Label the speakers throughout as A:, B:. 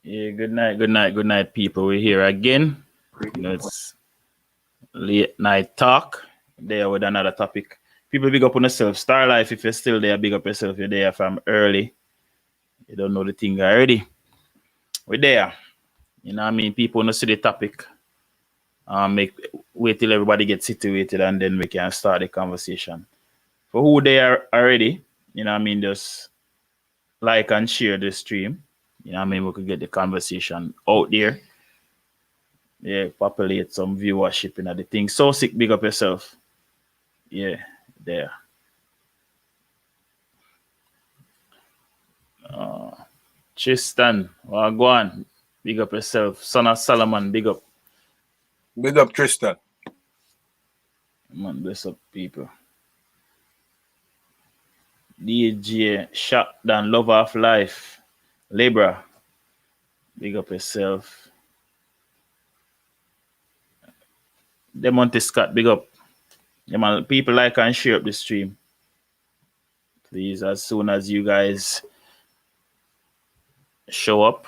A: Yeah, good night, people. We're here again. It's late night talk. There with another topic. People big up on yourself. Star Life, if you're still there, big up yourself. You're there from early. You don't know the thing already. We're there. You know what I mean? People want to see the topic. Make wait till everybody gets situated and then we can start the conversation. For who they are already, you know what I mean, just like and share the stream. You know what I mean? We could get the conversation out there. Yeah, populate some viewership in the thing. So sick, big up yourself. Yeah, there. Tristan, well, go on. Big up yourself. Son of Solomon, big up.
B: Big up Tristan.
A: Man, bless up people. DJ Shotdown, Lover of Life. Libra, big up yourself. Demonte Scott, big up. Yeah, man, people like and share up the stream. Please, as soon as you guys show up.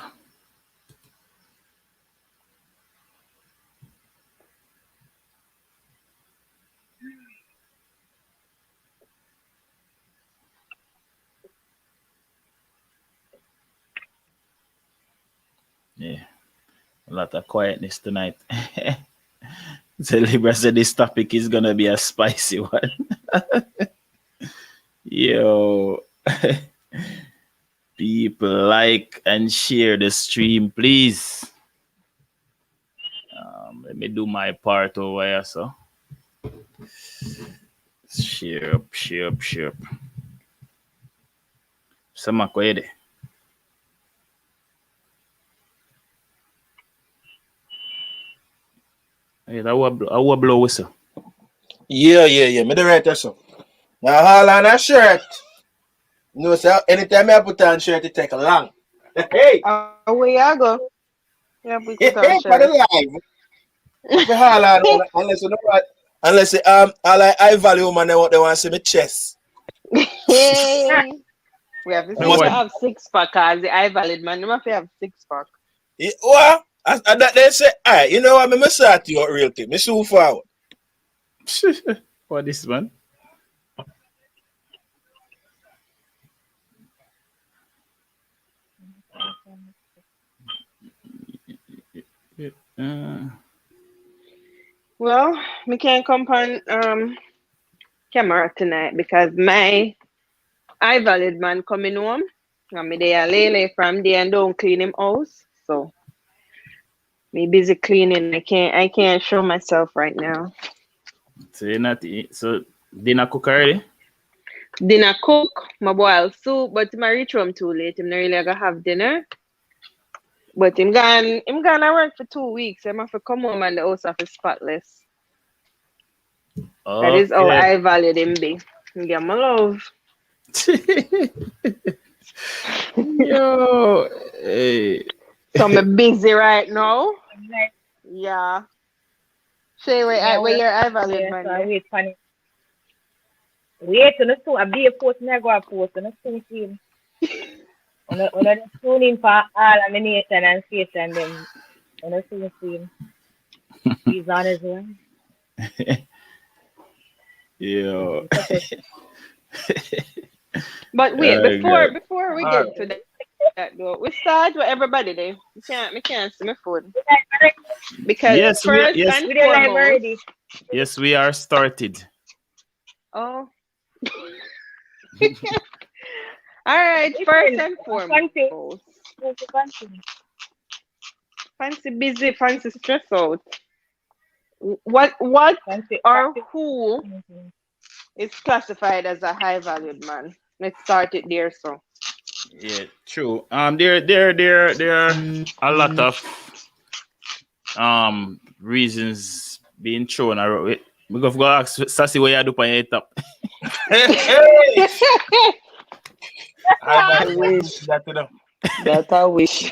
A: Yeah, a lot of quietness tonight. So Libra said this topic is gonna be a spicy one. Yo, people like and share the stream, please. Let me do my part over here, so. Share up. Sama kwede. Hey, I will blow whistle.
B: Yeah. Me the right so. Now all on a shirt. No, sir. Anytime I put on shirt, it take long. Hey.
C: Where you go? Yeah, we put on
B: For the
C: shirt.
B: live. The all on unless you know what. Unless all I value man, they want to see my chest.
C: Hey. We have to
A: what?
C: have 6-pack as the eye valid man. You must have 6-pack.
B: Yeah, what? And that they say, alright, you know what? Me start you out real quick. Me so forward.
A: What this man?
C: Well, we can't come on camera tonight because my eye valid man coming home. And me there lay from there and don't clean him house. So me busy cleaning. I can't show myself right now.
A: So you're not so dinner cook already?
C: Dinner cook, my boil soup, but my reach home too late. I'm not really gonna have dinner. But I'm gonna work for 2 weeks. I'm have to come home and the house of is spotless.
A: Okay.
C: That is how I value him be. Get my love.
A: Yo, hey.
C: So I'm busy right now. Yeah. Say where your eye value man.
D: Wait funny. Wait to the soon. I be a post me go a post on the soon team. On the tune in for all of the nation and faith and them on the soon team. He's on his way.
A: Yo.
C: But wait,
A: God.
C: before we get to that though, we start with everybody there. We can't see my phone. Because
A: Yes,
C: first
A: yes.
C: and
D: We did live
C: foremost.
D: already.
A: Yes, we are started.
C: Oh. All right, first and foremost. Fancy busy, fancy stress out. What or who is classified as a high valued man? Let's start it there. So
A: Yeah, true. There are a lot of reasons being thrown around. We go ask Sassy what you do on your top.
B: Hey. I wish that you know.
C: that I wish.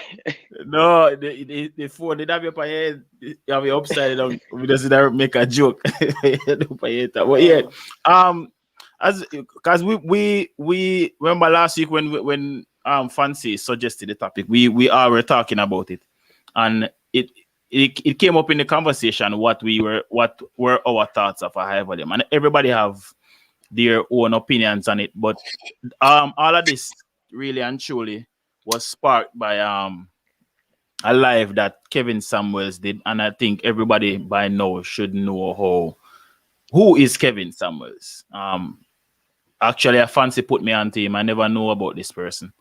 A: No, the phone they have you on your head, you have your upside down. We just make a joke. But yeah, as because we remember last week when Fancy suggested the topic, we were talking about it, and it came up in the conversation what were our thoughts of a high volume, and everybody have their own opinions on it. But all of this really and truly was sparked by a live that Kevin Samuels did, and I think everybody by now should know who is Kevin Samuels. Actually, a Fancy put me onto him. I never know about this person,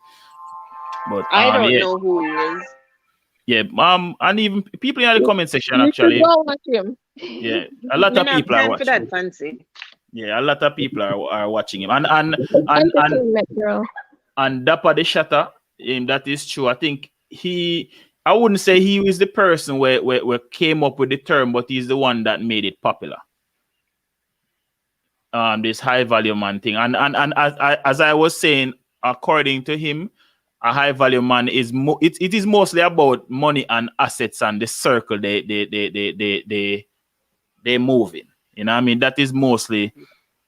A: but
C: I don't know who he is.
A: yeah, and even people in the comment section
E: You
A: actually,
E: should go watch him.
A: yeah, a lot
C: Me
A: of
C: not have
A: people are
C: time for
A: watching.
C: that, Fancy.
A: Yeah, a lot of people are watching him, and
E: Entertainment, girl.
A: Dapper the Shatter, that is true. I think I wouldn't say he was the person where came up with the term, but he's the one that made it popular. This high value man thing, and as I was saying, according to him, a high value man is it is mostly about money and assets and the circle they move in. You know what I mean? That is mostly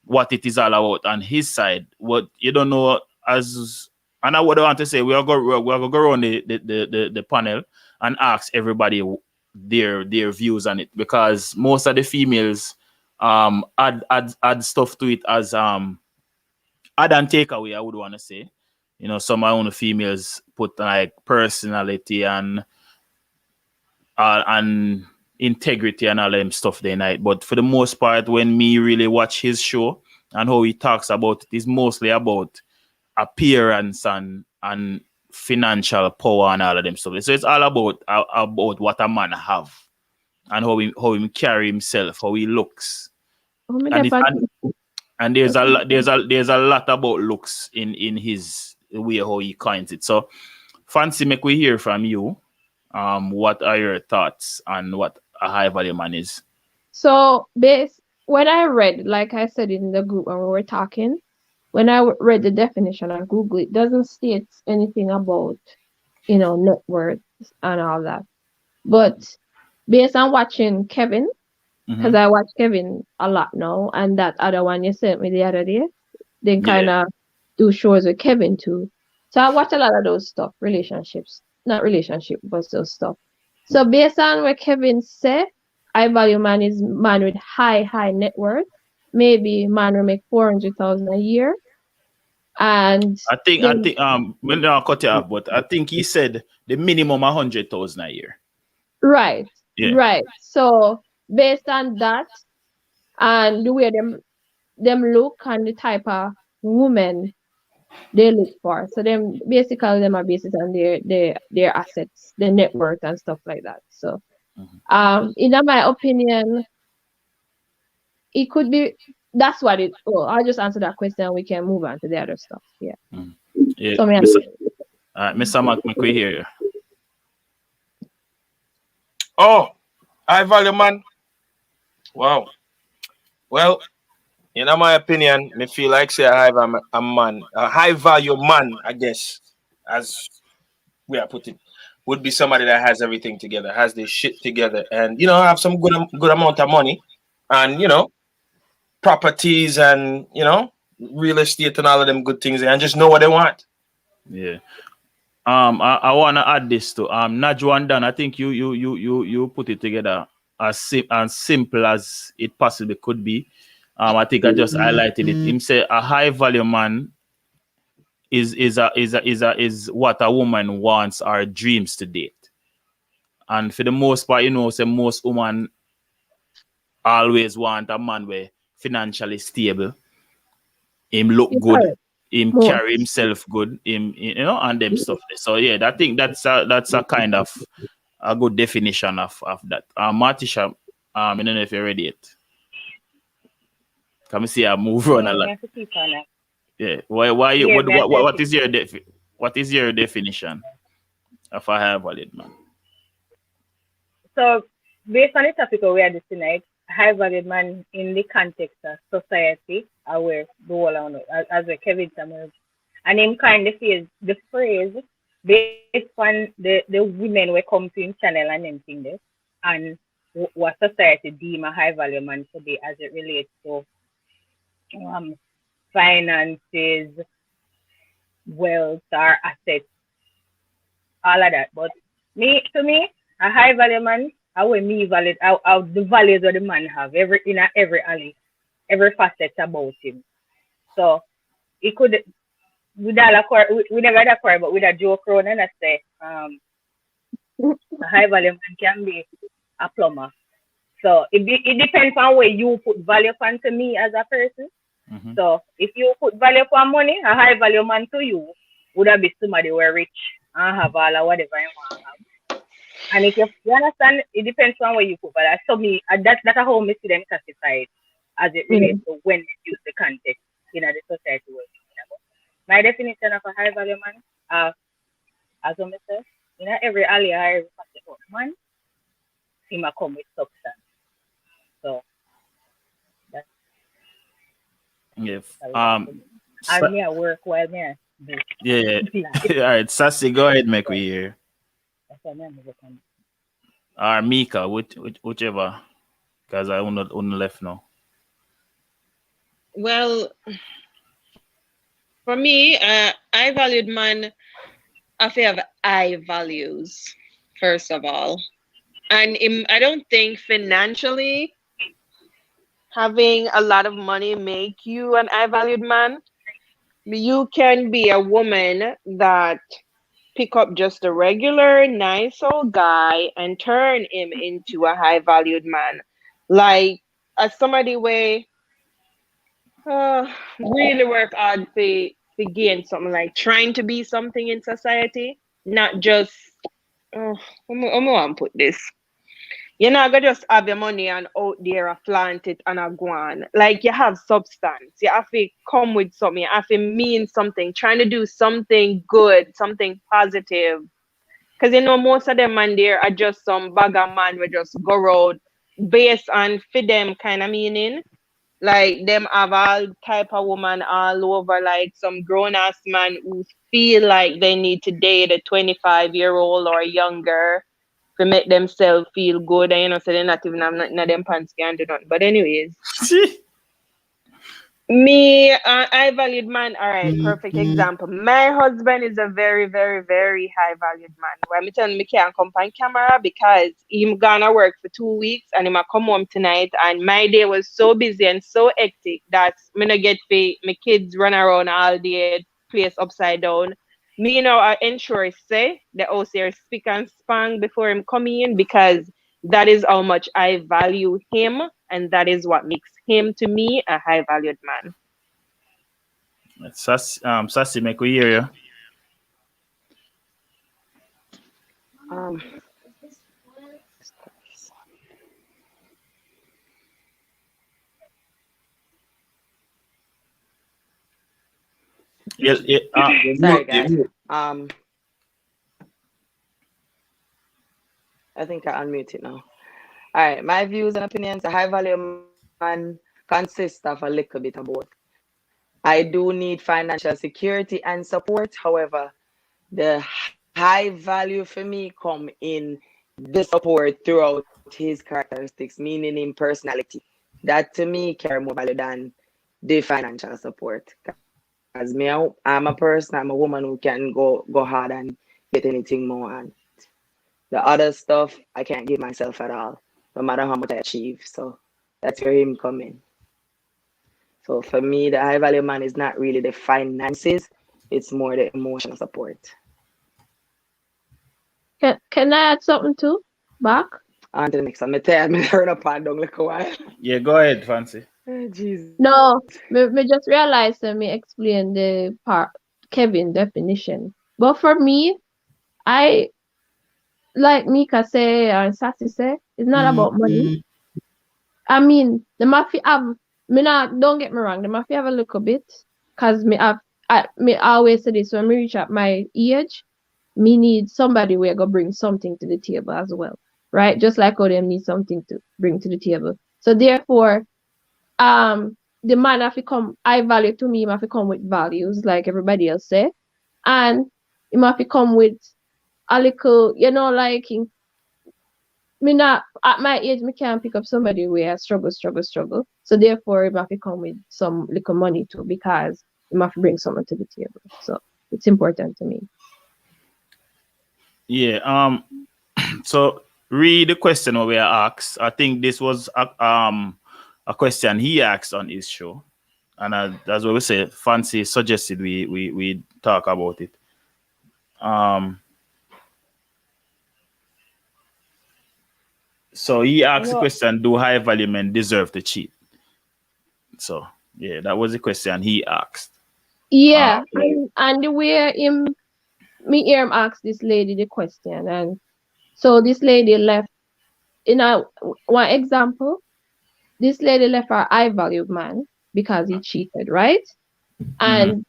A: what it is all about on his side. What you don't know, and I would want to say we're going to go around the panel and ask everybody their views on it, because most of the females add stuff to it as add and take away, I would want to say. You know, some of the females put like personality and integrity and all them stuff they night. But for the most part, when me really watch his show and how he talks about it, is mostly about appearance and financial power and all of them stuff. So it's all about what a man have and how he carry himself, how he looks. And there's a lot about looks in his way how he coins it. So Fancy, make we hear from you. What are your thoughts on what a high value man is?
E: So when I read, like I said in the group when we were talking, when I read the definition on Google, it doesn't state anything about, net worth and all that. But based on watching Kevin, because I watch Kevin a lot now, and that other one you sent me the other day, they kind of do shows with Kevin too. So I watch a lot of those stuff, not relationship, but those stuff. So based on what Kevin said, high value man is man with high net worth. Maybe man will make 400,000 a year. And
A: I think when I cut it off, but I think he said the minimum 100,000 a year.
E: Right.
A: Yeah.
E: Right. So based on that and the way them look and the type of woman they look for. So them basically them are based on their assets, their net worth and stuff like that. So in my opinion, it could be that's what it I'll just answer that question and we can move on to the other stuff. Yeah.
A: Yeah.
E: So
A: Mr. Mark, we hear you.
B: Oh, high value man. Wow. Well, in my opinion, me feel like say a high value man, I guess, as we are putting, would be somebody that has everything together, has their shit together, and have some good amount of money, and properties and real estate and all of them good things, and just know what they want.
A: Yeah. I wanna add this to Najwa and Dan. I think you put it together as simple as it possibly could be. I think I just highlighted it. Him say a high value man is what a woman wants or dreams to date. And for the most part, say most women always want a man where financially stable, him look good, him carry himself good, him and them stuff. So yeah, I think that's a kind of a good definition of that. Martisha, I don't know if you're ready yet. Come see I move on a lot. Yeah. Why what is your definition of a high value man?
D: So based on the topic we had this tonight, high valued man in the context of society, where the whole as a Kevin Samuels, and him kind of use the phrase based on the women we come to him channel and anything this, and what society deem a high value man to be as it relates to finances, wealth or assets, all of that. But to me, a high value man, how we me value how the values of the man have every alley, every facet about him. So he could with all we never had a quarrel, but with a joke around and I say, a high value man can be a plumber. So it depends on where you put value upon to me as a person.
A: Mm-hmm.
D: So if you put value upon money, a high value man to you would have been somebody who are rich and have all of whatever you want to have. And if you understand, it depends on where you put value. So me, that's how me see them classified as it relates to when they use the context in the society we're talking about. My definition of a high value man, as I say, every alley, every facet of man, he might come with substance. So that's
A: If
D: as me I work while me I do.
A: yeah. All right, Sassy, go ahead, make we hear.
D: That's what I'm looking
A: Or Mika, whichever, because I only left now.
C: Well, for me, I valued man. I have I values first of all, and I don't think financially having a lot of money make you an I valued man. You can be a woman that pick up just a regular nice old guy and turn him into a high valued man, like as somebody where really work hard to gain something, like trying to be something in society, not just I'm gonna put this. You're not gonna just have your money and out there and flaunt it and a go on. Like you have substance. You have to come with something. You have to mean something. Trying to do something good, something positive. Because most of them man there are just some bagger man we just go road based on for them kind of meaning. Like them have all type of woman all over, like some grown ass man who feel like they need to date a 25-year-old or younger to make themselves feel good, and so they're not even have nothing in them pants can do nothing. But anyways, me, I valued man. All right, perfect example. My husband is a very, very, very high valued man. Why me telling me can't come on camera because him gonna work for 2 weeks and he might come home tonight. And my day was so busy and so hectic that me not get pay. My kids run around all day, place upside down. Me, I ensure say the house here speak and span before him coming in because that is how much I value him, and that is what makes him to me a high valued man.
A: Sassy, make we hear you.
C: Um,
A: Yeah,
F: Sorry, guys. I think I unmute it now. All right, my views and opinions. A high value man consists of a little bit of both. I do need financial security and support. However, the high value for me come in the support throughout his characteristics, meaning in personality. That to me carry more value than the financial support. As me, I'm a person, I'm a woman who can go hard and get anything more. And the other stuff, I can't give myself at all, no matter how much I achieve. So that's where him come in. So for me, the high value man is not really the finances, it's more the emotional support.
E: Can I add something too? Back?
F: On to the next one. I'm tired, I'm turn up and down like a while.
A: Yeah, go ahead, Fancy.
F: Oh, Jesus.
E: No, me just realized that me explain the part Kevin definition. But for me, I like Mika say or Sassy say, it's not about money. I mean, the mafia have me not don't get me wrong, the mafia have a little bit, cause me always say this when me reach at my age, me need somebody who go bring something to the table as well, right? Just like how them need something to bring to the table. So therefore, the man have to come, I value to me, he have to come with values like everybody else say, and he have to come with a little, like me not at my age, me can't pick up somebody where I struggle. So therefore, he have to come with some little money too because he have to bring something to the table. So It's important to me.
A: Yeah. So read the question we are asked. I think this was a question he asked on his show, and that's what we say. Fancy suggested we talk about it. So he asked the question: do high value men deserve to cheat? So yeah, that was the question he asked.
E: Yeah, and the way me hear him ask this lady the question, and so this lady left. One example, this lady left her high value man because he cheated, right? And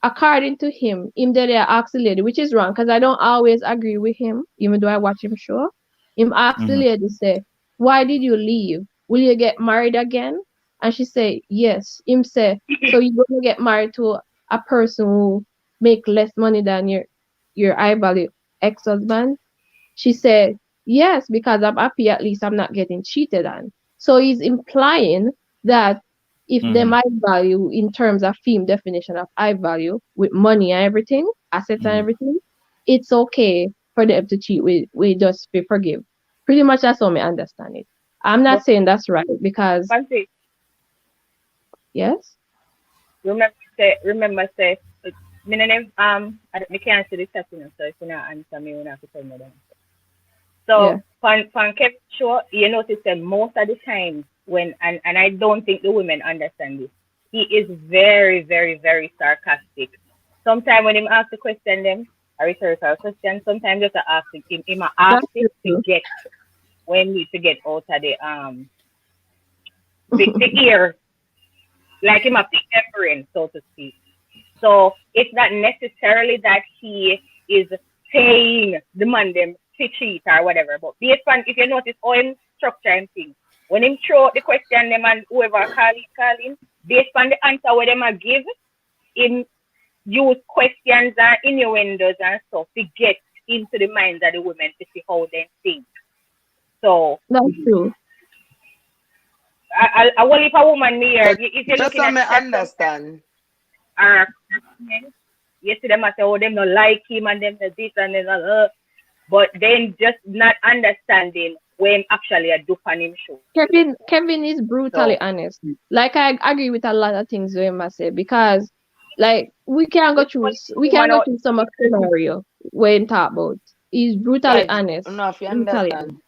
E: according to him that they asked the lady, which is wrong, because I don't always agree with him, even though I watch him show. Him asked the lady, say, why did you leave? Will you get married again? And she say, yes. Him say, so you're gonna get married to a person who make less money than your high value ex-husband? She said, yes, because I'm happy at least I'm not getting cheated on. So he's implying that if them high value in terms of film definition of high value with money and everything, assets and everything, it's okay for them to cheat. We just be forgive. Pretty much that's how I understand it. I'm not saying that's right because
D: Fancy.
E: yes.
D: Remember say me can't see the chat, so if you not answer me, you have to tell me that. So on Kev show, you notice that most of the time when and I don't think the women understand this, he is very, very, very sarcastic. Sometimes when him ask the question them, a rhetorical question, sometimes just ask him ask it to get when need to get out of the ear. Like him a pick their brain, so to speak. So it's not necessarily that he is saying demand them to cheat or whatever. But based on, if you notice all him structure and things, when him throw out the question them and whoever calling, based on the answer where them a give, him use questions and innuendos and stuff to get into the minds of the women to see how they think. So
E: that's true.
D: I will if a woman here, if you're
F: just
D: looking
F: so
D: at
F: me understand.
D: You see them and say, oh, them not like him and them this and then but then just not understanding when actually a dupe on him show.
E: Kevin is brutally honest. Like I agree with a lot of things we must say because like we can go through some of the scenario when talk about. He's brutally honest.
F: No, if you understand.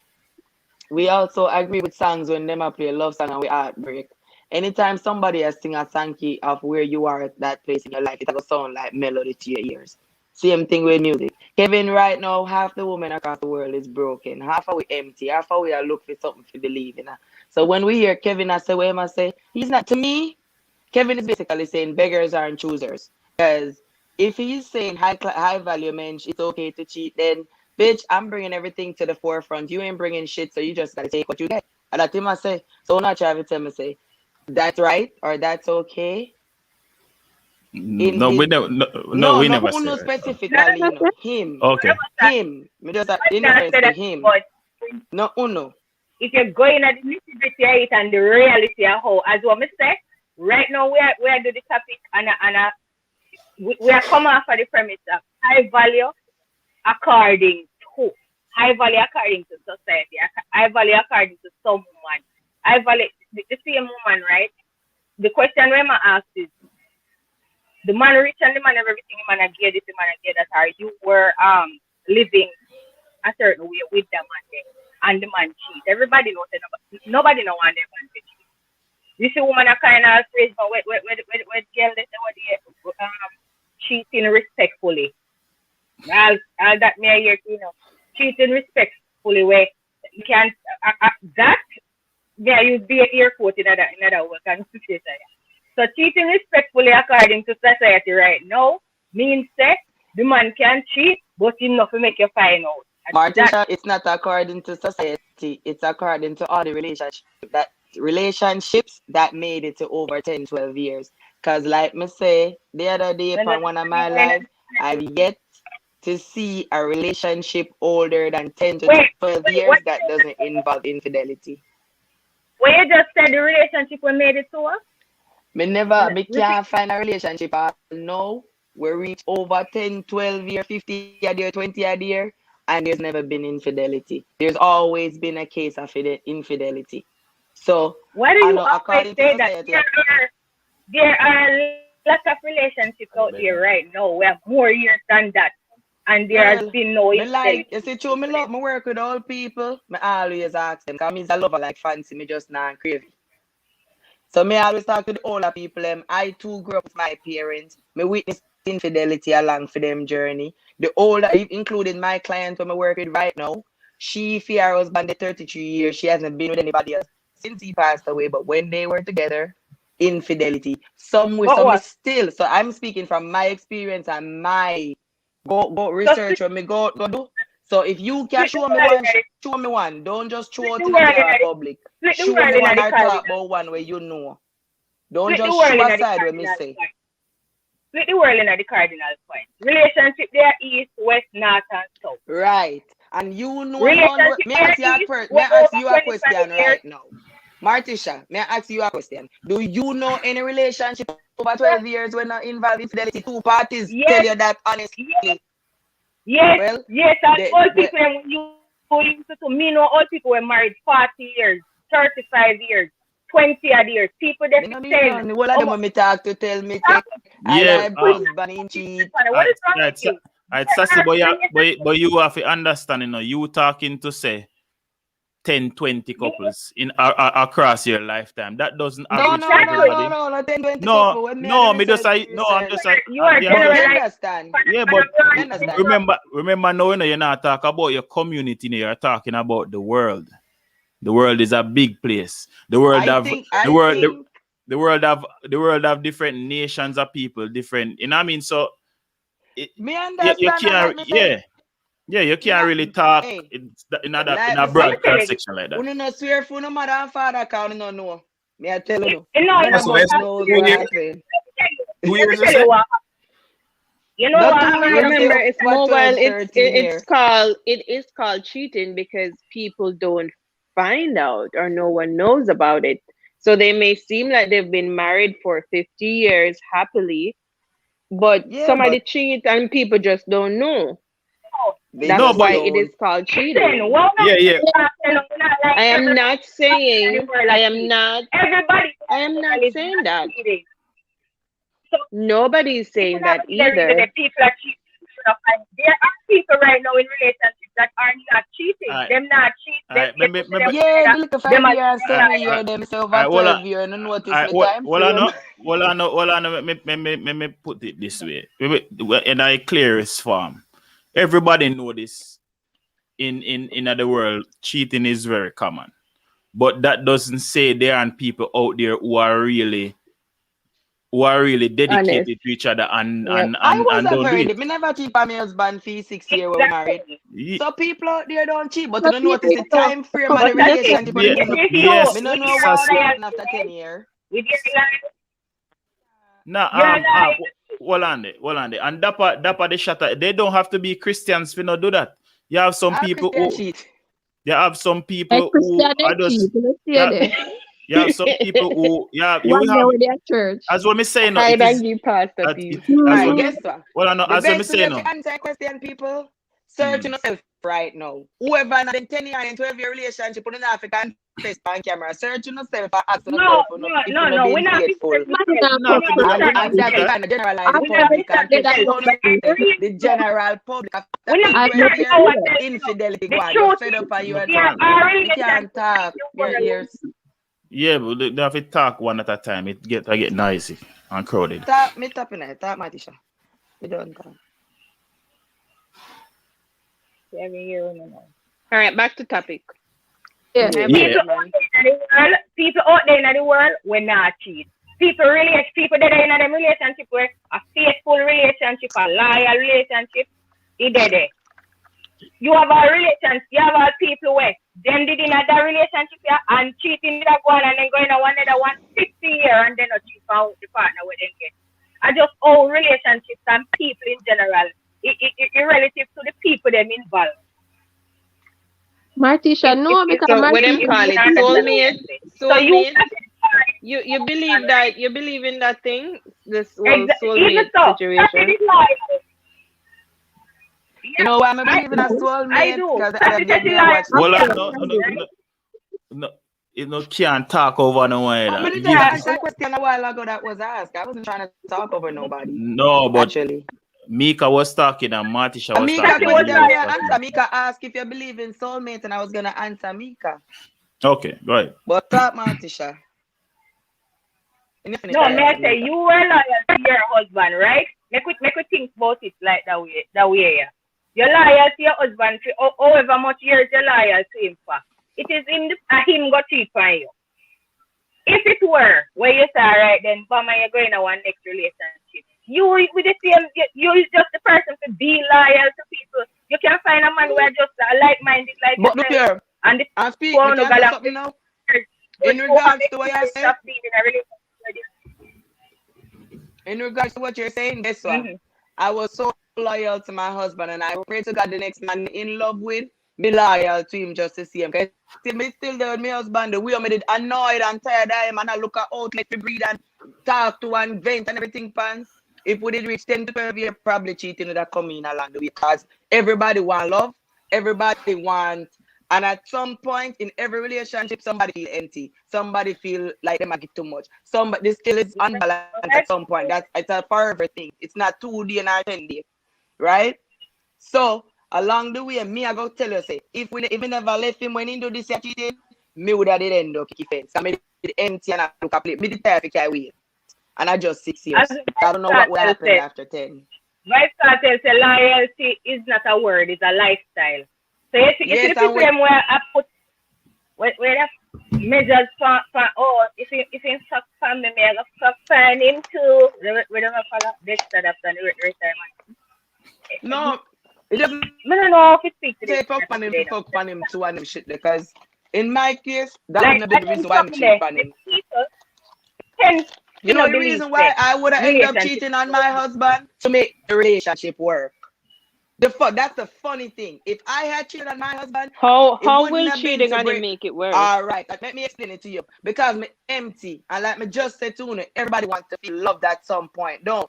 F: We also agree with songs when them a play a love song and we heartbreak. Anytime somebody has sing a song of where you are at that place in your life, it will sound like melody to your ears. Same thing with music. Kevin, right now, half the women across the world is broken. Half of we empty. Half of we are looking for something to believe in. So when we hear Kevin, I say, he's not, to me, Kevin is basically saying beggars aren't choosers. Because if he's saying high value men, it's okay to cheat, then bitch, I'm bringing everything to the forefront. You ain't bringing shit, so you just gotta take what you get. And that him I say, so not try to tell me say, that's right or that's okay.
A: We never say
F: specifically, him.
A: Okay.
F: Him. Me just in reference to him. No, uno.
D: If you're going at the nitty-gritty and the reality of how, as what I say, right now we are doing the topic and we are coming off of the premise of high value according to society, high value according to someone. High value the same woman, right? The question when I ask is the man rich and the man have everything, the man gear this, the man gear that, or you were living a certain way with the man there, and the man cheat. Everybody knows that nobody know want their man to cheat. You see woman are kind of afraid but with girl they say what they cheating respectfully. All that me I hear, cheating respectfully where you can that yeah, you be an ear quote in another work and situation. So cheating respectfully according to society right now means that the man can cheat, but enough to make you find out.
F: Martisha, it's not according to society, it's according to all the relationships that made it to over 10, 12 years. Because like me say, the other day for one of my life, I've yet to see a relationship older than 10 to 12 years that doesn't involve infidelity.
D: When you just said the relationship we made it to us?
F: Me can't find a relationship. No, we reach over 10, 12 year, 50 a year, 20 a year, and there's never been infidelity. There's always been a case of infidelity. So,
D: Why do
F: I
D: you
F: know
D: always
F: according to
D: say that
F: society,
D: there are lots of relationships out there right now? We have more years than that, and there has
F: well,
D: been no
F: me like,
D: infidelity.
F: you see, true, me love, me work with old people. Me always ask them, because me is a lover like fancy, me just not craving. So me always talk to the older people. I too grew up with my parents. Me witness infidelity along for them journey. The older, including my client who I work with right now, she for her husband 33 years. She hasn't been with anybody else since he passed away. But when they were together, infidelity. Some way,
D: But
F: some
D: what?
F: still. So I'm speaking from my experience and my go research when me go do. So if you can
D: Split the
F: show me
D: world
F: one,
D: in
F: show me one. Don't just show
D: split
F: it
D: the
F: in the
D: world
F: general
D: in
F: public.
D: split the
F: Show
D: world
F: me
D: in
F: one
D: the
F: or
D: cardinal.
F: talk about one where you know. Don't
D: Split the
F: just
D: world
F: show
D: in the
F: aside when me
D: cardinal
F: say.
D: point. Split the world in the cardinal point. Relationship there east, west, north, and south.
F: Right. And you know now,
D: Relationship
F: may I
D: there
F: ask you a
D: east,
F: may I
D: over
F: ask you a
D: 25
F: question
D: years.
F: right now? Martisha, may I ask you a question? Do you know any relationship over 12 years when not involved infidelity? Two parties tell
D: Yes,
F: you that honestly.
D: yes, yes,
F: Well,
D: yes. And
F: they,
D: all
F: they,
D: people when you used to me know all people were married 40 years, 35 years, 20 odd years. People that
F: me no need
D: tell
F: none. All of them when me talk to tell me,
D: talk
F: I
A: Yeah,
F: my husband in cheat.
D: what is wrong with you?
A: Sassy, but you have to understand, you talking to say 10, 20 couples in across your lifetime. That doesn't
F: No,
A: average for
F: no, no,
A: everybody.
F: no, no, no, 10, 20
A: No,
F: couple. When me
A: no,
F: and
A: me just
F: research,
A: no, I'm just
D: You are
A: yeah,
F: but me
D: generalizing.
F: understand.
A: yeah, but
F: Me understand.
A: remember now, you're not talking about your community, you're talking about the world. The world is a big place. The world
F: I
A: have
F: think
A: the world have different nations of people, different. You know what I mean? So
F: me
A: you
F: understand, and like
A: can't,
F: me say,
A: you
F: me
A: can't
F: not,
A: really talk
F: hey,
A: in
F: like
A: a
F: me say,
A: broad cross section like that.
F: you no swear for no mother and father, cause you no know. Me I tell you,
D: No,
F: none of
B: So
F: us
B: it's
F: knows
B: 2
F: what
B: years.
F: happened.
B: 2
D: let me
B: years, you
D: tell
B: say?
D: you what. You know
F: Not
D: what
F: 2
D: happened?
F: years, me say
C: Remember, it's
F: over
C: more
F: 12,
C: well.
F: 13 years.
C: It is called cheating because people don't find out or no one knows about it. So they may seem like they've been married for 50 years happily, but
F: Yeah, but
C: somebody cheats and people just don't know.
F: they
C: That's
A: No,
F: just
A: but
C: why it is
F: don't.
C: called
D: Listen,
C: cheating.
D: well,
A: yeah.
C: I am not saying. I am not.
D: everybody
C: I am not
D: is
C: saying
D: not
C: that.
D: cheating. So
C: Nobody is
D: it's
C: saying
D: not
C: that
D: really the reason
C: either.
D: that people are cheating. And there are people right now in relationships that are not cheating.
A: Alright,
D: Them not cheat.
A: alright.
D: They push them
F: Yeah,
D: that
F: the little
D: them
F: 5
D: are
F: year and
A: Alright,
F: 7 year,
A: alright,
F: them say over
A: alright.
F: 12 year, and notice my time frame.
A: Hold on. Me put it this way. In a clearest form, everybody know this. In the world, cheating is very common, but that doesn't say there aren't people out there who are really
C: Honest.
A: dedicated to each other and
C: Yep.
F: I was
A: and
F: a
A: don't do
F: very,
A: it.
F: me never cheat on my husband for 6 years when we married.
A: Ye-
F: So people out there don't cheat, but you
E: But
F: don't notice
E: people
F: the
E: know.
F: time frame of
E: But
F: the
D: But
E: you just
F: relationship.
A: Yeah,
F: Me no,
A: yes,
F: me no
D: with
F: know
D: your
F: what
A: Sassy.
F: happened
D: loyalty,
F: after 10 years.
D: with your loyalty,
A: Nah,
D: your loyalty.
A: hold on there. And dapper the shatter. They don't have to be Christians to not do that. You have some
F: All
A: people
F: Christian
A: who
F: cheat.
A: you have some
E: like
A: people who are
E: Christianity,
A: just
E: let's see
A: yeah,
E: there.
A: you have some people who you
E: One day
A: have
E: with their church.
A: as what me say no, it
C: Hide and
A: is
C: give pastor
A: that
C: peace.
A: it as
F: Alright,
A: what
E: Mm-hmm.
F: guess what?
A: well I know
F: The
A: as what me
F: best
A: say
F: way
A: no.
F: to answer question, people, search yourself right now. Whoever in a 10 year and 12 year relationship put in African face on camera, search yourself and ask yourself if you know
D: We're
F: being
D: not
F: faithful.
E: Man,
A: You
E: not
A: don't have
E: put
A: to do that.
E: pressure
A: We don't have
F: And
A: to
E: on
F: that
A: do
F: we
E: you.
A: that.
F: kind of generalize the
E: I've
D: We're not
E: never
F: public
E: said
F: and
E: that
F: to
E: I
F: show
E: don't believe.
F: the general public after
D: we're not
F: 10,
E: I've
F: 12
E: never
D: searching
F: years,
D: for what
E: said that.
F: infidelity
D: the
F: go on. You're
D: truth
F: fed
D: is.
F: up and you and
D: There
F: say,
D: are
F: we can't
D: relationships
F: talk. Your ears.
A: Yeah, but they have to talk one at a time. I get noisy and crowded.
F: Talk, me tapping it. Talk, Matisha. We don't talk.
D: every year.
C: All right, back to topic.
E: Yeah.
C: Hi,
A: Yeah.
D: People out there in the world will not cheat. People that are in a relationship where a faithful relationship, a loyal relationship, it there. You have a relationship, you have a people where them did in that relationship and cheating that one and then going on another one 60 years and then not cheat for the partner with them get. I just all relationships and people in general, it relative to the people them involved.
E: Martisha, no, because
C: So what them
E: Martisha,
C: call it?
E: you
C: Soulmate.
D: So you
C: Soulmate. You believe that you believe in that thing, this whole
D: Even
C: soulmate
D: so,
C: situation.
D: Sassy is loyal.
F: You know why I'm
D: I
F: believing a
D: do. I
F: soulmate?
D: do.
F: Because
D: Sassy
F: Adam
D: said
F: gave
D: she
F: me a
D: loyal
F: watch
D: to
A: Well,
F: this
A: I
D: you,
A: no,
F: morning.
A: no,
D: right?
A: no, no, you know, can't talk over no one.
F: I did
A: Give
F: answer a question a while ago that was asked. I wasn't trying to talk over nobody,
A: no, but
F: actually.
A: Mika was talking and Martisha was
F: Mika
A: talking
D: Sassy
A: and
D: was
A: you
F: question
A: was
F: me
D: loyal.
F: I answer.
A: talking.
F: Mika asked if you believe in soulmate, and I was gonna answer Mika.
A: Okay, go ahead.
F: But talk, Martisha. You finish
D: No,
F: that
D: may I
F: answer,
D: say
F: Mika.
D: you were loyal to your husband, right? Make we think about it like that way. Yeah. You're loyal to your husband for however much years you're loyal to him for. It is him got cheat on you. If it were where you say right then, Bama, you're going to one next relationship. You with the same, you is just the person to be loyal to people. You can find a man who are just like-minded like
F: But look
D: yourself,
F: here,
D: and the
F: I speak. Me
D: one who
F: can say
D: got
F: something now.
D: but
F: In
D: you have
F: regards to what you're
D: experience
F: saying,
D: of being in a relationship.
F: in regards to what you're saying, guess what?
D: Mm-hmm.
F: I was so loyal to my husband, and I pray to God the next man in love with be loyal to him just to see him. Because me still there with my husband, the way I did annoyed and tired of him, and I look at outlet to breathe and talk to and vent and everything, pan. If we did reach 10 to 12 years, probably cheating would have come in along the way. Because everybody want love, everybody want, and at some point in every relationship, somebody feel empty. Somebody feel like they might get too much. Somebody this still is unbalanced at some point. That's it's a forever thing. It's not 2 days or 10 days, right? So along the way, me I go tell you say, if we never left him when he do this cheating, me would have did end up kick fence. I made it empty and I look up play. Me the type of wait. And I just 6 years. I don't know what will happen after 10.
D: Vice Cartel say loyalty is not a word, it's a lifestyle. So you see
F: Yes,
D: the people where I put where the measures for if he fuck family me I go fuck find him too. We don't follow Dexter after the retirement.
F: No, it doesn't
D: I don't know if it speaks to
F: say
D: this
F: fuck on him
D: today
F: to
D: now.
F: fuck on him to and him shit because in my case, that
D: Like
F: wouldn't be
D: I
F: the
D: don't
F: reason why I'm
D: fuck
F: cheating
D: there.
F: on him.
D: People tend
F: You
D: to
F: know
D: not
F: the
D: believe
F: reason why
D: that
F: I would have ended up
D: relationship.
F: cheating on my husband? To make the relationship work. That's the funny thing. If I had cheated on my husband,
C: How
F: it wouldn't
C: will
F: have been
C: cheating
F: to
C: on him
F: break.
C: make it worse?
F: All right, let me explain it to you. Because me empty, and like me just said to you, everybody wants to feel loved at some point. Don't.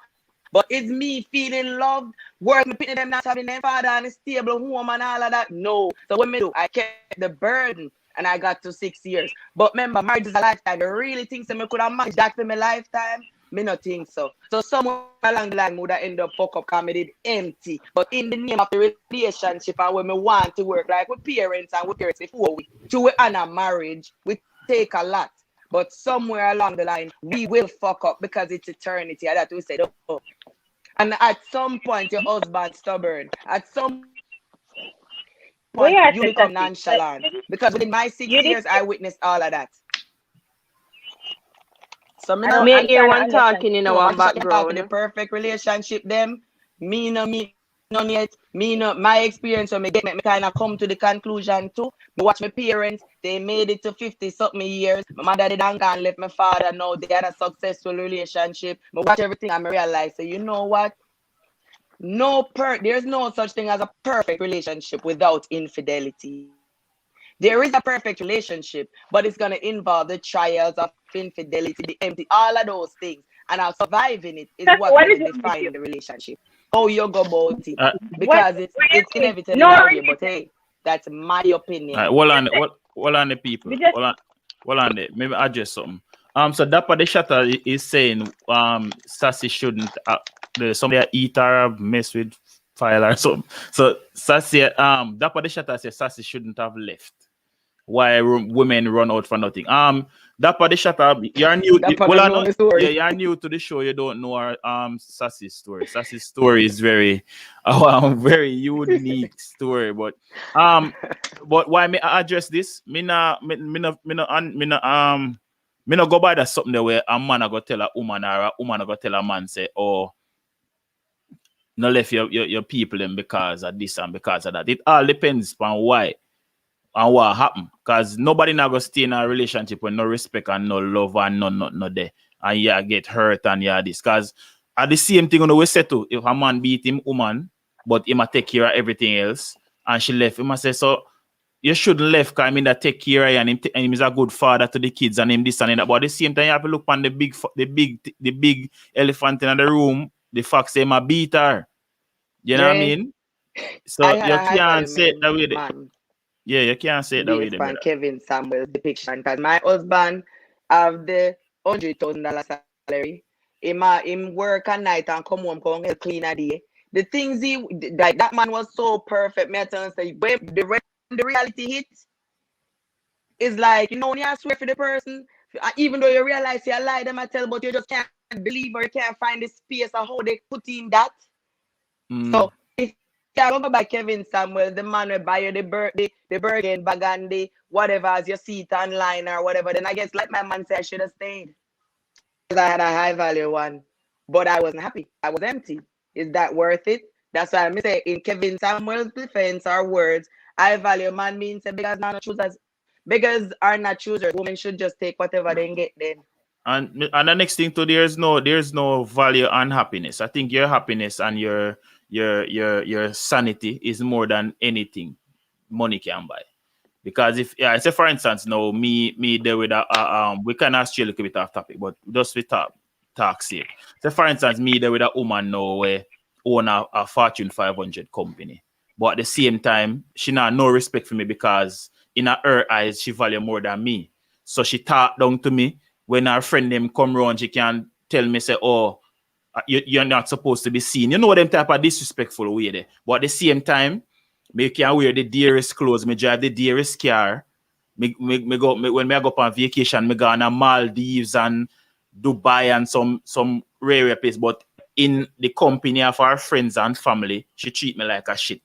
F: But it's me feeling loved, working, picking them not having their father and a stable home and all of that. No. So what me do? I kept the burden and I got to 6 years. But remember, marriage is a lifetime. You really think so me could have managed that for my lifetime? Me not think so. So somewhere along the line, would have end up fuck up because me did empty. But in the name of the relationship and when me want to work like with parents and with parents before we to honor marriage, we take a lot. But somewhere along the line, we will fuck up because it's eternity. And that we said, oh. And at some point, your husband's stubborn. At some point, you become nonchalant. Because within my 6 years, I witnessed all of that. So me now,
C: Me hear one talking in our background.
F: The perfect relationship, them. Me none yet. Me no my experience when me kind of come to the conclusion too. Me watch my parents, they made it to 50-something years. My mother did and left my father. Now they had a successful relationship. Me watch everything and me realize, so you know what? There's no such thing as a perfect relationship without infidelity. There is a perfect relationship, but it's going to involve the trials of infidelity, the empty, all of those things. And how surviving it is what will define the relationship. How you go about it. Because it's inevitable. But hey, that's my opinion.
A: Hold on the people. Hold on there. Maybe address something. So Dapper the Shatter is saying Sassy shouldn't somebody eat or mess with file or something. So Sassy Dapper the Shatter says Sassy shouldn't have left. Why women run out for nothing. Dapper the Shatter, you're new. You're new to the show. You don't know our Sassy's story. Sassy's story is very very unique story. But why me address this? Me no go by that something the way a man go tell a woman or a woman go tell a man say, oh, no left your people them because of this and because of that. It all depends on why and what happened. Because nobody now go stay in a relationship with no respect and no love and no there. And yeah, get hurt and yeah this. Because at the same thing we say too, if a man beat him woman, but him take care of everything else, and she left him, I say so you shouldn't left because I mean that take care of you and him is a good father to the kids and him this and that. But at the same time, you have to look on the big elephant in the room. The fact say him a beat her. You know what I
F: Dre,
A: mean?
F: I
A: So
F: had
A: you
F: a high
A: can't
F: value
A: say it that way.
F: man
A: Yeah, you can't say it that way,
F: based
A: there,
F: on
A: brother.
F: Kevin Samuel's depiction because my husband have the $100,000 salary. Him work at night and come home help clean a day. The things he like that man was so perfect. Me I tell you, say when the reality hits, it's like when you swear for the person, even though you realize you lie them I tell, but you just can't believe or you can't find the space or how they put in that. So if you go by Kevin Samuel, the man will buy you the Bergen bag and the whatever as you see it online or whatever, then I guess like my man said, I should have stayed. Because I had a high value one, but I wasn't happy. I was empty. Is that worth it? That's why I say in Kevin Samuel's defense or words, high value man means beggars are not choosers. Women should just take whatever they get then.
A: And the next thing too, there's no value on happiness. I think your happiness and your sanity is more than anything money can buy. Because if say for instance, now me there with we can ask you a little bit off topic, but just we talk sake. So for instance, me there with a woman now where own a Fortune 500 company, but at the same time she not no respect for me because in her eyes she value more than me. So she talk down to me when her friend them come around. She can tell me say, oh, you're not supposed to be seen. You know them type of disrespectful way there. But at the same time, me can wear the dearest clothes, me drive the dearest car. When I go up on vacation, me go on a Maldives and Dubai and some rare place. But in the company of our friends and family, she treat me like a shit.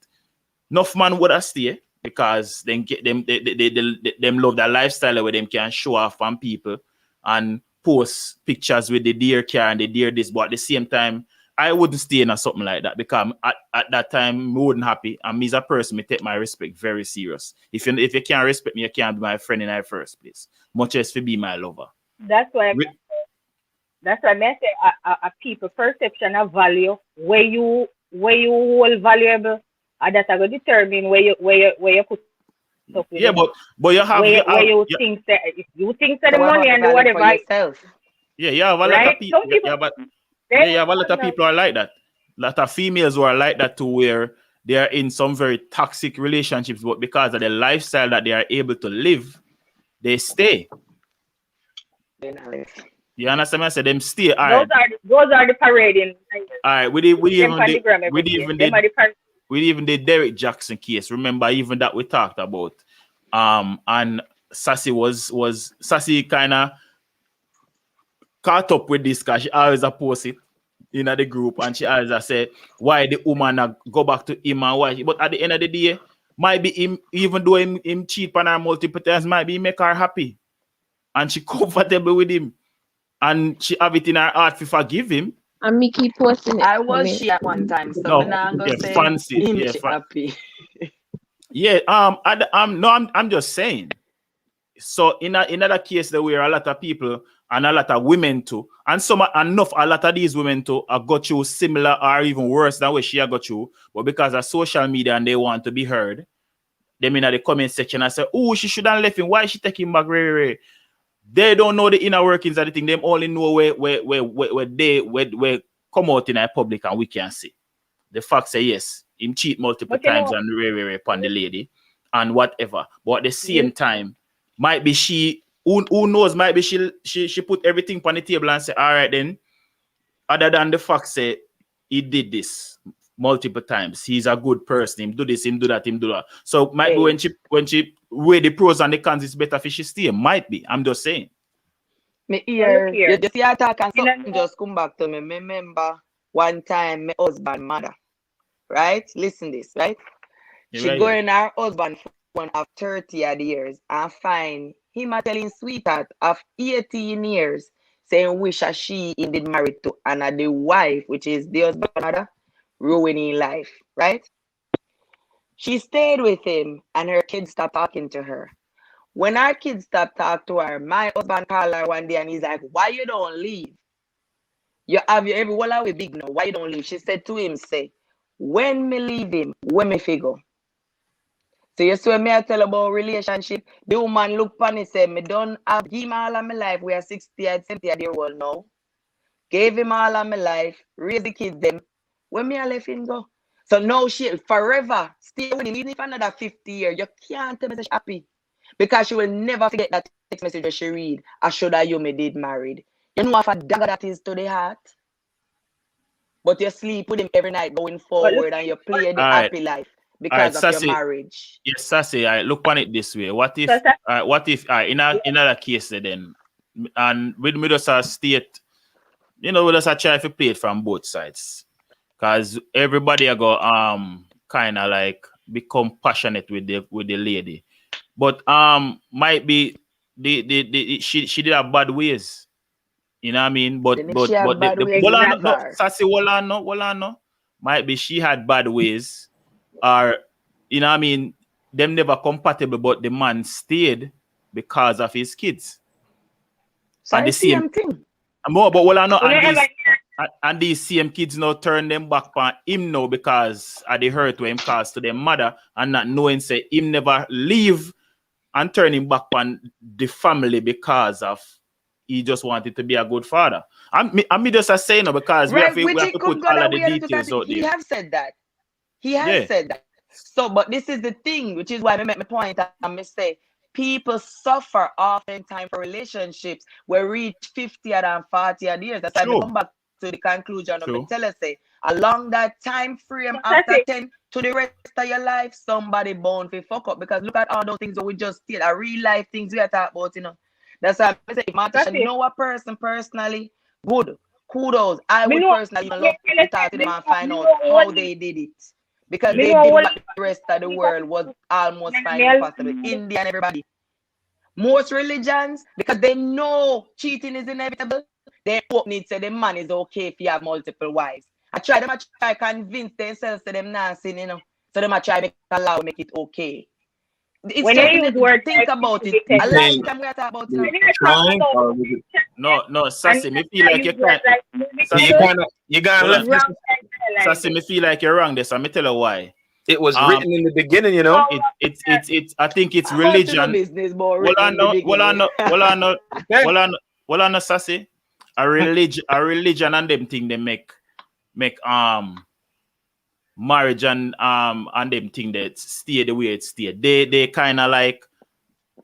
A: Enough man would have stay because they love that lifestyle where them can show off on people and post pictures with the dear car and the dear this. But at the same time, I wouldn't stay in something like that because at that time I wasn't happy. And me as a person, I take my respect very serious. If you can't respect me, you can't be my friend in the first place. Much as to be my lover.
D: That's why I say a people perception of value where you hold valuable, and that will determine where you put stuff.
A: Yeah, but you have
D: where you think that if you think that the money and the whatever.
A: Yeah, you have a lot of people. You have a lot of people are like that. A lot of females who are like that too, where they are in some very toxic relationships, but because of the lifestyle that they are able to live, they stay. You understand? I said them stay. All right.
D: Those are the parading.
A: All right, we even did Derek Jackson case. Remember, even that we talked about. And Sassy kind of caught up with this because she always oppose it in the group, and she always say why the woman go back to him and why. But at the end of the day, might be him, even though him cheat on her multiple times, might be make her happy, and she comfortable with him, and she have it in her heart to forgive him.
E: And me keep posting it.
F: I was she at one time, so
A: no,
F: I'm gonna say
A: fancy,
F: happy.
A: Yeah, I'm just saying. So in another case, there were a lot of people and a lot of women too, and a lot of these women too have got you similar or even worse than what she got you, but because of social media and they want to be heard, they in the comment section and say, oh, she shouldn't left him. Why she taking back Ray? They don't know the inner workings of the thing. They only know where they come out in the public and we can see. The fact say yes, him cheat multiple times and Ray upon the lady and whatever. But at the same time, might be she who knows, might be she put everything on the table and say, all right then, other than the fact say he did this multiple times, he's a good person, him do this, him do that. So might be when she weigh the pros and the cons, it's better for she stay. Might be. I'm just saying.
F: Me ear, you just see attack and something just come back to me. Me remember one time my husband mother, right? Listen this, right? She go in her husband phone of 30 odd years and find him a telling sweetheart of 18 years saying wish as she indeed married to Anna, the wife, which is the husband mother, ruining life, right? She stayed with him and her kids stopped talking to her. When our kids stopped talking to her, my husband called her one day and he's like, why you don't leave? You have your everyone are we big now. Why you don't leave? She said to him, say, when me leave him, when me figure. So you see when me I tell about relationship, the woman look on it say, me don't have him all of my life. We are 60 and 70 years old now. Gave him all of my life, raise the kids them. When me I let him go. So now she'll forever stay with him, even if another 50 years. You can't tell me she's happy. Because she will never forget that text message that she read. I should have you me did married. You know how dagger that is to the heart? But you sleep with him every night going forward and you play the happy life because of
A: Sassy,
F: your marriage.
A: Yes, Sassy, look on it this way. What if in another case then, and with me just a state, we just a try to play it from both sides. Because everybody go kind of like become passionate with the lady. But might be she did have bad ways. You know what I mean? But Sassy Wolano, might be she had bad ways, or you know what I mean, them never compatible, but the man stayed because of his kids.
F: So and the same thing.
A: But and these same kids now turn them back on him now because of the hurt where him caused to their mother, and not knowing say him never leave and turn him back on the family because of he just wanted to be a good father. I'm just saying because we have to put all of the details out there.
F: He have said that. He has said that. So, but this is the thing, which is why I make my point. I say people suffer oftentimes for relationships where reach 50 and 40 years. That's why I come back to the conclusion of the tell us say along that time frame after 10 to the rest of your life, somebody bound to fuck up because look at all those things that we just did, are real life things we are talking about, That's why I say if I know a person personally, good, kudos. I would personally love to talk to them and find out how they did it. Because they did what the rest of the world was almost finding possible. India and everybody. Most religions, because they know cheating is inevitable, they hope need say the man is okay if you have multiple wives. I try to convince themselves to them not sin, So them I try to make it okay. It's when you use words, think about it. A lifetime we are talking about it.
A: No, Sassy, me feel like you can't.
B: You can't left.
A: Sassy, me feel like you're wrong. This, and me tell you why.
B: It was written in the beginning,
A: It's. I think it's religion. Well, on, Sassy. A religion, and them thing they make marriage and them thing that stay the way it stay. They kind of like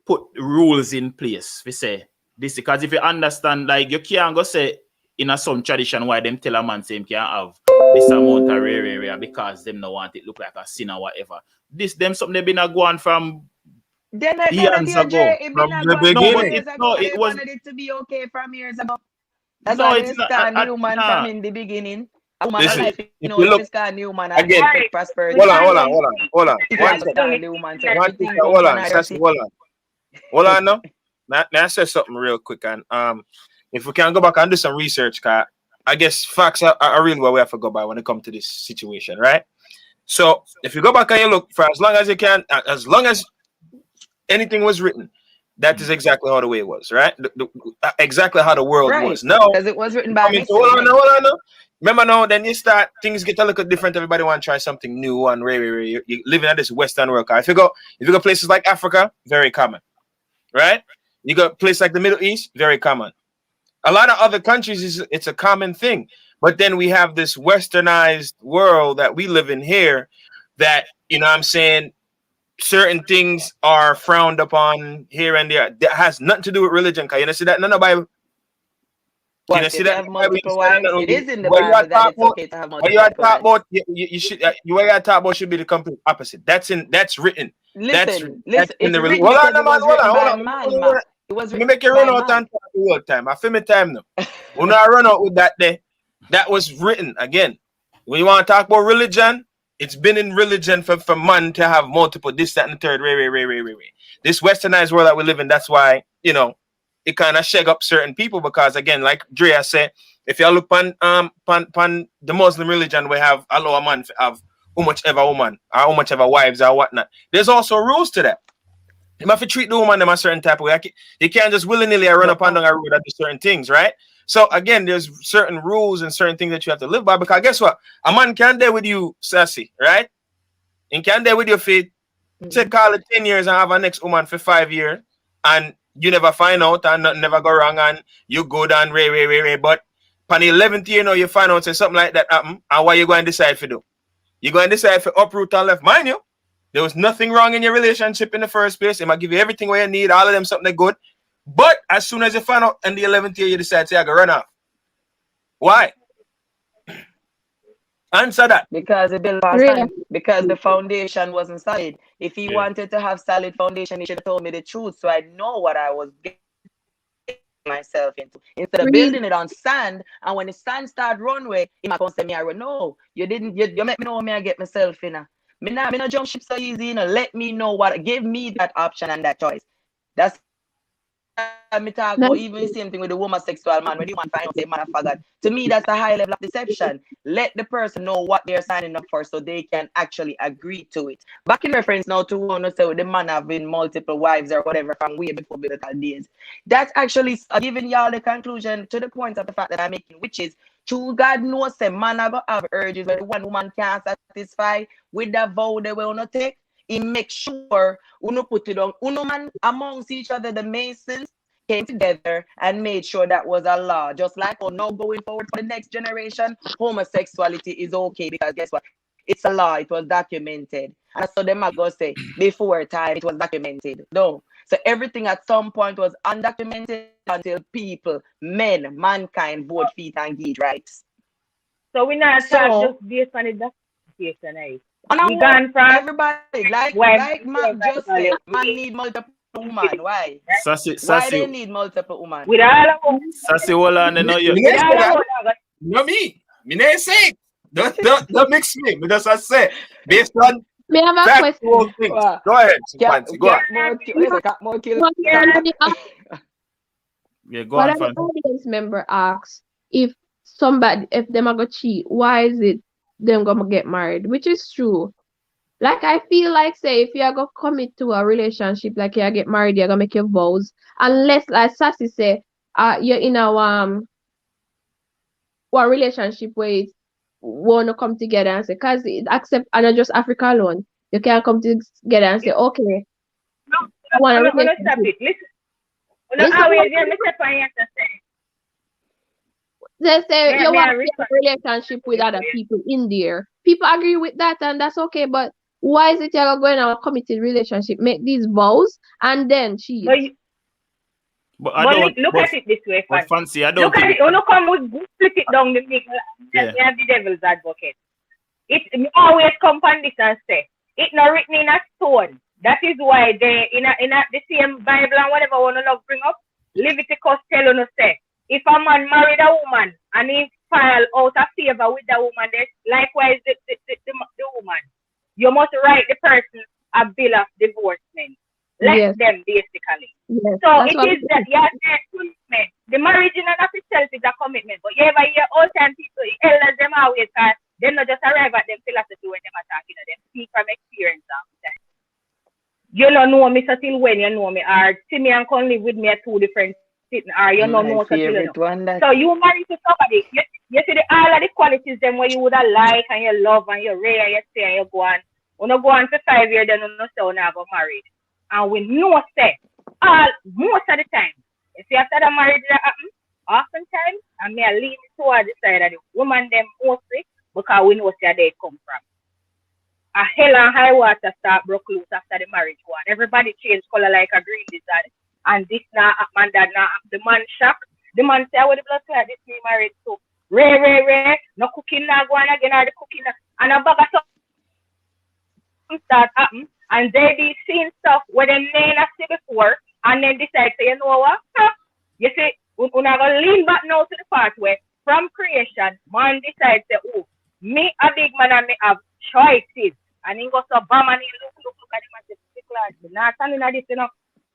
A: put rules in place. We say this because if you understand, like you can't go say in some tradition why them tell a man say him can't have this amount of rare because them no want it look like a sin or whatever. This them something they been a go on from years ago.
F: From the beginning. It was it to be okay from years ago. That's why it's not human from in the beginning.
B: Listen,
F: if you look again, prosperity.
B: Hold on. Hold on, no. Now I say something real quick, and if we can go back and do some research, cause I guess facts are really what we have to go by when it comes to this situation, right? So if you go back and you look for as long as you can, as long as anything was written, that is exactly how the way it was, right? Exactly how the world was. No,
F: because it was written by me.
B: Hold on. Remember now, then you start, things get a little different. Everybody want to try something new and you're living in this Western world. If you go places like Africa, very common, right? You go places like the Middle East, very common. A lot of other countries, it's a common thing. But then we have this westernized world that we live in here that, I'm saying, certain things are frowned upon here and there. That has nothing to do with religion. Can you see that in the Bible?
F: What, you see that multiple wives? It is in the Bible that it's okay to have multiple wives.
B: You gotta talk about should be the complete opposite. That's written.
F: Listen.
B: In the religion. Hold on. Let me make you run out and talk the whole time. I feel my time now. When I run out with that day, that was written again. When you want to talk about religion, it's been in religion for man to have multiple this, that, and the third. This westernized world that we live in, that's why, it kind of shake up certain people because, again, like Drea said, if you look on the Muslim religion, we have allow a man to have how much ever woman or how much ever wives or whatnot. There's also rules to that. You have to treat the woman in a certain type of way. You can't just willy-nilly run up and down a road and do certain things, right? So, again, there's certain rules and certain things that you have to live by because guess what? A man can't dare with you, Sassy, right? He can't dare with your feet Take all the 10 years and have a next woman for 5 years, and you never find out and nothing never go wrong, and you good and ray. But on the 11th year, you find out say something like that happen, and what you going to decide to do? You're going to decide for uproot and left. Mind you, there was nothing wrong in your relationship in the first place. It might give you everything where you need, all of them something good. But as soon as you find out in the 11th year, you decide to say, I go run off. Why? Answer that.
F: Because it built past
E: Really?
F: time. Because the foundation wasn't solid. If he wanted to have solid foundation, he should have told me the truth, so I know what I was getting myself into. Instead of
E: Really?
F: building it on sand, and when the sand start runway, he might come say me, I run. No, you didn't. You make me know me I get myself in. Me not jump ship so easy. Let me know what. Give me that option and that choice. That's me talk about even the same thing with the homosexual man. When you want to find out say man I forgot. To me, that's a high level of deception. Let the person know what they're signing up for so they can actually agree to it. Back in reference now to one say the man having multiple wives or whatever from way before biblical days. That's actually giving y'all the conclusion to the point of the fact that I'm making, which is true God knows say man I go have urges where the one woman can't satisfy with the vow they will not take. He makes sure uno put it on uno man amongst each other. The Masons came together and made sure that was a law. Just like now going forward for the next generation, homosexuality is okay because guess what? It's a law. It was documented. And so them are going to say before time it was documented. No. So everything at some point was undocumented until people, mankind, vote feet and gauge rights.
D: So we're not just based on the documentation, eh?
F: We
D: gone from
F: everybody like man just said, man need multiple woman. Why? Why they need multiple woman?
D: With all of them.
A: Sassy, hold on, you know you.
B: No me. Me never say it. Don't mix me. Because I say based on
E: May I have a question?
B: Go ahead, Fancy. Go on.
A: Yeah, go
E: What
A: on,
E: an
A: Fancy.
E: audience member asks if them are gonna cheat, why is it them gonna get married? Which is true. Like I feel like say if you are gonna commit to a relationship, like you get married, you're gonna make your vows. Unless like Sassy say, you're in a one relationship where it's wanna come together and say, cause accept and not just Africa alone. You can't come together and say, okay.
D: No, stop it.
E: They say you want to have a relationship with other people in there. People agree with that, and that's okay. But why is it you're going to a committed relationship, make these vows, and then cheat?
A: But I don't
D: look at it this way,
A: Fancy. I don't
D: look at it. You come with split it down the middle. Yeah. Me have the devil's advocate. It always come on this and say it not written in a stone. That is why they in the same Bible and whatever one love bring up. Leviticus tell you say if a man married a woman and he file out of favor with the woman, likewise the woman, you must write the person a bill of divorcement. Let them basically.
E: Yes,
D: so it is that commitment. The marriage in and of itself is a commitment. But you ever hear all time people, elders them always cause them not just arrive at them philosophy when them attack, them speak from experience all the time. You don't know me so till when you know me, or Timmy and Conley with me are two different sitting, or you don't know so till you know. So you marry to somebody, you see all of the qualities them where you would have like and you love and you rare and you stay and you go on. When you go on for 5 years, then you know say you never married. And we know say most of the time, if you after the marriage that happen, oftentimes I may lean towards the side of the woman them mostly because we know where they come from. A hell and high water start broke loose after the marriage one. Everybody changed color like a green lizard. And this now man that now the man shocked. The man say, "What the blood clot this me married to? Ray. No cooking now go on again or the cooking and a bag of stuff start happen. And they be seeing stuff where they may not see before and then decide say, you know what? You see, we're gonna lean back now to the part where from creation, man decides say, oh, me a big man and me have choices. And he goes to bam and he look at him and say, not standing at this,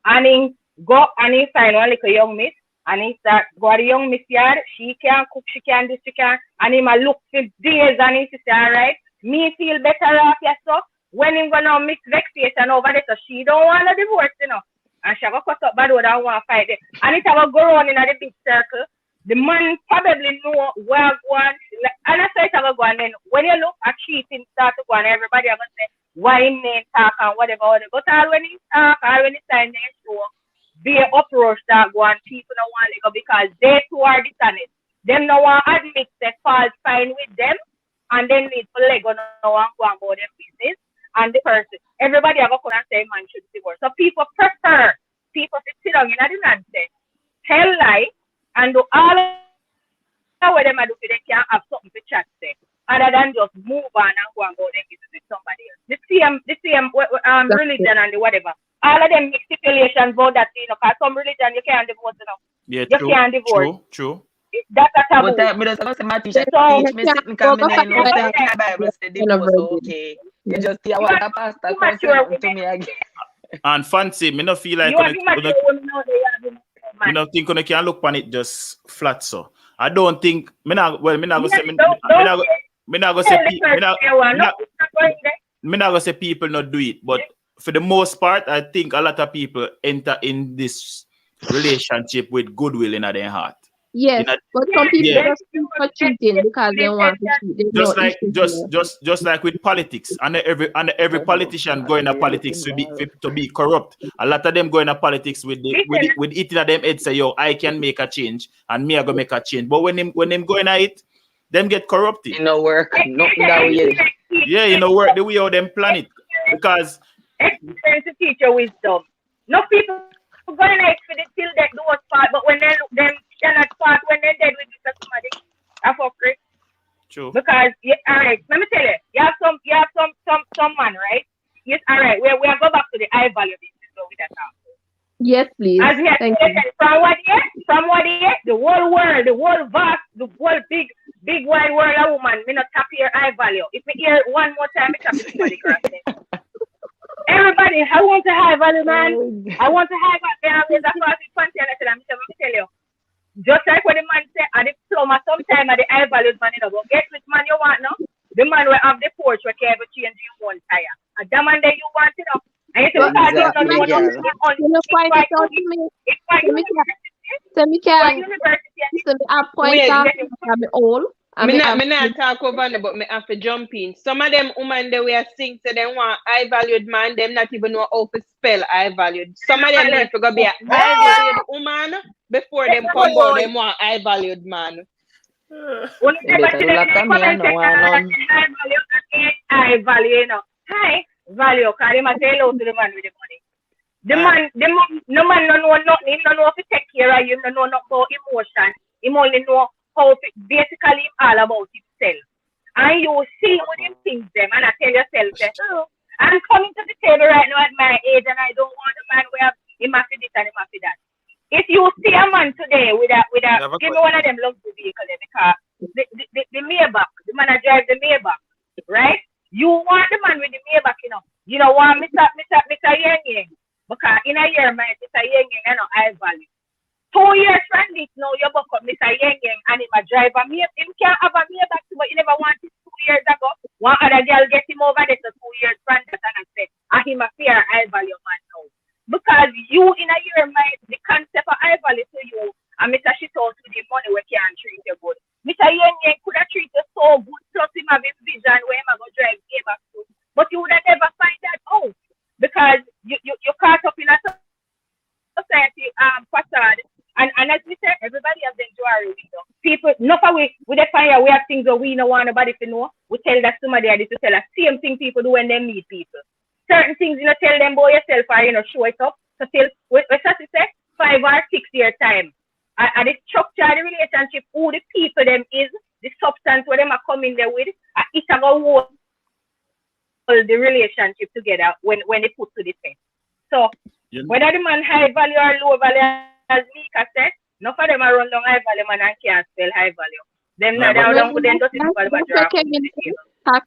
D: And he go and he find one little young miss and he start go to the young miss yard. She can cook, she can this, she can. And he might look for days and he say, all right, me feel better off yourself. When him gonna mix vexation over there, so she don't want a divorce, And she go cut up bad word and want to fight it. And it will go on in the big circle. The man probably know where going. And I say it will go and then when you look at cheating start to go and everybody will say, why him name talk and whatever. But all when he talk, all when he sign their show, be a uproar start going, people don't want to go because they too are dishonest. Them no want admit the fault fine with them, and then need to let go no one go and go their business. And the person, everybody have a come and say man should divorce. So people prefer people to sit down in the nonsense, tell lie, and do all of what them do so they can have something to chat say, other than just move on and go and go their business with somebody else. The same religion and the whatever. All of them make stipulations about that, because some religion you can't divorce,
A: Yeah,
D: you can't divorce.
A: True.
D: That's a taboo.
F: But me just say my teacher
D: So,
F: teach me sitting come in and the Bible say divorce okay. You just hear what the pastor say to me again.
A: And fancy, me not feel like
D: you are immature women now, they are the
A: I don't think you can look on it just flat so. I don't think me not go say people not do it, but for the most part I think a lot of people enter in this relationship with goodwill in their heart.
E: Yes, but some people just think for cheating because they want to cheat.
A: Just like with politics, and every politician going to politics to be corrupt. A lot of them going to politics with it in them head say, yo, I can make a change and me I go make a change. But when them going at it, them get corrupted.
F: You know work, nothing that way.
A: Yeah, you know work the way how them plan it. Because
D: experience to teach your wisdom. No people going to expect till they do what's part, but when they look them cannot part when they're dead with somebody. That's okay.
A: True.
D: Because all right, let me tell you, you have some man, right? Yes, all right. We have go back to the high value business so with that now.
E: Yes, please.
D: As me
E: Thank you.
D: from what year, the whole world, the whole vast, the whole big wide world of woman, me not tap here high value. If me hear one more time, me tap somebody cross. Everybody, I want a high value man. I want a high value. I'm in the class with fancy and I said, I'm tell you. Just like what the man said, at the plumber, sometime at the high valued man, but guess which man you want now? The man will have the porch where you ever change your one tire. And the man that you want it up. And you say,
C: I'm not talk over it, but me have to jump in. Some of them women they were sing so they want high valued man, them not even know how to spell high valued. Some of them need to go be a high valued woman before them come out, them want high valued man.
D: High value, you know. High value, because they must say hello to the man with the money. No man no know nothing, he don't know how to take care of you, he don't know nothing about emotion. He only know how to, basically all about himself. And you see what him thinks them, and I tell yourself that, I'm coming to the table right now at my age, and I don't want a man where he must be this and he must be that. If you see a man today with a give me one of them luxury vehicles, because the Maybach, the man that drives the Maybach, right? You want the man with the Maybach, you know. You don't want Mr. Yang, because in a year, man, Mr. Yang, you know, high value. 2 years from this now, you book up Mr. Yang and him a driver. Him can't have a Maybach, but you never wanted 2 years ago. One other girl get him over there to 2 years from that and I say, him a fair high value man now. Because you in a year, the concept of high value to you, and Mr. Shit out with the money we can't treat you good. Mr. Yang could have treated you so good, plus him have his vision where him go drive Maybach to. But you would have never find that out. Because you caught up in a society facade. And as we said, everybody has their jewelry window. People, enough of we define we have things that we don't want nobody to know. We tell that somebody had to tell us. Same thing people do when they meet people. Certain things, tell them about yourself or, show it up. So till, we say, 5 or 6 year time. And the structure of the relationship, who the people them is, the substance where them are coming there with, it's about hold the relationship together when they put to the test. So, whether the man high value or low value, as Mika said, none of them are run down high value man and can't spell high value. Them not down with them just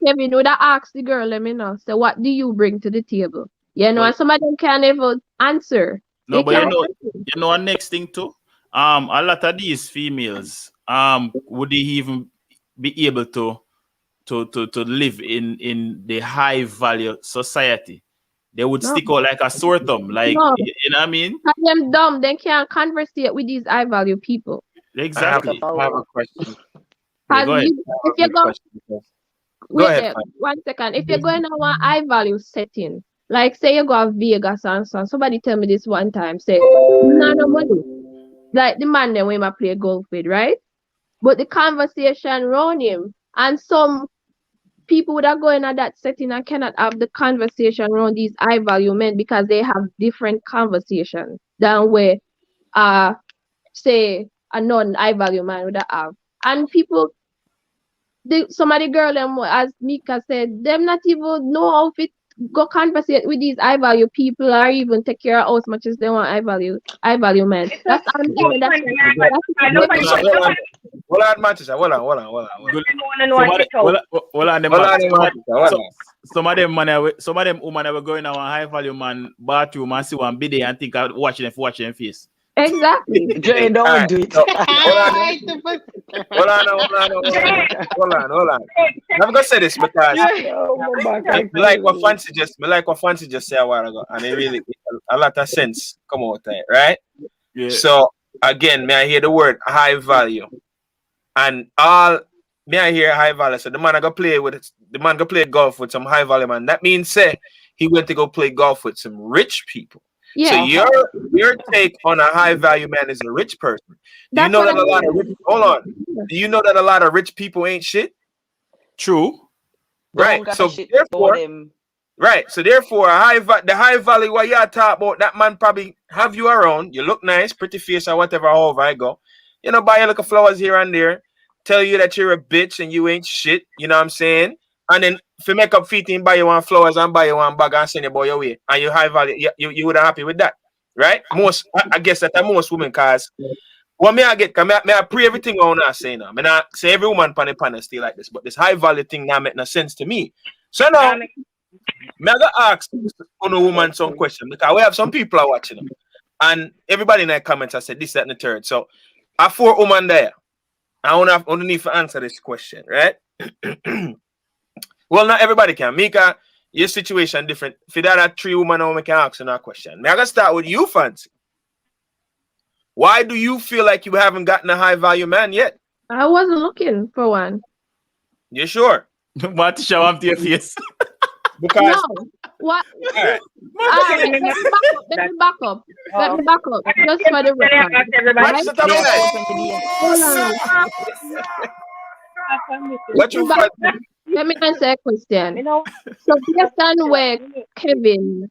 E: Kevin would have asked the girl, let me know. So what do you bring to the table? You know, and some of them can't even answer.
A: No, but you know one next thing too. A lot of these females, would they even be able to live in the high value society? They would stick out like a sore thumb, like you know what I mean?
E: Them dumb, they can't conversate with these high value people.
A: Exactly.
B: I have a question.
A: Go ahead.
E: If you go,
B: Go
E: wait
B: ahead.
E: there, 1 second. If you're going on one high value setting, like say you go to Vegas and so on, somebody tell me this one time, say, no money. Like the man that we might play golf with, right? But the conversation around him, and some people that go in at that setting and cannot have the conversation around these high value men because they have different conversations than where say a non high value man would have. And people some of the girl them, as Mika said, them not even know how to go conversate with these high value people or even take care of how much as they want high value men. That's I'm hearing that.
B: Hold on, Manchester. Hold on.
A: Some of them women are going on high value man bathroom and see one bidet and think of watching them face.
E: Exactly.
F: Dre, don't do it.
B: Hold on. I'm gonna say this because I like what Fancy just said a while ago, and it really a lot of sense come out there, right?
A: Yeah.
B: So again, may I hear the word high value, and all may I hear high value. So the man go play golf with some high value man. That means say he went to go play golf with some rich people.
E: Yeah.
B: So your take on a high value man is a rich person. Do you know that a lot of rich, hold on? Do you know that a lot of rich people ain't shit?
A: True.
B: Right. So therefore, the high value what you talk about, that man probably have you around. You look nice, pretty face or whatever. However I go, you know, buy you little flowers here and there, tell you that you're a bitch and you ain't shit. You know what I'm saying? And then if you make up feet and buy you one flowers and buy you one bag and send your boy away, and you high value, you would have happy with that, right? I guess that most women, cause what may I pray everything I wanna say now. I not say every woman pan the panel stay like this, but this high value thing now make no sense to me. So now, I gotta ask on a woman some question because we have some people are watching them, and everybody in the comments has said this, that, and the third. So I 4 women there. I only need to answer this question, right? Well, not everybody can. Mika, your situation different. For that, 3 women, we can ask you a question. I'm gonna start with you, Fancy. Why do you feel like you haven't gotten a high value man yet?
E: I wasn't looking for one.
B: You sure?
A: What show up to your face?
B: Because
E: no. What?
B: Right.
E: Let me back up. Just for the record.
B: What's the time What you
E: Let me answer a question. So based on where Kevin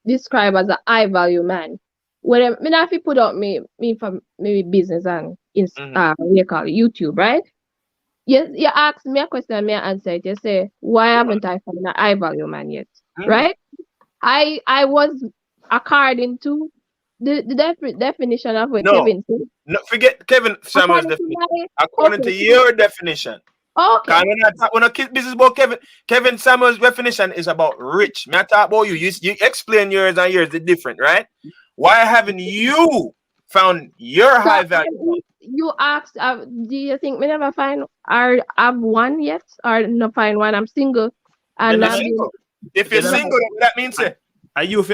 E: described as a high value man, when I if you put up me for maybe business and what you call it, YouTube, right? You ask me a question, me answer it. You say, why haven't I found a high value man yet? Right? I was according to the definition of what Kevin said.
B: No, forget Kevin Samuel's definition. According to your definition.
E: Okay.
B: When I keep business about Kevin Samuel's definition is about rich. Me I talk about you. You explain yours and yours is different, right? Why haven't you found your high value?
E: You asked, do you think we never find or have one yet? Or not find one? I'm single. And
B: single. If you're single, that means it.
A: Are you if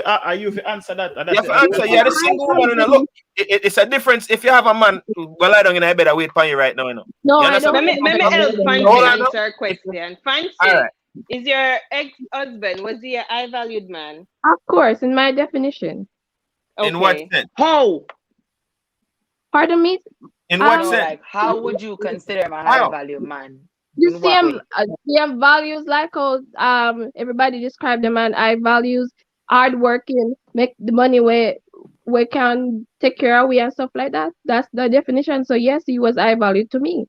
A: answer that?
B: You have to answer. You're the single woman. Look, it's a difference if you have a man. Well, I don't know. I better wait for you right now. You know.
E: No, I don't.
C: Let me help Fancy answer a question. Fancy,
B: right.
C: Is your ex-husband, was he a high-valued man?
E: Of course, in my definition.
C: Okay.
B: In what sense?
C: How?
E: Pardon me?
B: In what sense?
F: Like, how would you consider him a high-value man?
E: The same values like how everybody described them and high values, hardworking, make the money where we can take care of we and stuff like that. That's the definition. So yes, he was high value to me.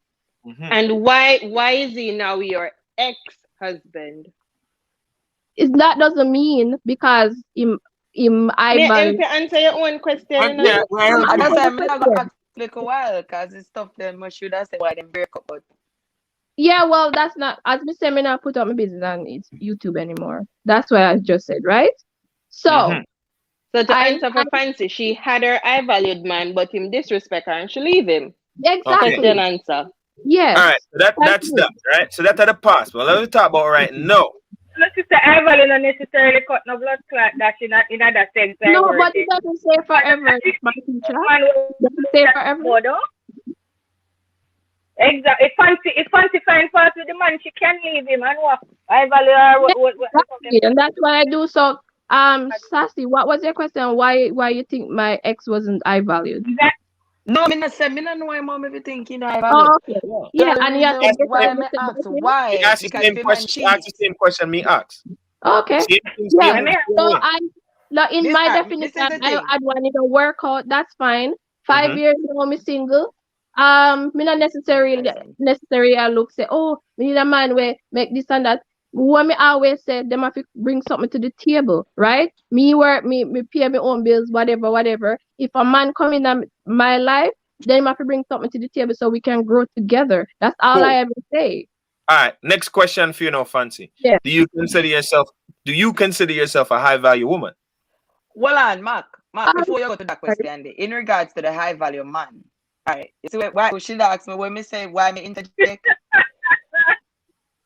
C: And why is he now your ex-husband?
E: That doesn't mean because him high value.
C: If you answer your own question.
F: I just said I'm gonna take a while because it's stuff them should have said why they break up. But
E: yeah, well, that's not, as me say, me not put up my business on it's YouTube anymore. That's what I just said, right? So,
C: so to answer for Fancy, she had her high valued man, but him disrespect her and she leave him.
E: Exactly.
C: Question answer.
E: Yes.
B: All right, so that's that, right? So that's at the past. Well, let me talk about right now.
D: Sister high value not necessarily cut no blood clot that in that sense.
E: No, but it doesn't say forever, my teacher. It doesn't say forever.
D: Exactly. If fancy find fault with the man, she can leave him and what? I value her. What
E: Exactly, and that's what I do. So, Sassy, what was your question? Why you think my ex wasn't I valued?
D: Exactly.
F: No, me not say me not know why mom ever thinking I valid.
E: Oh, okay. Yeah,
F: The
E: and you
F: reason
E: think this
F: why
E: is
F: me
E: the
F: ask
E: same?
F: why
B: He asked the
F: because
B: same
F: the man
B: question. He asked
F: cheat.
B: the same question me asked.
E: Okay.
B: Same
E: Yeah.
B: same
E: So
B: way.
E: in
F: This
E: my
F: this
E: definition,
F: is the thing.
E: I'd want it to work out. That's fine. 5 years now, me single. Me not necessarily I look say, oh, me need a man where make this and that. What me always say, them have to bring something to the table, right? Me work, me pay my own bills, whatever. If a man come in my life, then have to bring something to the table so we can grow together. That's all
B: Cool.
E: I ever say.
B: All right. Next question for you now, Fancy.
E: Yeah.
B: Do you consider yourself a high value woman?
F: Well on, Mark,
E: Um,
F: before you go to that question, in regards to the high value man, all right, you see why she asked me when me say why me interject?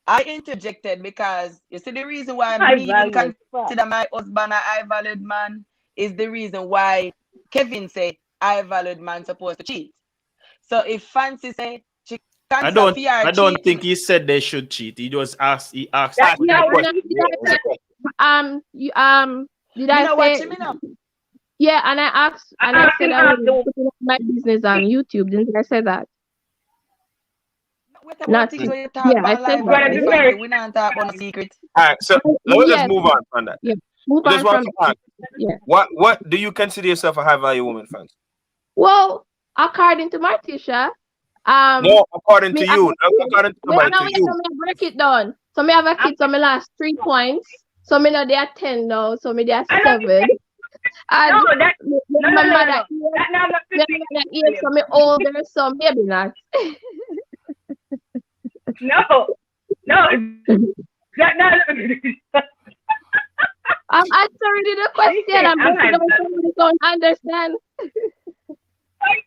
F: I interjected because you see the reason why
D: I
F: me even consider my husband a high valued man is the reason why Kevin say high valued man supposed to cheat. So if Fancy say she
A: I
F: consider
A: don't think he said they should cheat. He asked
D: That's
A: the
D: not what
A: question.
D: he
E: did I
F: know
E: say?
F: watching me now.
E: Yeah, and I asked, and I said I was putting up my business on YouTube. Didn't I say that?
F: What about
E: Not
F: things where you talk
E: yeah, I
F: about
E: said
F: life
E: that.
F: and Fancy? We not talk about no secret.
B: All right. So let's
E: Yeah,
B: just move on from that.
E: yeah. Move
B: I
E: on
B: just want
E: from
B: to ask,
E: yeah.
B: what do you consider yourself a high value woman, Fancy?
E: Well, according to Martisha,
B: No, according
E: me
B: to you. Not according to
E: wait,
B: somebody,
E: no,
B: to
E: wait,
B: you.
E: no, me break it down. So me have a kid, so me last 3 points. So me know they are 10 now, so me they are 7. And my mother is so me older, so maybe not.
D: No.
E: I'm answering the question. I'm breaking down somebody don't understand.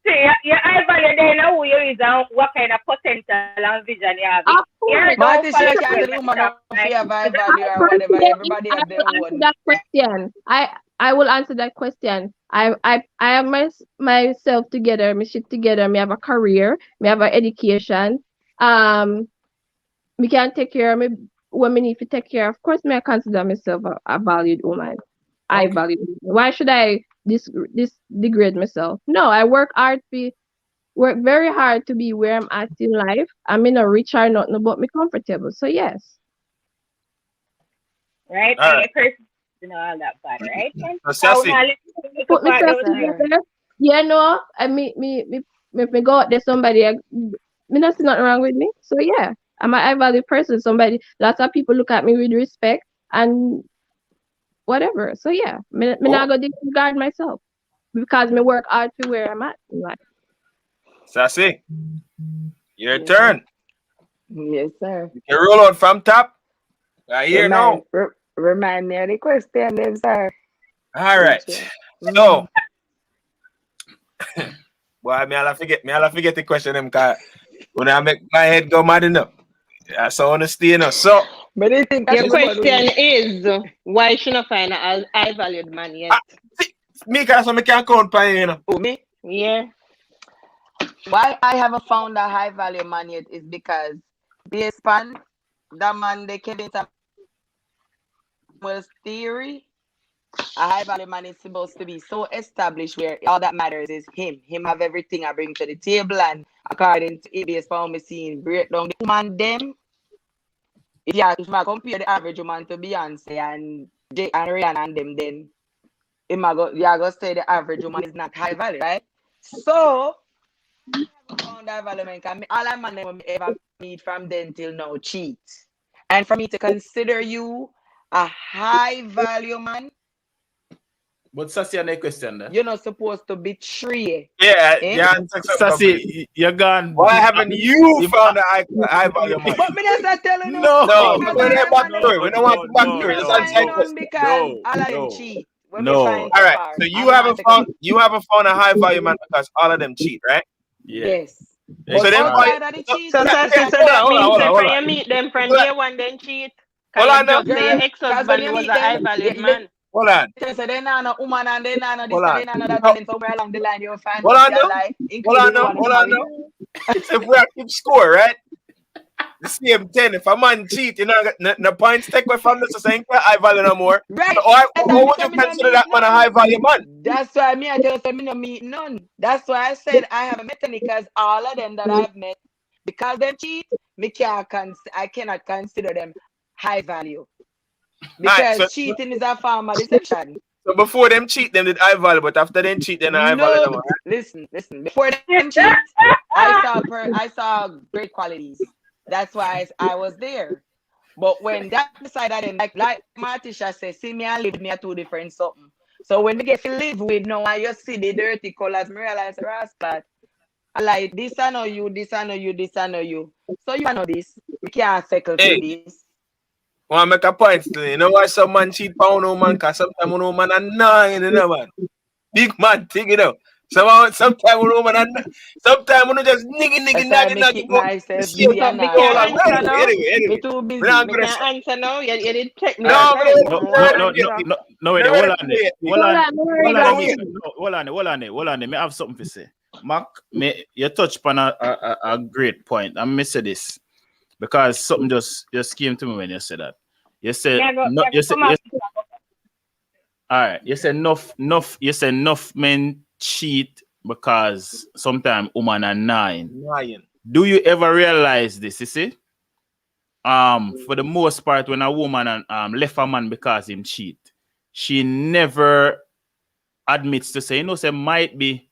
D: Yeah, I value they know who you is and what kind of potential and vision you have.
E: Of course.
F: Marty, she can't tell the woman how to have high value or whatever. Everybody have their
E: I will answer
F: own.
E: that question. I will answer that question. I have myself together, my shit together, me have a career, me have an education. Me can take care of me when me need to take care. Of course, me I consider myself a valued woman. I
F: Okay.
E: value. Why should I this degrade myself? No, I work very hard to be where I'm at in life. I'm in a rich or nothing, but me comfortable. So yes.
D: Right?
B: All
D: And
B: right.
D: your person, all that bad, right?
B: So, Sassy.
E: Put myself together. Yeah, no, I me go out there somebody me not see nothing wrong with me. So yeah, I'm a high value person. Somebody lots of people look at me with respect and whatever. So yeah, me not go disregard myself because me work hard to where I'm at in life.
B: Sassy, your
F: Yes,
B: turn.
F: Yes, sir.
B: You can roll out from top. I hear now.
F: Remind me of the question, then, sir.
B: All right. So, boy, me I'll forget the question them cause when I make my head go mad enough. That's honesty enough. So,
F: but I think
C: Your question is why should I find a high valued man yet?
B: me cause me can't count by you know.
F: Oh, me?
C: Yeah.
F: Why I haven't found a high value man yet is because based on that man, the Kevin Samuel's theory, a high value man is supposed to be so established where all that matters is him. Him have everything I bring to the table, and according to ABS found me seeing break down the woman them. If I compare the average woman to Beyonce and Jay and Rihanna and them, then you go say the average woman is not high value, right? So found that value man, all I man ever need from then till now cheat. And for me to consider you a high value man,
A: But Sassy, on the question there.
F: you're not supposed to betray.
B: Yeah,
A: Sassy, you're gone.
B: why haven't you found a high value man?
F: But me just telling you.
A: No,
B: we're going to back story. We don't want to back story. Let's answer the question.
F: Because all of them cheat. When we
A: No.
F: find
B: All
F: so
B: right.
F: far.
B: So you haven't found a high value man because all of them cheat, right?
A: Yeah.
F: Yes.
B: So
F: But
B: then
F: outside of the cheat,
C: So
B: Yeah,
C: that
B: hold
C: means
B: on.
C: if you meet them from day one, then cheat.
B: Hold on,
C: Because you just say your
F: girl,
C: ex-husband
F: you
C: was
F: meet
C: a high
F: them,
C: valued man.
B: Hold on.
F: so they not no woman and they not no this
B: Hold
F: and
B: on.
F: they not no that, and then somewhere along the line you'll find
B: Hold
F: out
B: on,
F: your
B: no.
F: life,
B: Hold
F: including the one
B: on,
F: who's married.
B: So if we have keep score, right? The same 10. If a man cheat, you know, the points take away from this, so saying high value no more.
F: Right.
B: So how would you consider that man a high value man?
F: That's why me, I tell you, me no meet none. That's why I said I haven't met any, because all of them that I've met, because them cheat, I cannot consider them high value. Because
B: so
F: cheating is a form of deception.
B: So before them cheat, them did high value, but after them cheat, then high value no more.
F: Listen. Before them cheat, I saw great qualities. That's why I was there. But when that side of them, like Martisha says, see me and live me are two different something. So when we get to live with now, and you see the dirty colors, me realize, Rascal, I like this I know you, this I know you, this I know you. So you know this. We can't settle for this.
B: I make a point today. You know why some man cheat pound no man? Because sometimes no man are nine, you know, man. Big man, take it out. Sometimes no man are sometimes we just nigga.
F: Me too busy.
C: Me can't answer now. You did check me.
A: No, wait, hold on. Me have something to say. Mark, you touched upon a great point. I'm missing this because something just came to me when you said that. You said all right. You said enough men cheat because sometimes women are nine. Do you ever realize this? You see, for the most part, when a woman left a man because him cheat, she never admits to say, you know, say might be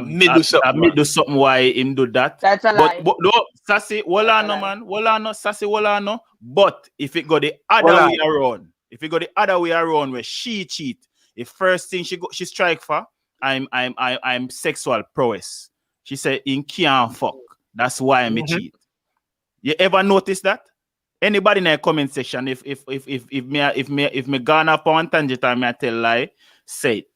A: me do something why him do that.
F: That's a lie.
A: But no, Sassy, wala no man, Sassy, wala no. But if it go the other way around, where she cheat, the first thing she strike for, I'm sexual prowess. She said, in can't fuck. That's why me cheat. You ever notice that? Anybody in the comment section, if me gone up on tangent and me tell lie, say it.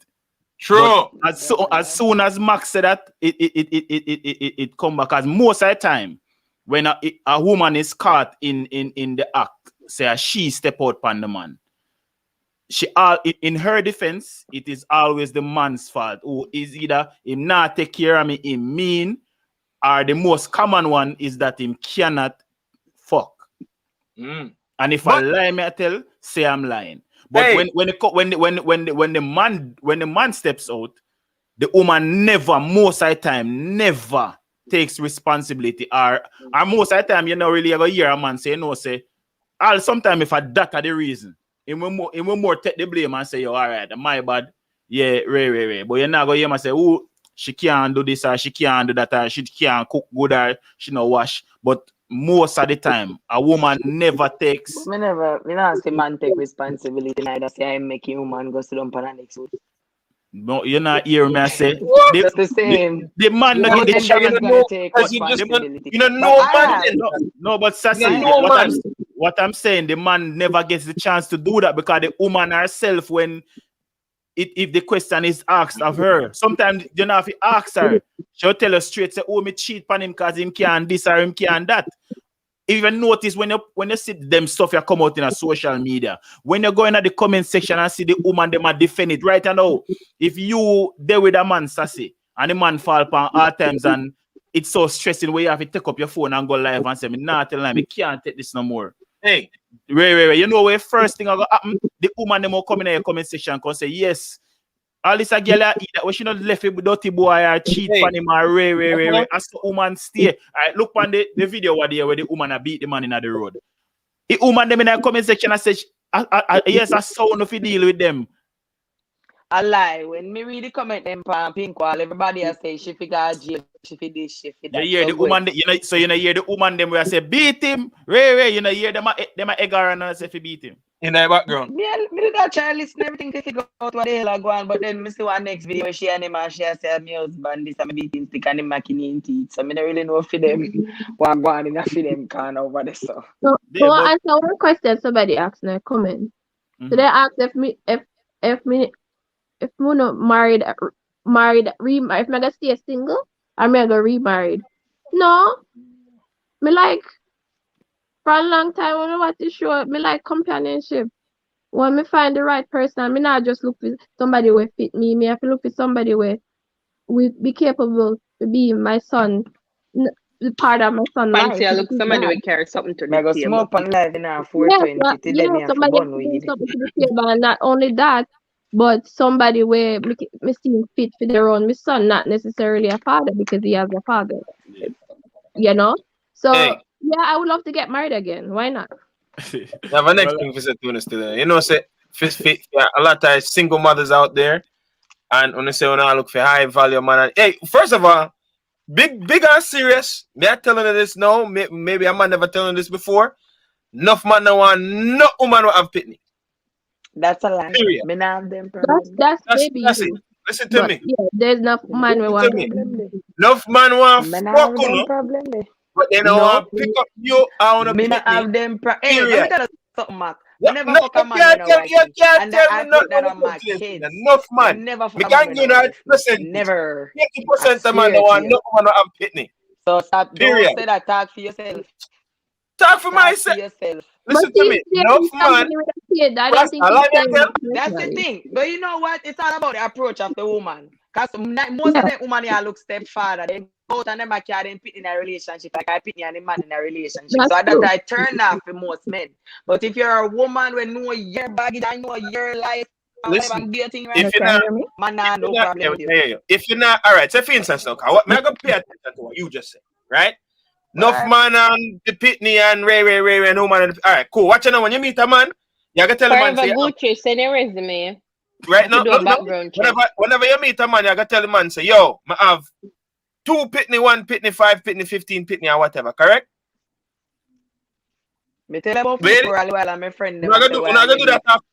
B: True.
A: But as soon as Max said that, it come back. As most of the time, when a woman is caught in the act, say she step out on the man. In her defense, it is always the man's fault. Who is either him not take care of me, him mean, or the most common one is that him cannot fuck. And if I lie, me I tell, say I'm lying. But when the man steps out, the woman most of the time never takes responsibility. Or most of the time, you know, really ever hear a man say, no, say, sometimes if that are the reason, it will more take the blame and say, yo, all right, my bad. Yeah, right. But you're not going to hear me say, oh, she can't do this or she can't do that or she can't cook good or she no wash. But most of the time, a woman never takes.
F: Me not say man take responsibility. Neither say I'm making woman go sit down on the next week.
A: No, you're not hearing me. I say
F: that's the same.
A: The man not get the chance.
B: You know,
A: no, but Sassy, what I'm saying, the man never gets the chance to do that because the woman herself, when if the question is asked of her, sometimes you know if you ask her, she'll tell us straight, say, oh, me cheat on him because him can't this or him can't that. Even notice when you see them stuff you come out in a social media, when you go in the comment section and see the woman them are defend it right now. If you there with a man, Sassy, and the man fall upon all times and it's so stressing where you have to take up your phone and go live and say, me not tell me can't take this no more.
B: Hey.
A: Wait. You know where first thing I go happen, the woman them will come in the comment section and say, yes. All this a girl eat that. We should not left it with dirty boy or cheat on him or ray. As the woman stay. All right, look on the video where the woman beat the man in the road. The woman them in the comment section and say, yes, I saw no fi deal with them.
F: I lie. When me read the comment them pan pink wall, everybody I say she figure jail, she fi this, she fi that.
A: You hear the woman, so you know hear the woman them where I say beat him, ray. You know hear them egg around and say fi beat him.
B: In the background.
F: Me did that try listen everything to figure out what the hell I go on, but then me see one next video where she and him and she say me husband this and me beating stick and him making in teeth. So me don't really know for them what go on in a for them can over there. So
E: answer one question somebody asked in a comment. So they asked if me not married, if me gonna stay single or me gonna remarried. No. Me like for a long time, I want to show me like companionship. When me find the right person, me not just look for somebody who fit me. Me have to look for somebody where we be capable of being my son the part of my son's life.
C: Fancy, I look
E: Because
C: somebody
E: that.
C: will carry something to
F: I
C: the
F: go
C: table.
F: smoke on live in our
E: Yes,
F: 420 till then me have to
E: somebody
F: bun
E: has to bring
F: weed.
E: something to the table, and not only that, but somebody where me seem fit for their own. My son, not necessarily a father because he has a father, you know. So
B: Hey,
E: yeah, I would love to get married again. Why not?
B: now my next
A: Well,
B: thing for say to still, you know, say a lot of single mothers out there, and when they say when I look for high value man, hey, first of all, big and serious. Me I telling you this now. Maybe I might never telling this before. Enough man no want no woman will have pitney.
F: That's a lie.
B: Period.
F: Me not have them
E: That's
F: problem.
E: that's
B: That's
E: maybe
B: it.
E: you,
B: Listen to
E: but
B: me.
E: yeah, there's enough
F: Me not
E: man we
F: have
B: Listen
E: want.
B: to me.
F: problem there.
B: Enough man want
F: Me not
B: fuck
F: have them
B: you,
F: problem there.
B: but they don't
F: No,
B: want pick up you on a
F: me not
B: pitney.
F: have them. Hey, let me
B: Period.
F: tell you something, Mark.
B: No,
F: Me never
B: no,
F: fuck a man when I wife
B: you
F: me,
B: can't
F: and
B: tell
F: I
B: me
F: put
B: nothing
F: that
B: when
F: on
B: it
F: my
B: comes to this.
F: kids.
B: Enough
F: Me
B: man.
F: never
B: Me
F: fuck a man
B: can't
F: when
B: give
F: I
B: you that
F: wife me.
B: percentage.
F: Never.
B: 80%
F: I
B: of man
F: swear
B: don't
F: to
B: want
F: you.
B: no woman to have pitney.
F: So stop. Don't
B: Period.
F: say that. Talk for yourself.
B: Talk for
F: Talk for
B: myself.
F: yourself.
E: But
B: Listen to
E: see,
B: me.
E: if
B: Enough
E: there's
B: man.
E: somebody with a kid, I
B: That's
E: don't think
B: a
E: it's
B: lie,
E: saying
B: tell.
F: That's the
E: personally.
F: thing. But you know what? It's all about the approach of the woman. Because most
E: Yeah,
F: of them women here look stepfather. They go out and them carry them pit in a relationship. Like I pit and the man in a relationship.
E: that's
F: So that
E: true.
F: I turn off for most men. But if you're a woman with know your baggage and know your life and whatever
B: Listen,
F: and dating right,
B: if you're
E: Can you
B: not,
E: hear me?
F: man, nah, no
B: yeah,
F: problem with you.
B: yeah, yeah. If you're not, all right. So for instance, now, what me I go pay attention to what you just said, right? Enough
F: Right?
B: man and the pitney and Ray and woman. All right, cool. Watch out when you meet a man, you gotta tell the man
C: Forever
B: say,
C: Gucci, send a resume.
B: right
C: To
B: now,
C: do a
B: look, no.
C: background check.
B: Whenever you meet a man, you gotta tell the man say, yo, I have 2 pitney, 1 pitney, 5 pitney, 15 pitney, or whatever. Correct?
F: Me tell about
B: Really?
F: people all while and my friend them
B: We're not
F: and
B: gonna
F: say
B: do, we're
F: why
B: not gonna
F: you
B: do that
F: meet.
B: after.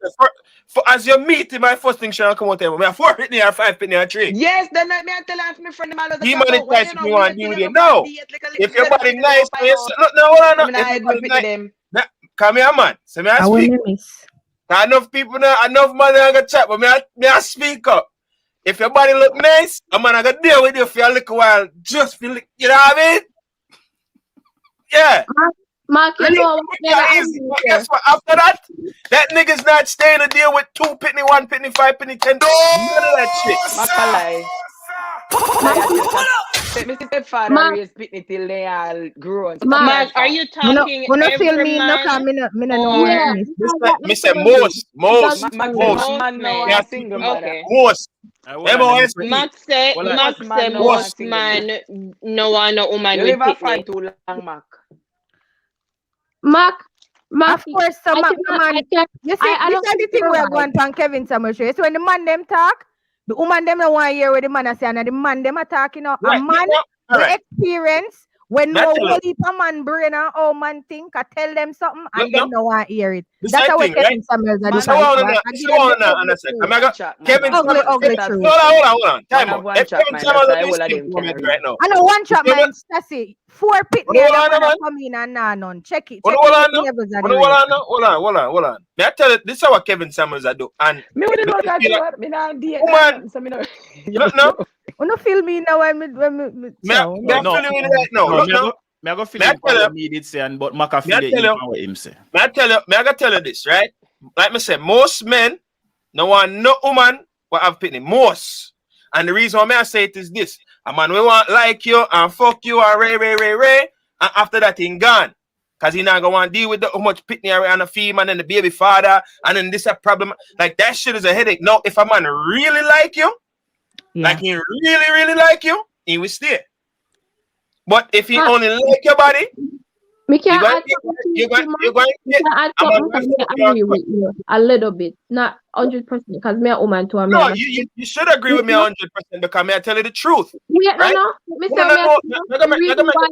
B: For as you meet him, my first thing shall come out there. We have 4 pitney or 5 pitney or 3.
F: Yes, then me I tell her my friend them all the
B: He
F: talk about why
B: monetize
F: you
B: if
F: know
B: you
F: wait
B: want to
F: till
B: deal with
F: you
B: it.
F: go for a
B: No.
F: date like a
B: If
F: little
B: your
F: bit
B: body
F: of
B: nice,
F: find out.
B: no, hold on, no.
F: Me
B: If
F: nah
B: your
F: do it
B: body
F: with
B: nice,
F: them.
B: come here, man. So me I
G: I will
B: speak.
G: miss.
B: Enough people now, enough money I got chat, but me I speak up. If your body look nice, I'm gonna deal with you for a little while. Just feel it, you know what I mean? Yeah.
E: Mark, you
B: Really?
E: know what?
B: Yeah, easy. But guess what? After that nigga's not staying to deal with 2 pitney, 1 pitney, 5 pitney, 10. None of that shit.
F: Makalai. My stepfather
E: Mark,
F: raised pitney till they all grown. Stop
E: Mark,
C: Man,
F: that
C: are
F: talk.
C: you
G: Me no,
C: talking
G: me no feel
C: every
G: me no
C: man
G: come me no know
C: or
G: what
E: yeah,
G: miss.
E: because that
B: Me
E: makes
B: say
E: sense.
B: most.
E: Because
F: Max say
B: Most.
F: man no
C: men?
F: want
B: Yeah,
F: single mother.
C: Okay.
B: most.
A: hold on, let me put,
B: MOSP.
C: Max say
A: hold on.
F: Most man no want
C: most
F: single mother.
C: man no want no woman
F: You
C: with
F: live a fight
C: pitney.
F: too long, Mac.
E: Mark,
G: Of course, some
E: I
G: man.
E: can't,
G: You see,
E: I
G: this
E: don't
G: is the
E: think
G: thing
E: you're
G: we're
E: right.
G: going on Kevin Samuel show. So when the man them talk, the woman them don't want to hear what the man are saying, and the man them are talking. A
B: Right.
G: man
B: All
G: we
B: right.
G: experience when
B: Now
G: no
B: tell
G: whole heap of man brain and how man think, I tell them something and
B: Look,
G: them don't want to hear it.
B: This
G: That's
B: is
G: how
B: thing,
G: Kevin
B: right?
G: Samuels are
F: Man,
B: So
G: doing.
B: on
G: I
B: and
G: give them the
B: on
G: ugly
B: a second.
G: truth.
B: I got
F: chat, man.
B: Kevin
G: Ugly,
B: Samuel.
G: ugly
F: That's
G: truth.
B: Hold on.
F: Man
B: Time
F: have
B: out.
F: one
B: If
F: chat,
B: Kevin
F: man.
B: Samuel
F: That's
B: are
F: why all of
B: listening
F: them
B: to me
F: can
B: right
F: read.
B: now.
G: I know one trap,
B: Kevin,
G: man. That's it. 4 pitney
B: hold
G: and a
B: on,
G: man
B: man.
G: come in and none. Check it.
B: Hold
G: Check it.
B: on,
G: The levels and the
B: hold
G: rate.
B: on. May I tell you, this is what Kevin Samuels are do. And
F: Me would
B: me
F: know that
B: feel
F: too.
B: like,
F: Me not date
B: woman,
F: so me no.
B: no.
G: You don't feel me now when me
B: Me I
A: No, no,
B: feel you in right now.
A: no,
B: Look now.
A: me I go feel
B: May I
A: it
B: tell you,
A: what me did say, and but Maka
B: may I
A: feel it
B: tell
A: even
B: you,
A: what him say.
B: may I gotta tell you this, right? Like me say, most men no want no woman will have pitney. Most. And the reason why I say it is this. A man we want like you and fuck you and ray, and after that he gone. Cause he not gonna want to deal with how much pitney and a female and then the baby father and then this a problem. Like that shit is a headache. No, if a man really like you, like he really like you, he will stay. But if he
E: Ah.
B: only like your body,
E: Me can
B: you're
E: add
B: going
E: something to
B: you're
E: it,
B: going
E: Mark.
B: you're going
E: Me
B: to
E: can add
B: I'm
E: something
B: going
E: because I agree with you a little bit, not 100%, because me a woman too, and me
B: No,
E: have a
B: you should agree with me 100% because may I tell you the truth,
E: yeah,
B: right?
E: no. Me
B: No,
E: say
B: no,
E: me
B: no.
E: the reason why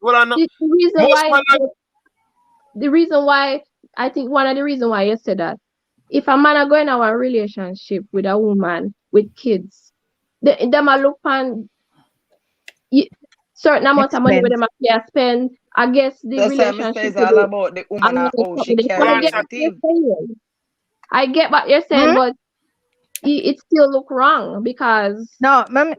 B: Hold on.
E: the reason
B: Most
E: why
B: man,
E: the reason why I think one of the reasons why you said that if a man are going to a relationship with a woman with kids, them a look on certain amount of money where them a spend. I guess the
F: That's why me say
E: relationship
F: it's
E: with
F: all
E: it.
F: about the woman and how she
E: I
F: carry
E: get what you're
F: everything.
E: saying. I get what you're saying, but it still look wrong because
G: No, ma'am.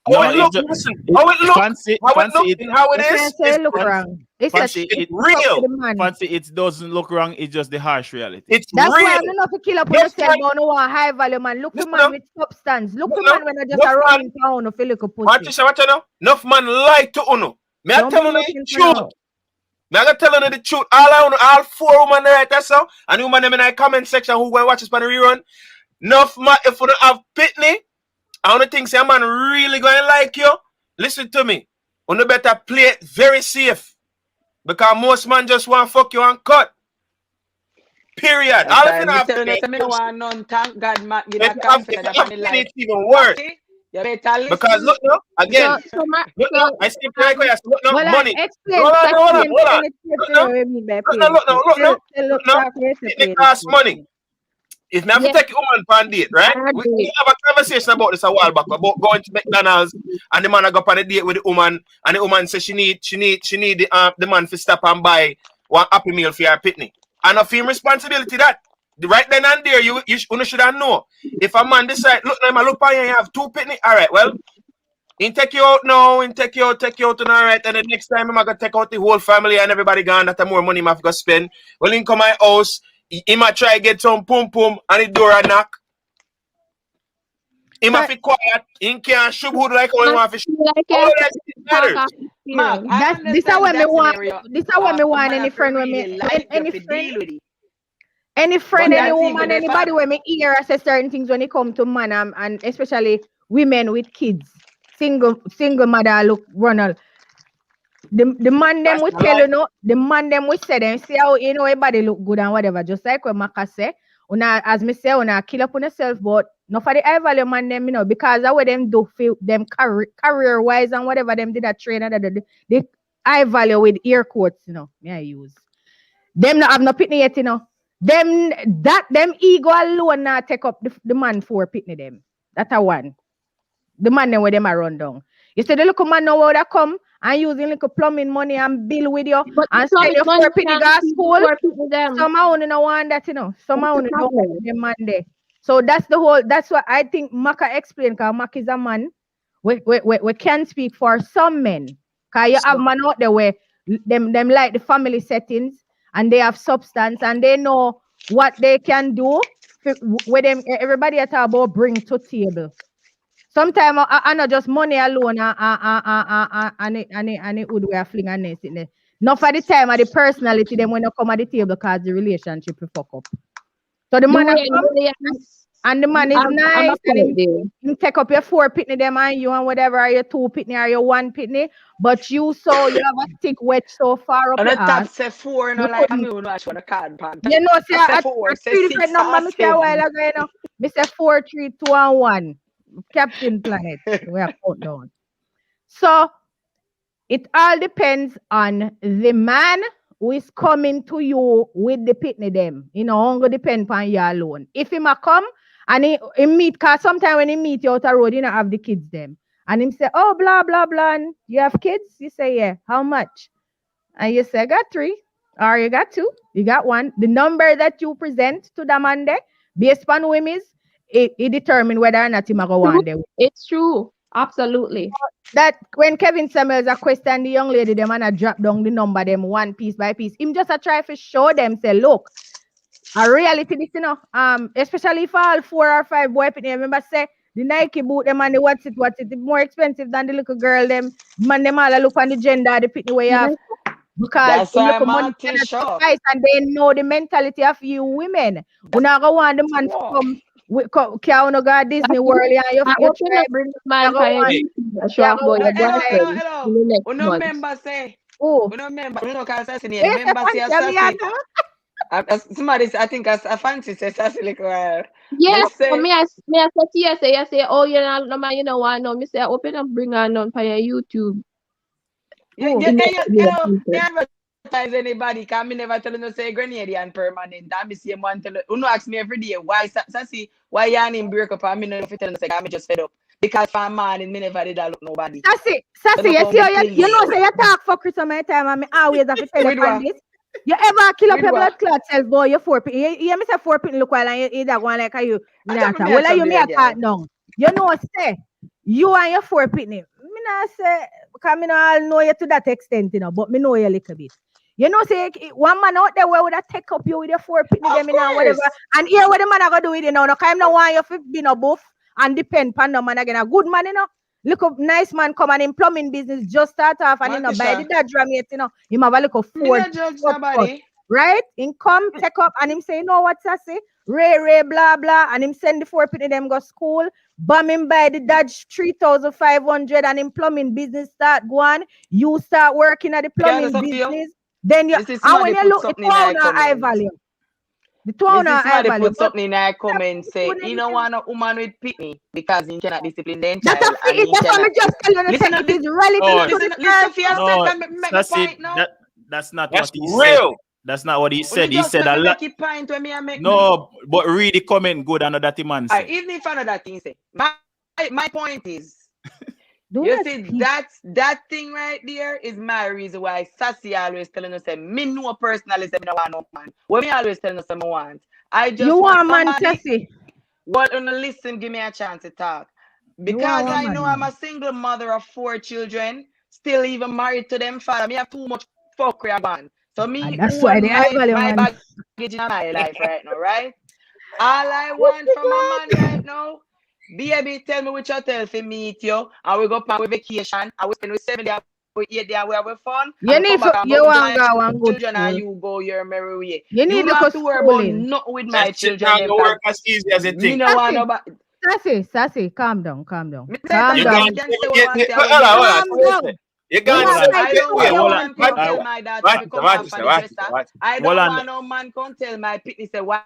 B: how
A: No,
B: it look, listen, how it look,
A: fancy
B: and how it
G: You can't
B: is
G: say look
A: fancy-
G: wrong. It's
A: fancy
G: a
A: it
B: real.
G: the man.
A: fancy it doesn't look wrong. It's just the harsh reality.
B: It's
G: That's why
B: real.
G: I don't know if you kill up on
B: Yes,
G: yourself,
B: man.
G: but no one high value man. Look for
B: Listen
G: man
B: up.
G: with substance. Look for
B: Listen
G: man
B: up.
G: when I just
B: Enough
G: a
B: man.
G: running town of a little
B: Watch
G: pussy.
B: this, watch you know. Enough man lie to Uno. Me I
G: Don't
B: tell
G: be
B: you the
G: looking for
B: truth.
G: no.
B: Me I tell you the truth. All 4 women right there, so and the woman them in the comment section who go watch this on the rerun. Enough man, if you don't have pitney, I want to think say a man really going to like you. Listen to me. You better play it very safe. Because most man just want to fuck you and cut. Period. All if you don't have
F: telling
B: pitney,
F: you, me no want none. Thank God, Mac, give
B: if
F: that
B: you have
F: confidence that
B: pitney,
F: me like.
B: it's even worse.
F: You better listen.
B: Because look now, again,
E: So
B: look now, I see look now,
G: Well,
B: money.
G: explain.
B: Hold on.
G: Look now.
B: Look now. Look now. It costs money. If me have to
E: Yes,
B: take a woman for a date, right?
E: I
B: We
E: agree.
B: have a conversation about this a while back about going to McDonald's and the man go on a date with the woman and the woman says she need the man to stop and buy one Happy Meal for her pitney. And of him responsibility that. Right then and there, you should have know. If a man decide, look now, look on you have 2 pitney, all right, well, he take you out now, take you out, and all right, and the next time I'm gonna take out the whole family and everybody gone, that more money I'm gonna spend. Well, he come my house, he might try get some pum and the door a knock. He might be quiet, he can't shoot hood like how he want to shoot.
E: Like
B: All of that is better.
F: Mark,
G: This is what me want. This is what me want.
F: man
G: Any
F: have to
G: friend with
F: really
G: me,
F: like
G: any
F: you to
G: friend,
F: deal with it.
G: any friend,
F: But
G: any
F: that's
G: woman,
F: even if
G: anybody when me hear say certain things when it come to man and especially women with kids, single mother look Ronald. The man them will tell you no, the man them will say them see how you know everybody look good and whatever. Just like when Maka say, as me say, una kill up on yourself, but not for the high value man them, you know, because that what them do feel them career wise and whatever them did a trainer that the high value with ear quotes, you know, me I use. Them not have no pitney yet, you know. Them ego alone not take up the man for pitney them. That's a one. The man them where them are run down. You see the little man now where they come and using little plumbing money and bill with you
E: But
G: and send you 4 pitney gas school.
E: them.
G: Somehow you don't want that, you know. Somehow you don't want them man there. So that's what I think Maka explained, because Maka is a man. We can speak for some men. Because you have man out there where them like the family settings and they have substance and they know what they can do with them. Everybody at about bring to table. Sometimes I not just money alone and it would we are fling and it. Not for the time or the personality them when you come at the table because the relationship will fuck up. So the man come and the man is nice and he take up your 4 pitney them and you and whatever, or your 2 pitney or your 1 pitney, but you have a stick wet so far up
F: on
G: your
F: the top
G: ass.
F: say 4, no like me who watch for the card pan.
G: You know, say
F: I say
G: I
F: 4, say
G: 3
F: 6
G: different number
F: or
G: me say a while ago, you know. Me say 4, 3, 2, and 1. Captain Planet. We are countdown. So it all depends on the man who is coming to you with the pitney them. You know, only depend on you alone. If he ma come and he meet, because sometimes when he meet you out the road, you don't have the kids them. And him say, oh, blah, blah, blah. And you have kids? You say, yeah. How much? And you say, I got 3. Or you got 2. You got 1. The number that you present to the man there, based on women's, it determine whether or not he ma go on there.
E: It's true. Absolutely.
G: That when Kevin Samuels a question the young lady, them and a drop down the number them one piece by piece. Him just a try to show them, say, look, a reality this, you know, especially if all 4 or 5 boy pitney. Remember say the Nike boot them and the what's it more expensive than the little girl them. Man them all look on the gender, the pitney way have. Because
F: that's why
G: look money cannot suffice and they know the mentality of you women. We not go want the man to come. We can't go Disney World and you
E: bring man
F: remember say remember cause assassinate remember say assassinate somebody I think as a fancy says assassinate
E: yes for me I say oh you know no man you know what no me say open and bring on for your YouTube.
F: You never advertise anybody, can me never tell you no say Grenadian permanent. And me see one tell you ask me every day why why you and him break up and me no fit tell you say I'm just fed up. Because for a man me never did that look nobody.
G: Sassy, you know say you talk for Chris on my time and me always have to tell you on this. You ever kill up your blood clot self boy, you 4 pin. You me say 4 pin look while and you that one like you well you me attack now. You know say you and your 4 pitney. Me not say because me not know you to that extent, you know, but me know you a little bit. You know, say one man out there where would I take up you with your 4 pitney them and whatever. And here what the man I go do with you now. No, I don't want you to be no buff and depend on the man again. A good man, you know. Look up nice man come and in plumbing business just start off and
F: Man,
G: you know buy the
F: Tisha.
G: Dodge Ram yet, you know. Him have a little
F: Me
G: Ford.
F: not judge
G: Ford,
F: nobody.
G: right? Him come, take up, and him say, you know what I say? Ray, blah, blah. And him send the 4 people them go school. Bam him buy the Dodge 3,500 and him plumbing business start go on. You start working at the
F: Can I
G: plumbing
F: something for you?
G: business. Then you,
F: This is
G: and when
F: somebody
G: you
F: put
G: look, the
F: something in our
G: 200 high
F: comment.
G: value. The
F: This
G: 200
F: is
G: high
F: somebody
G: value.
F: put something in our comment say, you don't want a woman with pitney because he cannot discipline their
G: That's
F: child
G: a
F: and he
G: that's what I
F: cannot.
G: just tell you.
F: Listen,
G: It is relative
A: No,
G: to the
F: listen for your
G: person.
F: step
A: no,
F: and make the
A: that's it.
F: point now.
A: That's not
B: That's
A: what he said.
B: real.
A: That's not what he
F: Only
A: said. He
F: just
A: said
F: make
A: a
F: me
A: lot.
F: make it point when me and make
A: No, but read the comment good. I know that the man
F: Alright,
A: said.
F: even if another thing say, my point is,
G: Do
F: you
G: not
F: see,
G: speak.
F: that thing right there is my reason why Sassy always telling us, say, me know personally, say, me no want no man. What me always telling us, I want. I just
G: You want man,
F: somebody.
G: Tessie.
F: What on listen, give me a chance to talk.
G: You want
F: Because
G: one
F: I
G: man.
F: know I'm a single mother of 4 children, still even married to them father. Me have too much fuckery on. So me
G: And that's why
F: own
G: the high value
F: my
G: man.
F: baggage in my life right now, right? All I want from a man right now, baby, tell me which hotel to meet you, and we go on vacation, and we spend 7 days, 8 days, we have fun,
G: You
F: and we
G: need
F: come back
G: to,
F: and
G: you
F: go
G: want
F: my
G: go one good
F: children,
G: school.
F: and you go your merry way.
G: You need
F: You don't
G: to
F: have to worry about
G: schooling.
F: nothing with
B: That
F: my
B: shit
F: children.
B: not
F: Them,
B: gonna work as easy as you
F: me
B: think.
F: no want nobody.
G: Sassy, calm down.
F: Me say
G: Calm
B: You
F: that
G: down.
F: you can say what want to say.
B: hold on.
G: Calm
B: So listen.
G: down.
B: You
G: You
B: can't
A: Hold
G: have
A: on.
B: say,
G: right
F: I
G: to
F: don't
G: say
F: want
G: you
F: no
A: Hold on.
G: want
F: man come
G: to.
F: tell my daughter to come off on the dresser. I
A: Hold
F: don't
A: on.
F: want no man come tell my pitney say why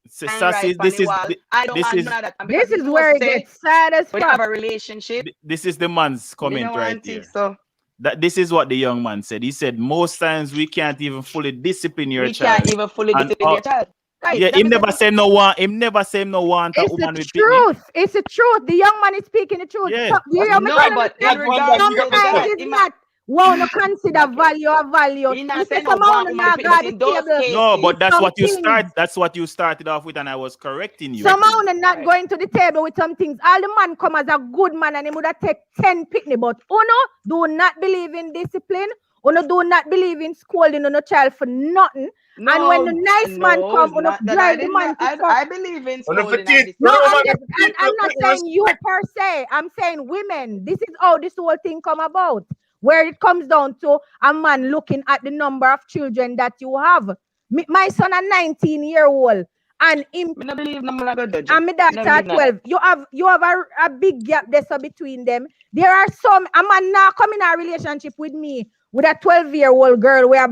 A: Sassy,
F: right on the wall. I don't
A: this
F: want
A: is
F: none of that.
G: This
F: Because
G: is
F: you know
G: where it
F: say
G: gets sad as
F: when you have
G: fuck.
F: a relationship,
A: this is the man's
F: me no
A: comment right
F: want
A: here.
F: it. So
A: That this is what the young man said. He said most times we can't even fully discipline your
F: we
A: child.
F: can't even fully
A: And
F: discipline your child. Right.
A: yeah,
F: That
A: him
F: means
A: never say no one. Him never say no want a
G: It's the
A: woman with pitney.
G: truth. It's the truth. The young man is speaking the truth.
A: Yeah.
G: So, you hear me
F: no,
G: telling
F: but
G: you,
F: in regards to
G: sometimes
F: that,
G: it's not want to consider
F: okay.
G: value or value.
F: He not
G: Me say
F: saying no
G: some
F: one
G: of
F: woman
G: now
F: with
G: got
F: but
G: the
F: in those
G: table.
A: No, but
F: cases,
A: that's what you
G: things.
A: That's what you started off with, and I was correcting you.
G: Some of them not
F: Right.
G: going to the table with some things. All the man come as a good man and he would have take 10 pitney. But Uno do not believe in discipline. Uno do not believe in scolding on a child for nothing.
F: no,
G: and when the nice man
F: no,
G: come,
F: it's
G: Uno
F: not that
G: drive the man to fuck.
F: I believe in
B: On the
F: scolding and
B: petite,
F: this.
G: No,
B: no,
G: I'm
B: man,
G: just,
B: the
G: I'm not
B: people
G: saying you per se. I'm saying women. This is how this whole thing come about. Where it comes down to a man looking at the number of children that you have. My son a 19-year-old. And him
F: I don't believe no man go judge.
G: and my daughter at 12. You have a big gap there so between them. There are some a man now come in a relationship with me with a 12-year-old girl where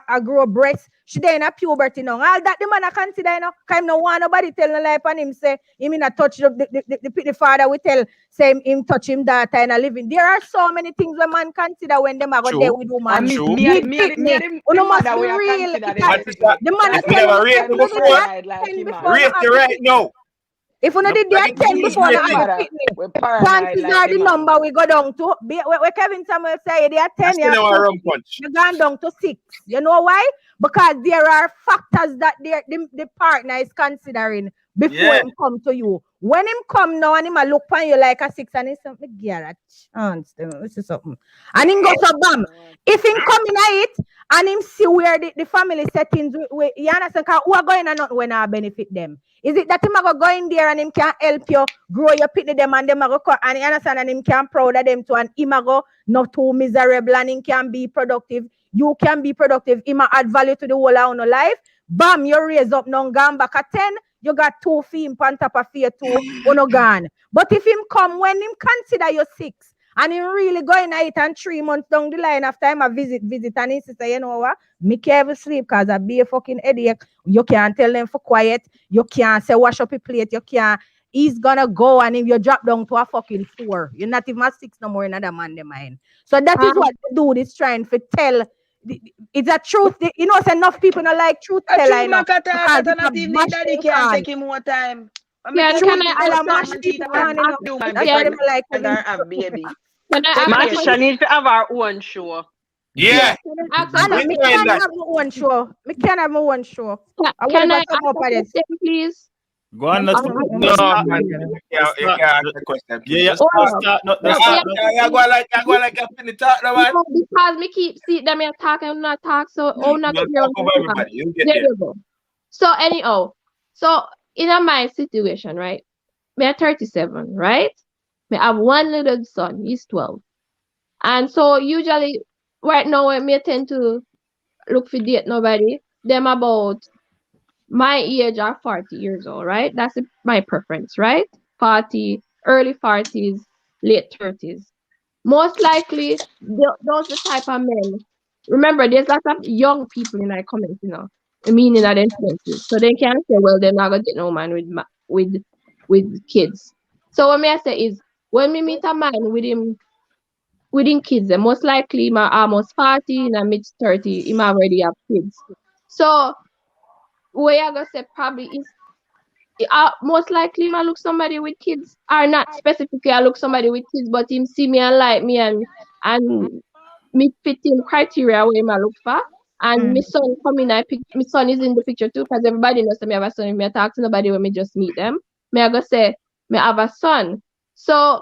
G: I grow breast. She there in a puberty now. All that the man I consider, you know, kind no want nobody tell no life and him say him in a touch the father we tell say him touch him daughter and a living. There are so many things a man consider when them are go there with woman.
A: True.
F: Me the
G: Must
F: mother
G: be
F: we are
G: real.
F: consider
G: The man
B: If
G: I
B: you
G: tell
B: never
G: you
B: rate
G: if
B: me
G: you did
B: before,
G: that 10 before
B: rate you right now.
G: if you did that 10 before
B: rate
G: not
B: me.
G: have a pitney. Chances are the number we go down to. Where Kevin Samuel say they are 10,
B: You know, rum punch.
G: you're gone down to 6. You know why? Because there are factors that the partner is considering before him come to you. When him come now and him a look on you like a 6 and he say, me give her a chance. This is something. And him go so bam. If him come in at it and him see where the family settings, you understand? Because who are going and not when I benefit them? Is it that him go in there and him can help you grow your pitney them and them go and you understand and him can proud of them too and him go not too miserable and him can be productive. You can be productive. Him add value to the whole of your life. Bam, you raise up now gone back at 10. You got 2 feet on top of fear 2 on gone. But if him come when him consider you 6 and him really going at it and 3 months down the line after him a visit and he say, you know what? Me can't even sleep because I be a fucking headache. You can't tell them for quiet. You can't say wash up your plate. You can't. He's gonna go and if you drop down to a fucking 4, you're not even a 6 no more in another man the mind. So that is what the dude is trying to tell. It's a truth. You know, enough people don't like truth teller.
F: A true Makata, not even daddy can take him more time.
E: Yeah, can I
G: I'll mash people on, you know. That's why they like
F: and have baby.
E: Can I ask
C: Masha need to have our own show.
B: Yeah.
G: Me can't have my own show. Me can't have my own show.
E: Can I ask a question, please?
A: Go on,
B: No, man. You can't ask the question.
A: Yeah.
B: You go like a penny talk now, man.
E: Because me keep see them here talk and not talk, so oh not
B: You talk over everybody. You get
E: there
B: there.
E: you go. So anyhow, so in my situation, right? Me at 37, right? Me have one little son, he's 12. And so usually right now when me tend to look for date nobody, them about my age are 40 years old, right? That's my preference, right? 40, early 40s, late 30s. Most likely, those the type of men. Remember, there's lots of young people in our comments, meaning that they're 20s. So they can say, well, they're not gonna get no man with kids. So what I say is, when we meet a man within kids, and most likely him almost 40, in a mid 30, he might already have kids. So what I gonna say probably is most likely I look somebody with kids, or not specifically I look somebody with kids, but him see me and like me and me fit in criteria where I look for. And my son come in, my son is in the picture too, because everybody knows that me have a son. If me talk to nobody when me just meet them, me I go say me have a son. So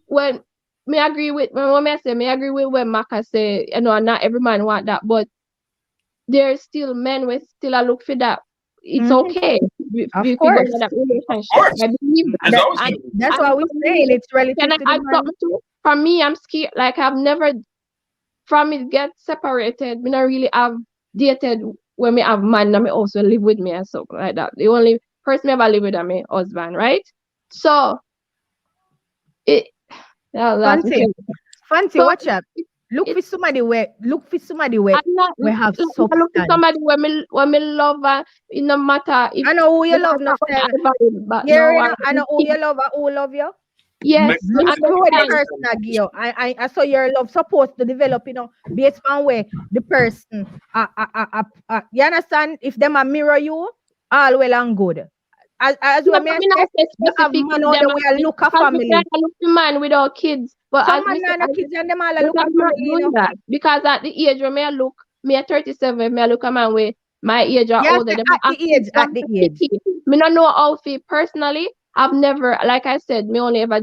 E: when me agree with when I say me agree with when Maka say, not every man want that, but there's still men with still a look for that. It's okay.
G: Of
E: We
G: course.
E: go in that relationship.
B: course.
E: I believe
B: There's
E: that.
B: always
E: And,
G: That's
E: and
G: why we
E: for
G: saying
E: me,
G: it's relative
E: can I
G: to the
E: add
G: man.
E: something too? For me, I'm scared. Like I've never, from it get separated. Me not really have dated when me have man and me also live with me and something like that. The only person me ever live with is my husband, right? So that's
G: Fancy,
E: So
G: watch up. Look for somebody where
E: I'm not
G: we have
E: like, I look at
G: substance.
E: somebody when me love her, it no matter if
G: I know who you
E: me
G: love
E: not
G: enough time.
E: but
G: Yeah,
E: no,
G: I know who you love and who love you.
E: yes, me
G: Look for what the
E: understand.
G: person I give you. I saw your love supposed to develop, based on where the person you understand? If them a mirror you, all well and good. As
E: No,
G: we
E: but
G: may
E: me not
G: say,
E: say
G: you have
E: specifically
G: man out
E: them
G: there where you look a
E: because me
G: family.
E: I look to man without kids, but
G: Some
E: as me
G: man
E: say,
G: and the kids and them all a
E: but
G: look a
E: I'm not
G: family,
E: doing that because at the age when me I look, me at 37, me I look a man with my age or
G: Yes,
E: older. Them
G: at the age,
E: from the city. Me not know how to personally. I've never, like I said, me only ever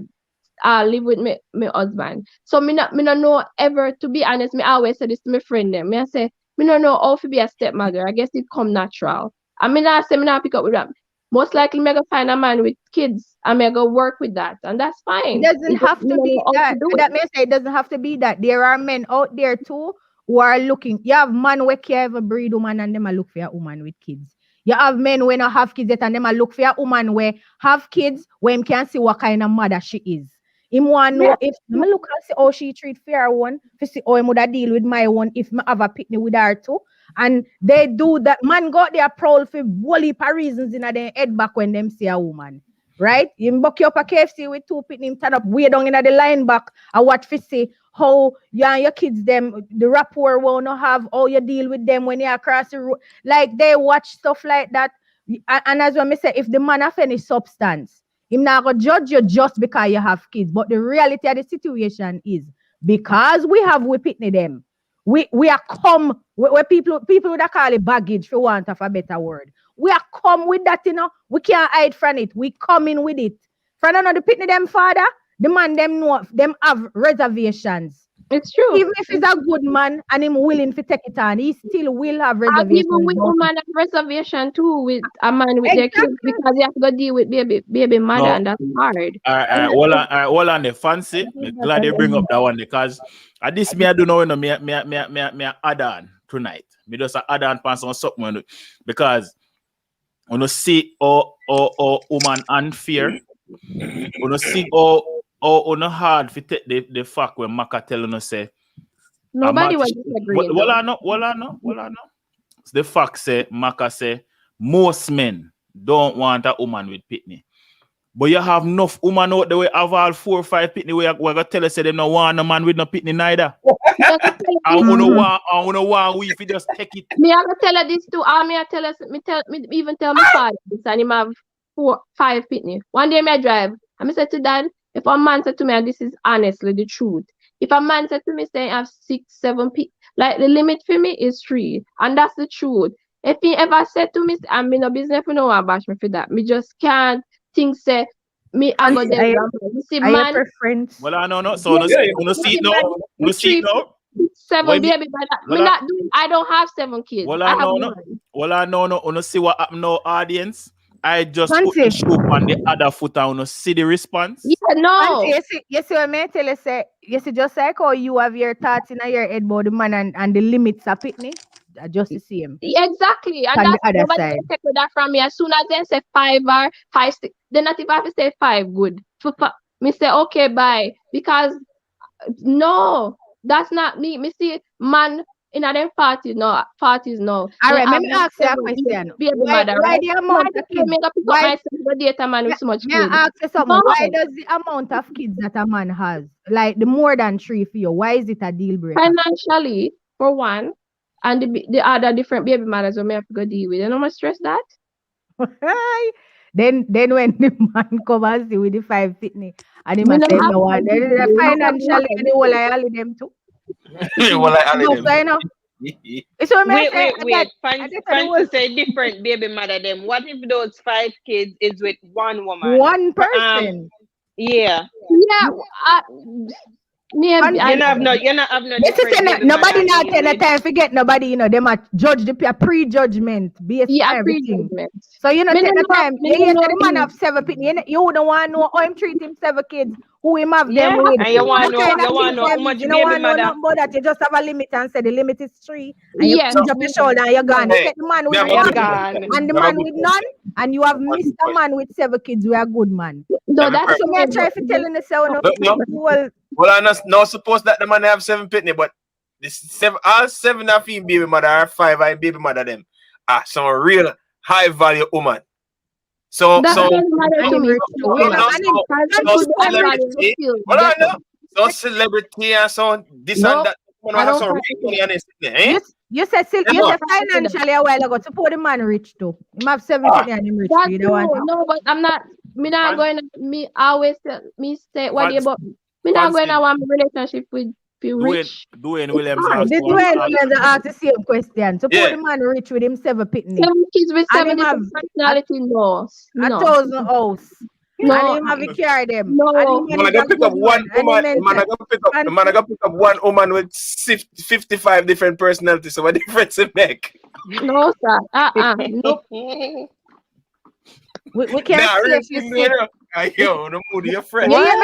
E: live with my husband. So me not know ever, to be honest, me always say this to my friend them. Me I say, me not know how to be a stepmother. I guess it come natural. I mean I say me not pick up with that. Most likely me go find a man with kids and me go work with that. And that's fine.
G: It doesn't
E: It's just
G: have
E: me
G: to
E: don't
G: be
E: know how
G: that.
E: to do
G: That
E: it.
G: may say it doesn't have to be that. There are men out there too who are looking. You have man where care a breed woman and them a look for a woman with kids. You have men when not have kids yet and them a look for a woman where have kids when can see what kind of mother she is. Him want know if me look and see how she treat fair one, to see how I would deal with my one if me have a picnic with her too. And they do that. Man got their proud for whole heap of reasons in their head back when them see a woman. Right? You buck you up a KFC with two pitney, him turn up way down in the line back and watch for see how you and your kids them the rapport won't have, how you deal with them when you across the road. Like they watch stuff like that. And as when me say, if the man have any substance, him not gonna judge you just because you have kids. But the reality of the situation is because we have we pitney them. We are come where people would call it baggage for want of a better word. We are come with that, we can't hide from it. We come in with it. From another pitney them father, the man them know them have reservations.
E: It's true.
G: Even if he's a good man and him willing to take it on, he still will have
E: And
G: reservations.
E: even with woman have reservation too with a man with their kids because you have to go deal with baby mother and that's hard.
A: All on the fancy. Me glad they bring up that one because at this me I do know me add on tonight. Me just add on pants on something because when you see woman unfair, when you see how hard to take the fact when Maka tell you say
E: nobody was disagreeing.
A: Well I know. The fact say Maka say most men don't want a woman with pitney. But you have enough woman out there we have all 4 or 5 pitney we're gonna tell us say them no want a man with no pitney neither. I wanna want we if you just take it.
E: Me I gonna tell her this too. Me even tell my father this and him have 4, 5 pitney. One day me drive and I said to dad, if a man said to me, and this is honestly the truth, if a man said to me say I have 6, 7 pitney, like the limit for me is 3, and that's the truth. If he ever said to me, I'm in a business for no one bash me for that. Me just can't think say me I go there. You see man
G: preference.
A: Well I know so no see it now. No see it now.
E: 7 baby, but me not doing. I don't have 7 kids.
A: Well
E: I
A: I
E: have
A: know
E: 1.
A: no. Well I know no. You see what happened now, audience. I just put the
G: Fancy.
A: shoe on the other foot and no see the response.
E: Yeah, no.
G: Fancy, you see what I tell you say, you see just like how you have your thoughts in your head about the man and the limits of it, just the same.
E: Exactly. And
G: On the
E: that's
G: other
E: nobody
G: side.
E: can take that from me. As soon as they say 5 or 5, 6, they not even have to say 5 good. Me say okay, bye. Because no, that's not me. Me see man in a them parties no.
G: All right, let me ask you a
E: 7
G: question.
E: baby
G: Why
E: mother,
G: why
E: right?
G: the amount of kids?
E: Me go pick up
G: Why
E: myself the data man with so much
G: may I
E: food.
G: ask you something?
E: No.
G: Why does the amount of kids that a man has, like the more than 3 for you, why is it a deal breaker?
E: Financially, for one, and the other different baby mothers we may have to go deal with. You know how much stress that?
G: Then when the man come and see with the 5 fitness and he
E: Me
G: must
E: no
G: say
E: have
G: no one,
E: to
G: then
E: do that.
G: financially and the whole I all of them too.
B: Well, I
G: No, so, you know. So
C: Wait,
G: say,
C: Fancy say different baby mother them. What if those 5 kids is with one woman?
G: one person.
C: Yeah.
E: Yeah, maybe
C: You're not have no
G: This is
C: different baby
G: nobody
C: mother
G: not
C: deal
G: take the
C: with.
G: time forget nobody, they might judge the prejudgment based on everything.
E: prejudgment.
G: So you know
E: Me
G: take
E: no
G: the
E: know-
G: time.
E: me
G: You
E: no
G: hear
E: know
G: say the man
E: him.
G: have 7 kids. You wouldn't want to know how him treat him 7 kids, who him have
C: Yeah,
G: them with.
C: and you want
G: What kind of
C: to
G: kids
C: know how
G: them
C: much
G: is. You don't
C: baby
G: want to know
C: mother.
G: nothing about that. You just have a limit and say the limit is 3 and you
E: Yes.
G: pinch up your shoulder and you're gone. You
B: Hey,
G: take the man with
B: never
C: You're
G: one
C: gone.
G: and the man with none, and you have missed a man with 7 kids. We are good man.
E: No, that's
G: So me I try to tell you so
B: No. Well, I'm not supposed that the man have 7 pitney, but this 7, all 7 of him baby mother are 5 and baby mother them are some real high value woman. So
E: that doesn't matter to me.
B: so celebrity and so this
E: No,
B: and that.
E: I don't
B: some
E: practice
B: real money on this, eh?
G: You said financially a while ago. Support the man rich too. He have 7
B: Ah.
G: and him rich.
E: That's
G: You don't want
E: true. No, but I'm not. Me not going. Me always me say what do you about. Me not going to want relationship with rich.
A: Dwayne Williams.
G: The Dwayne Williams asked the same question. Support the man rich with him 7 pitney.
E: 7 kids with
G: And
E: 7
G: him have
E: different personality. No,
G: a 1,000 house.
E: no.
G: And him have to carry them.
E: No.
G: And
B: Man, I gotta pick up one woman. Man, I gotta pick up one woman with 55 different personalities. So what difference it make?
E: No, sir. Nope.
G: We can't say
B: yo, the mood of your friend.
G: You hear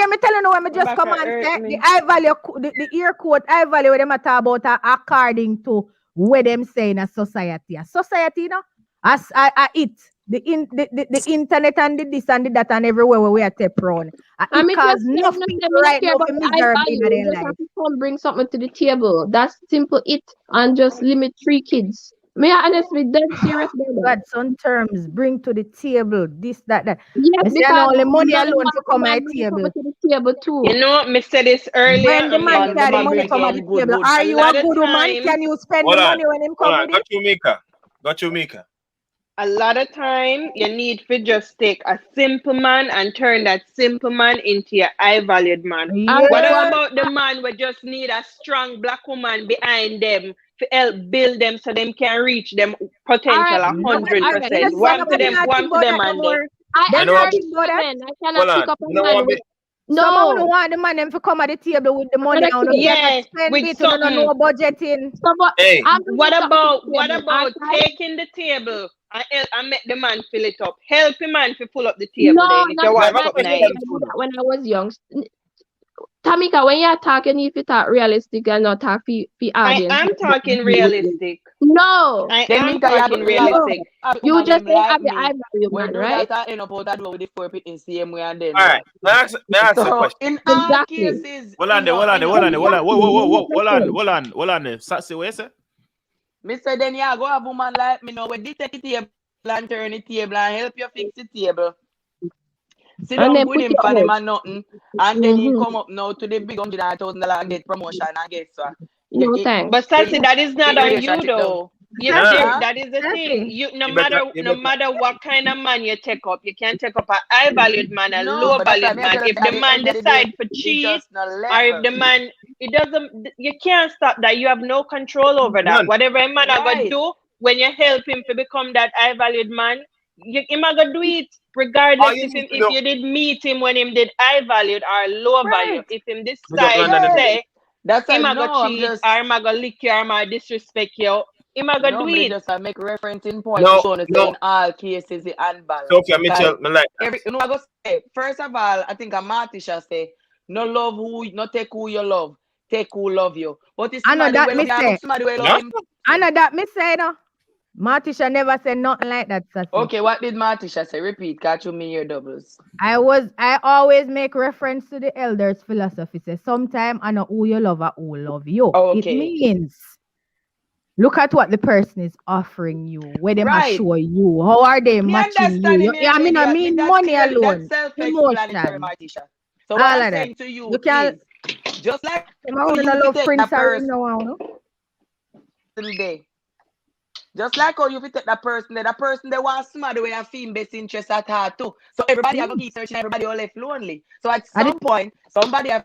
G: me telling you when I just come and say the high value, the ear quote high value where them talk about according to where them say in a society. A society, you know, as it. The internet and the this and the that and everywhere where we are tape run. Because enough people right now for miserable in their life.
E: Have to come bring something to the table. That's simple it and just limit 3 kids. May I honestly dead serious about that?
G: But some terms bring to the table this, that.
E: Yes,
G: because only money alone to come at the table.
E: To the table too.
C: You know, me said this earlier.
G: When the man carry money come at the table, are you a good woman? Can you spend the money when him come with it?
B: Got you, Mika.
C: A lot of time, you need to just take a simple man and turn that simple man into your high-valued man.
G: Yeah.
C: What about the man we just need a strong black woman behind them to help build them so them can reach them potential 100%? One to them and them.
E: I cannot pick up a man with... No.
G: Some don't want the man them to come at the table with the money on them.
C: Yeah,
G: with something. No budgeting.
B: Hey.
C: What about taking the table and make the man fill it up? Help the man to pull up the table.
E: No,
C: then, if you want something nice.
E: When I was young. Tamika, when you're talking, if you talk realistic and not talk for audience.
C: I am talking realistic.
E: No.
C: I am talking realistic.
E: You just say have the high value man, right?
F: All
B: right. Now ask the question.
F: In all cases,
A: Hold on. Sassy, what you say?
F: Mr. Then you go have a woman like me know when they take the table and turn the table and help you fix the table. Sit down with him for them and nothing. And then he come up now to the big $100,000 and get promotion and get so.
E: No thanks.
C: But Sassy, that is not on you though. That is the thing. You no matter what kind of man you take up, you can't take up a high valued man, a low valued man. If the man decide for cheat, or if the man it doesn't, you can't stop that. You have no control over that. Whatever a man are gonna do when you help him to become that high valued man, him are gonna do it regardless if you did meet him when him did high valued or low valued. If him decide to say him a go cheat or him a go lick you or him a disrespect you, Him a go
F: No,
C: do
F: me
C: it.
F: just make referencing point
B: No,
F: to show
B: no.
F: in all cases the unbalance.
B: Sophia Mitchell, me like that.
F: I go say, first of all, I think a Martisha say, no love who, no take who you love, take who love you. But it's
G: I know
F: somebody
G: that
F: will
G: me
F: love
G: say.
F: you, somebody will
B: No?
F: love him.
G: I know that me say no. Martisha never said nothing like that, Sassy.
F: Okay, what did Martisha say? Repeat, catch me your doubles.
G: I always make reference to the elders' philosophy. Say, sometime I know who you love or who love you.
F: Okay.
G: It means look at what the person is offering you, where they must
F: Right.
G: show you. How are they
F: Me
G: matching
F: understand
G: you?
F: him,
G: I mean,
F: that's
G: money
F: clearly,
G: alone.
F: that's self-explanatory,
G: Emotion.
F: Martisha. So
G: All
F: what I'm
G: of that.
F: saying to you
G: You can't.
F: is, just like
G: I
F: how
G: want
F: you
G: to love
F: take
G: Prince
F: that
G: Harry
F: person
G: now.
F: day. Just like how you take that person they want somebody where you feel best interest at heart too. So everybody have to keep searching, everybody all left lonely. So at some point, somebody have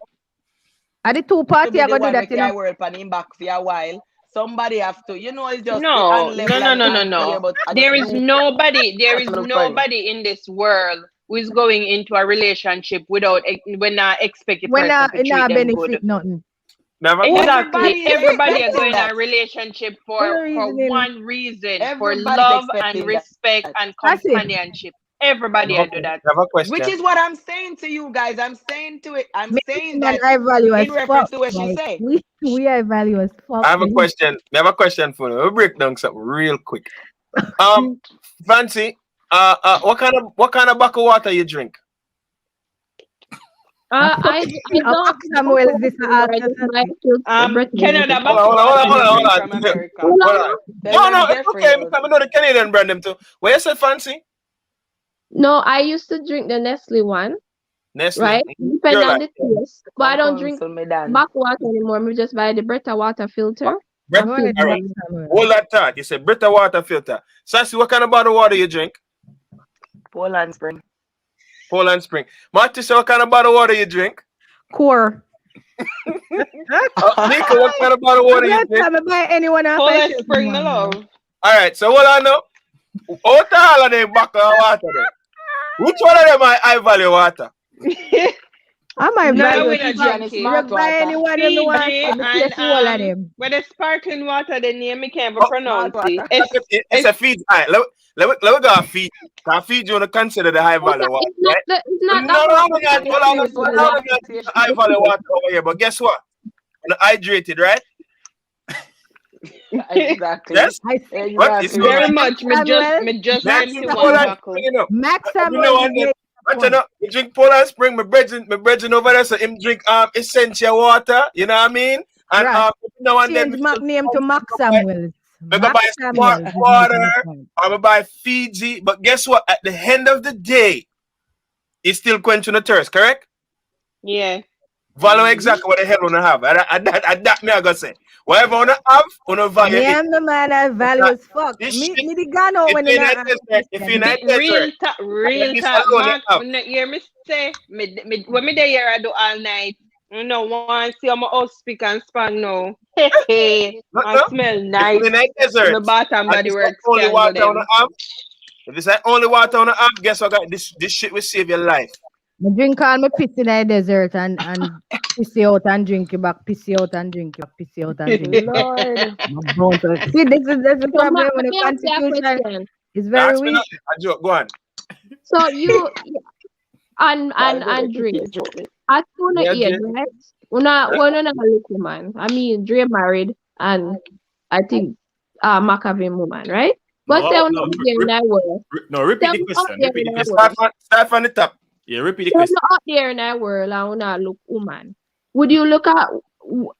G: At the two
F: to
G: party,
F: be
G: I
F: the
G: go do
F: one
G: that,
F: with
G: you
F: your
G: know.
F: word on him back for a while. Somebody have to, it's just the
C: No,
F: unlevel and the unclear, but
C: There is nobody in this world who is going into a relationship without when I expect a
G: When
C: person to treat them
G: benefit
C: good.
G: nothing.
B: Never
C: Exactly. Everybody are going in
F: that.
C: a relationship for
G: reason,
C: one reason, for
F: Everybody's
C: love and
F: expecting that.
C: respect and
G: That's it.
C: companionship. Everybody do that.
B: Have a question.
F: Which is what I'm saying to you guys. I'm saying to it. I'm saying that
G: I value as
F: in reference
G: fuck.
F: to what she
G: Like,
F: said.
G: we I value as fuck.
B: I have a question. I have a question for you. We'll break down something real quick. Fancy, what kind of bottle water you drink?
E: I don't.
G: Samuel, this
C: Canada
B: Hold on.
F: From America.
B: Hold on. No, it's okay. I know the Canadian brand them too. What you say, Fancy?
E: No, I used to drink the Nestle one,
B: Nestle.
E: right? Depending on the taste. But I don't drink
F: back
E: back water anymore. We just buy the Brita water filter.
B: All right. Hold that thought. You said Brita water filter. Sassy, what kind of bottle water you drink?
F: Poland Spring.
B: Poland Spring. Martisha, what kind of bottle water you drink?
G: Core.
B: Nika, what kind of bottle water you drink?
G: I'm buy anyone else.
C: Poland Spring, my love.
B: All right, so what I know, what the hell are they bottle of water there? Which one of them are high value water?
G: I might
C: No, we
G: buy
C: not drinking.
G: buy anyone who wants to all of them.
C: With the sparkling water, the name I can't even pronounce it.
B: It's a feed. All right, let me go a feed. Can feed you to consider the high value water?
E: It's not
B: No, hold on. High value water over here, but guess what? I'm hydrated, right?
F: Exactly.
B: Yes.
F: Exactly.
C: Very much. Me just empty one buckle.
G: Max
B: You drink Poland Spring, my brethren over there, so him drink essential water, you know what I mean? And
G: right.
B: now and
G: Change
B: then
G: Mac name to Max Samuel.
B: I go buy water, I'm gonna buy Fiji, but guess what? At the end of the day, it's still quenching the thirst, correct?
C: Yeah.
B: Value exactly what the hell wanna have. That me I gotta say. Whatever wanna have, wanna value
G: yeah,
B: it.
G: I'm the man that value as fuck. Me the gun out when
B: If you're not
C: real talk, Mark, when you hear me say, when me there here I do all night. You know, once see my house speak and span now. Hey, I smell nice. The bottom body works
B: only
C: can
B: water
C: go
B: on the arm. If it's like only water on the arm, guess what? This shit will save your life.
G: I drink all my piss in the desert and piss out and drink you back, piss out and drink you back, piss out and drink you back. Lord. See, that's the problem when the constitution is very weak.
B: I joke, go on.
E: So you and drink. As soon as age, right? Una little man. I mean, Dre married and I think Macavin woman, right? But say una there in that world.
A: No, repeat the question.
B: Start from the top.
A: Yeah, repeat the question.
E: Out there in that world and una look woman. Would you look at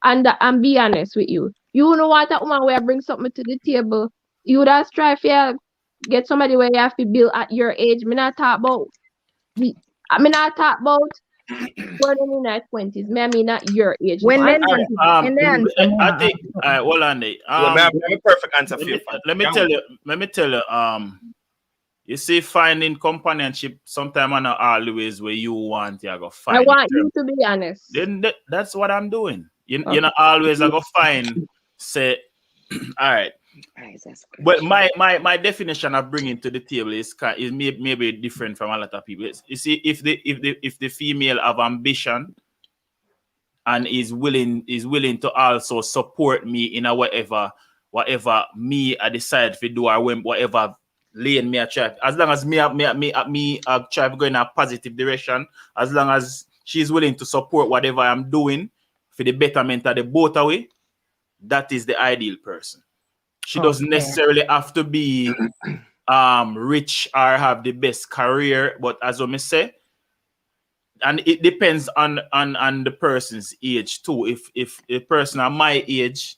E: and be honest with you? You know what a woman where bring something to the table. You would have strive to get somebody where you have to build at your age. I mean not talk about when in their 20s. I mean not your age.
G: When
A: I think hold on there.
B: I have a perfect answer for you.
A: Let me tell you, you see, finding companionship sometimes are not always where you want to go find.
E: I want you to be honest.
A: Then that's what I'm doing. You know, always I go find, say, all right. But my definition of bringing to the table is maybe different from a lot of people. You see, if the female have ambition and is willing to also support me in a whatever whatever me I decide to do or whatever lane me I try. As long as me try to go in a positive direction, as long as she's willing to support whatever I'm doing for the betterment of the both away, that is the ideal person. She doesn't necessarily have to be rich or have the best career, but as I say, and it depends on the person's age too. If a person at my age,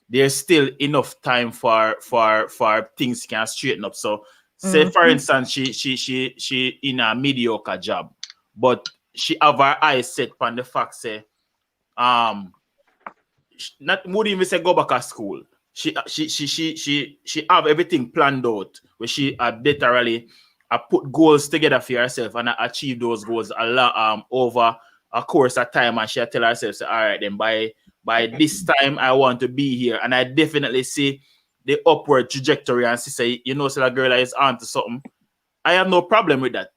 A: there's still enough time for things can straighten up. So say for instance, she in a mediocre job, but she have her eyes set on the fact say, not wouldn't even say go back to school. She have everything planned out where she literally put goals together for herself and achieve those goals over a course of time, and she tell herself, say, all right, then by this time I want to be here, and I definitely see the upward trajectory, and she say, you know, so that girl is on to something. I have no problem with that.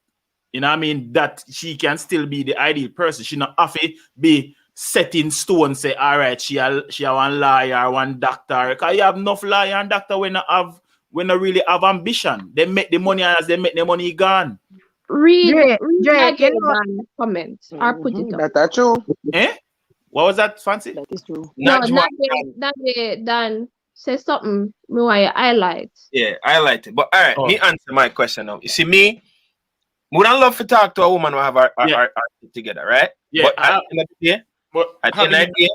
A: You know what I mean? That she can still be the ideal person. She not have to be set in stone, say, all right, she have one lawyer, one doctor. Because you have enough lawyer and doctor when not really have ambition. They make the money, and as they make the money gone.
E: Read
G: Dre,
E: comment or put it up.
F: That's true.
A: What was that, Fancy?
F: That is true.
E: No, not Dan say something. Me want you highlight.
B: Yeah, I highlight it. But all right, me answer my question now. You see, me would I love to talk to a woman who have our together, right?
A: Yeah.
B: But at the end of the day,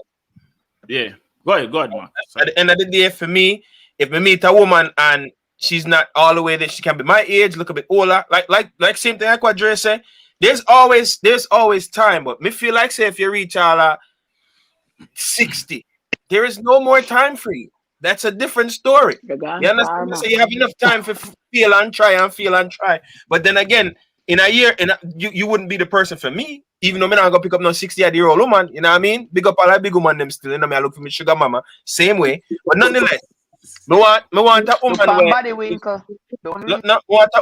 A: yeah. Go ahead, man.
B: At the end of the day, for me, if I meet a woman and she's not all the way that she can be my age, look a bit older, like same thing like what Dre said. There's always time, but me feel like say if you reach all 60, there is no more time for you. That's a different story. You understand? So you have enough time for feel and try. But then again, in a year, you wouldn't be the person for me, even though I'm not gonna pick up no 60-year-old woman. You know what I mean? Big up all that big woman them still. You know me, I look for me sugar mama, same way. But nonetheless, me want a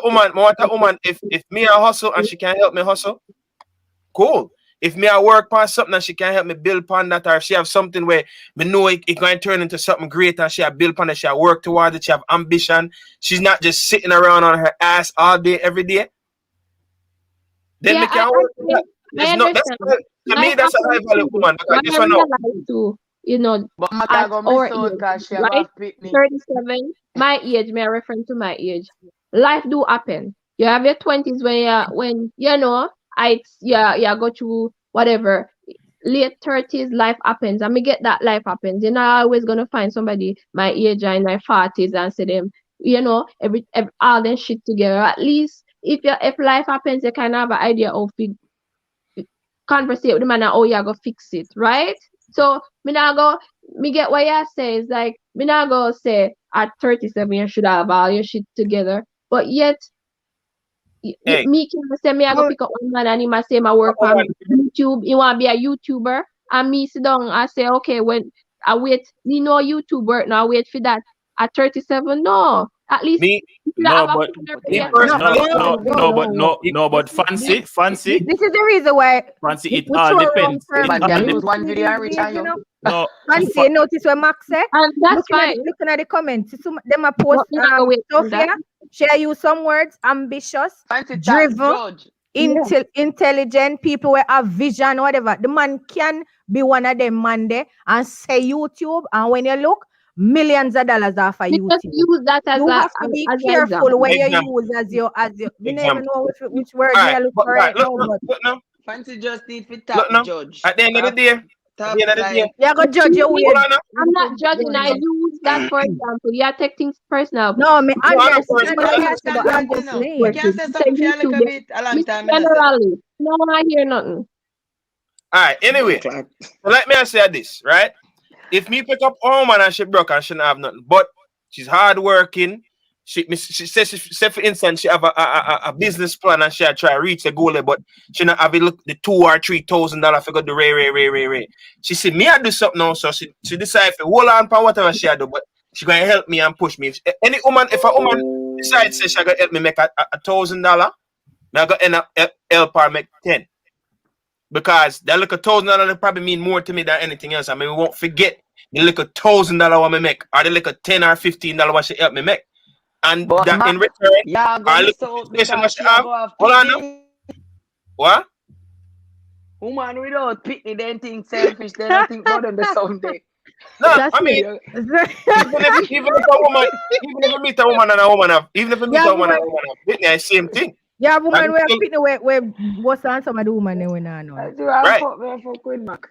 B: woman want a woman if me I hustle and she can help me hustle, cool. If me I work on something and she can help me build upon that, or if she have something where me know it can turn into something great and she have built upon it, she have work towards it, she have ambition, she's not just sitting around on her ass all day, every day, then me can work with that. To me, that's a high value woman. Because this one
E: too, you know,
F: but
E: at our age, right? 37, my age, may I refer to my age. Life do happen. You have your 20s when you know, you go through whatever. Late 30s, life happens. And me get that life happens. You're not always gonna find somebody my age or in my 40s and say them, you know, every all them shit together. At least if life happens, you kind of have an idea of conversate with the man and how you go fix it, right? So me get what you say is like me not go say at 37 you should have all your shit together, but yet me can say me I go pick up one man and he must say my work on YouTube. You want to be a YouTuber and me sit down and say okay when I wait, you know YouTube work now wait for that at 37. No, at least
A: but fancy.
G: This is the reason why
A: Fancy it all depends.
F: One video and reach out,
G: no, Fancy, notice what Max said.
E: And that's fine.
G: Looking at the comments, them a post Sophia. Share you some words: ambitious, driven, intelligent, people who have vision, whatever. The man can be one of them Monday and say YouTube, and when you look, millions of dollars off of YouTube.
E: Just use that as
G: you have to be careful when you use as your. You never know which word you look for right now.
F: Fancy just need to tap judge.
B: At the end of the day.
G: You're going to judge your way.
E: I'm not judging. I use that for example. You take things personal.
G: No, me understand.
F: You can't say something for a little bit a long time.
E: Generally, no one I hear nothing.
B: All right, anyway, so let me say this, right? If me pick up a woman and she broke and she don't have nothing, but she's hardworking. She says, for instance, she have a business plan and she try to reach the goal, but she not have the $2,000 or $3,000 for go do ray. She said, me I do something now, so she decide to hold on for whatever she do, but she gonna help me and push me. If a woman decides she gonna help me make $1,000, I gonna end up help her make 10. because that little $1,000 probably mean more to me than anything else. I mean, we won't forget the little $1,000 what me make, or the little $10 or $15 what she help me make, and
F: But
B: that in return,
F: yeah,
B: our
F: gonna
B: little
F: so
B: situation what
F: because
B: she
F: she
B: have.
F: go have
B: Hold on now.
F: picnic.
B: What?
F: Woman without picnic, they think selfish. They don't think about them the someday.
B: No,
G: That's
B: I mean,
G: it.
B: even if a woman, even if you meet a woman and a woman have, even if you meet
G: Yeah,
B: a woman and a
G: woman.
B: woman have picnic, it's the same thing.
G: Yeah,
B: And
G: woman,
B: it's
G: we have
B: still-
G: picnic where what's on some of the woman they win on.
F: I do have
B: Right.
F: fuck with Mac.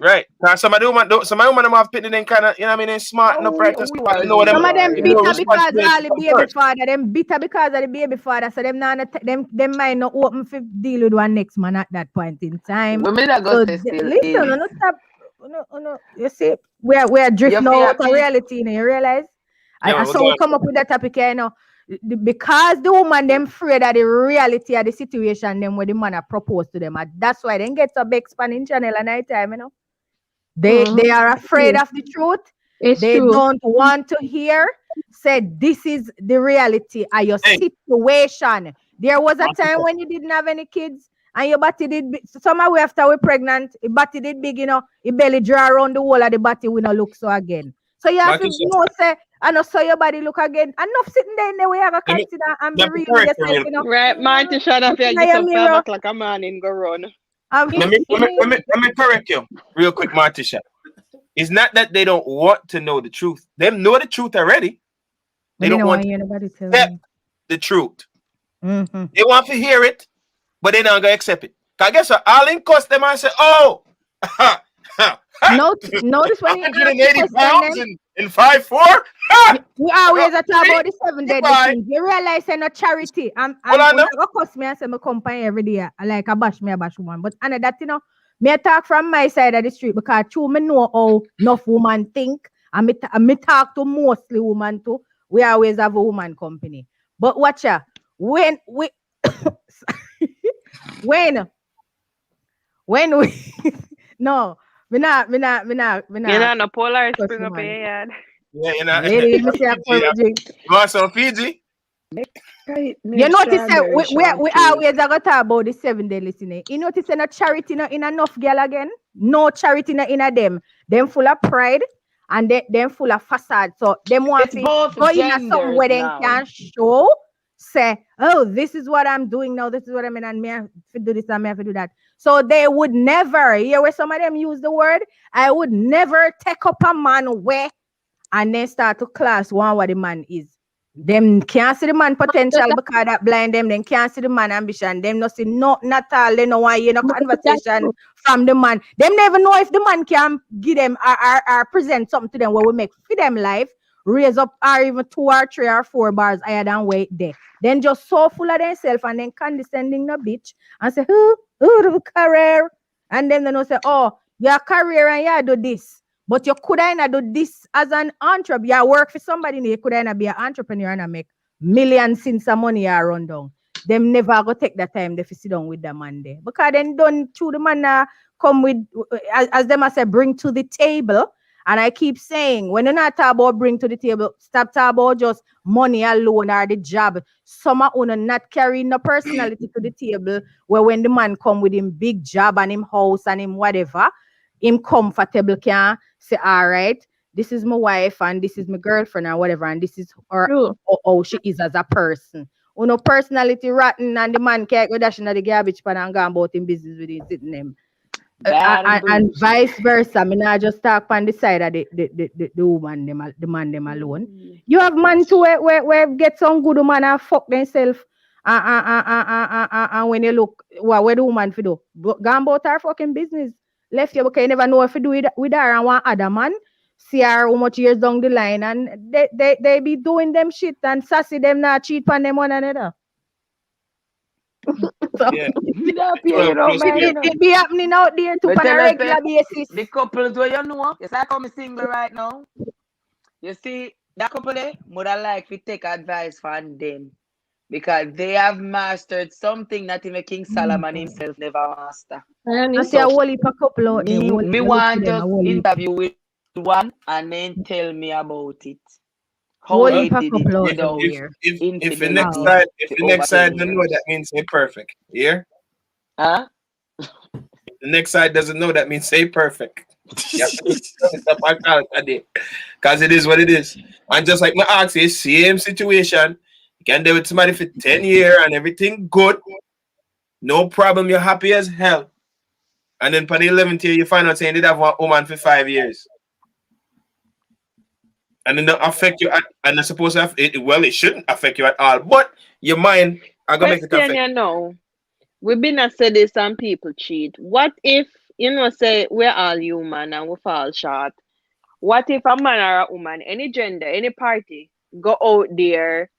B: Right. Now some of the woman them have picnic, then kind of, you know what I mean, smart and upright and stuff. They know them.
G: Some of them
B: you know,
G: bitter because
B: responsibility
G: all the
B: come
G: baby
B: first.
G: father, them bitter because of the baby father. So them not them might not open to deal with one next man at that point in time.
F: Women that
G: So
F: go to still
G: listen,
F: is.
G: no stop. No, you see, we're drifting
F: You feel
G: out of
F: happy?
G: reality, you know, you realize?
B: Yeah,
G: And
B: we're
G: so we
B: going.
G: come up with that topic here, you know. Because the woman them afraid of the reality of the situation them where the man a propose to them. And that's why they get so big spanning channel at night time, you know. They are afraid of the truth.
E: It's
G: They
E: true.
G: don't want to hear. Said this is the reality of your
B: Hey.
G: situation. There was a time when you didn't have any kids and your body did somehow after we're pregnant, your body did big, you know, your belly draw around the whole of the body we not look so again. So you have to know say and also your body look again. Enough sitting there in the way you have to
B: Let me-
G: consider and
B: let
G: be
B: me
G: real
B: correct
G: with
B: you
G: yourself,
B: real
G: you know.
C: Right, Marty, shut up. You
G: Look in
C: get
G: your
C: up 5
G: mirror.
C: o'clock a morning, go run.
B: Let me correct you real quick, Martisha. It's not that they don't want to know the truth. They know the truth already. They don't want to
G: hear nobody tell
B: accept
G: me.
B: the truth.
G: Mm-hmm.
B: They want to hear it, but they not gonna accept it. Cause guess what? All in cost them and say, oh,
G: Notice when you
B: 180
G: question
B: pounds
G: them,
B: in 5'4".
G: we always talk about the 7 deadly
B: Goodbye.
G: things. You realize it's not charity.
B: Hold
G: And
B: on
G: when
B: now.
G: I go cuss me and say me company every day, like a bash woman. But and that, you know, me talk from my side of the street because true me know how enough woman think. And me talk to mostly woman too. We always have a woman company. But watch ya, when we when we no, me not.
C: You know, no polar
G: Trust
C: spring
G: me,
C: up in
G: man.
C: your yard.
B: Yeah, you know.
G: Lady, let me see a
B: Fiji,
G: drink.
B: you want some Fiji?
G: You notice that we always are gonna talk about the 7 day listening. You notice that no charity no in enough girl again. No charity no in a them. Them full of pride and them full of facade. So them want
F: It's
G: to
F: both
G: go in a
F: genders
G: somewhere they
F: now.
G: can show. Say, oh, this is what I'm doing now. This is what I mean, and me have to do this and me have to do that. So they would never hear where some of them use the word. I would never take up a man where and then start to class one what the man is. Them can't see the man potential because that blind them. Then can't see the man ambition. Them not see not all. They know why you know conversation from the man. Them never know if the man can give them or present something to them where we make for them life. Raise up or even 2 or 3 or 4 bars higher than wait there. Then just so full of themselves and then condescending the bitch and say, the career. And then they know say, oh, your career and you do this. But you could not do this as an entrepreneur. You work for somebody, you could not be an entrepreneur and make millions in some money you run down. Them never go take that time to sit down with the man there. Because then don't to the man come with, as them I say, bring to the table. And I keep saying, when you not talk about bring to the table, stop talking about just money alone or the job. Some are not carrying no personality to the table where when the man come with him big job and him house and him whatever, him comfortable can say, all right, this is my wife and this is my girlfriend or whatever, and this is her how she is as a person. Personality rotten and the man can't go dash in the garbage pan and go about in business with him sitting them. And vice versa. I mean, I just talk on the side of the woman, the man them alone. You have man too where get some good woman and fuck themselves. And when you look, where the woman for do? Go about her fucking business. Left you because you never know if you do it with her and one other man. See her how much years down the line and they be doing them shit and sassy them not cheat on them one another. So,
B: Yeah.
G: it be happening out there too on a regular basis.
F: The couples where you know, it's like I'm single right now. You see, that couple there would I like to take advice from them because they have mastered something that even King Solomon himself never mastered.
G: I see a whole heap of couple out there.
F: Me want to interview with one and then tell me about it. How they did it without
B: if the next side don't know, that means they're perfect. Yeah?
F: Huh?
B: the next side doesn't know, that means say perfect. You have to put it up on calendar because it is what it is. And just like my ask you, same situation. You can deal with somebody for 10 years and everything good. No problem, you're happy as hell. And then for the 11th year, you find out saying they have one woman for 5 years. And then that affect you and it's supposed to it shouldn't affect you at all. But your mind are gonna make it affect
C: you know. We've been said this, some people cheat. What if, say we're all human and we fall short? What if a man or a woman, any gender, any party, go out there,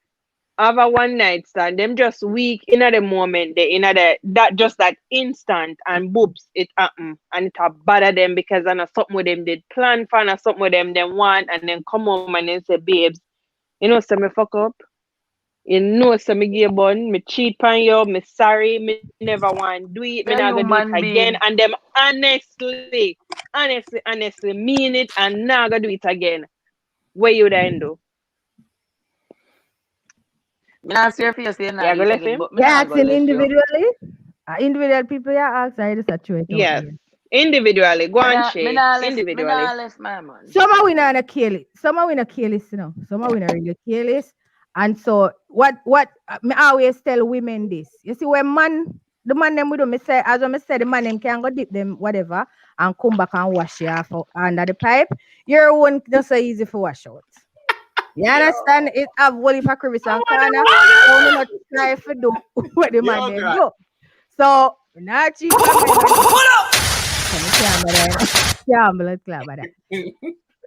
C: have a one night stand, them just weak in the moment, they in that instant, and boops, it happen, and it bother them because I know something with them did plan for, and something with them want, and then come home and then say, babes, so me fuck up. So me give bun, me cheat on you, me sorry, me never want to do it, me not gonna do it again. And them honestly mean it and not gonna do it again. What you then do?
F: Me not see your face, you
C: Yeah, go left him.
G: You asking individually? Individual people you ask, I just actually
C: yes. Individually, go on share. Individually.
F: Me not left my man.
G: Some are we not kill it. Some are we not careless, Some are we not really careless. And so what me always tell women this. You see, when the man them we do, me say, as I say, the man them can go dip them whatever and come back and wash you off under the pipe. Your own not so easy for wash out. You understand? It have whole for crevice and corner. So we not try to do what the man them do. So not cheap.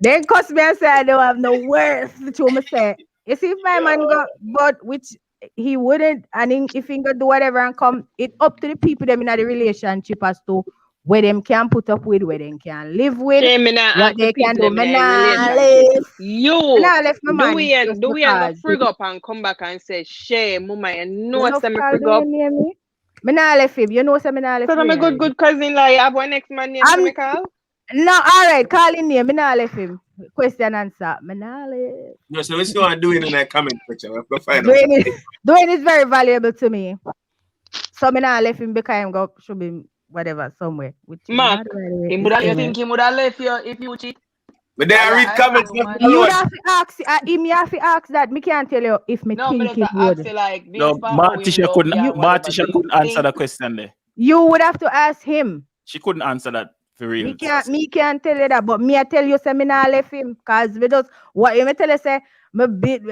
G: Then cuss me and say I don't have no worth to me say. You see, if my man got, but which he wouldn't, and if he could do whatever and come, it up to the people them in the relationship as to where them can put up with, where them can live with, what they can do.
C: Do we go frig up and come back and say, shame, mama, you know some frig up?
G: Me not left him. You know some me not left him.
C: So I'm a good cousin, like, have one next man name to me call?
G: No, all right, call in name. Me not left him. Question answer. Me not left.
B: No, so let's go and do it in that comment section.
G: Doing is very valuable to me. So me not left him because I'm go should be whatever somewhere.
F: Mark, you think he would have left you if you cheat?
B: But then I read comments.
G: You have to ask him. You have to ask that. Me can't tell you if me think he would.
A: No, Martisha couldn't answer the question there.
G: You would have to ask him.
A: She couldn't answer that for real.
G: Me can't tell you that, but me I tell you say me not left him because we just what you tell you say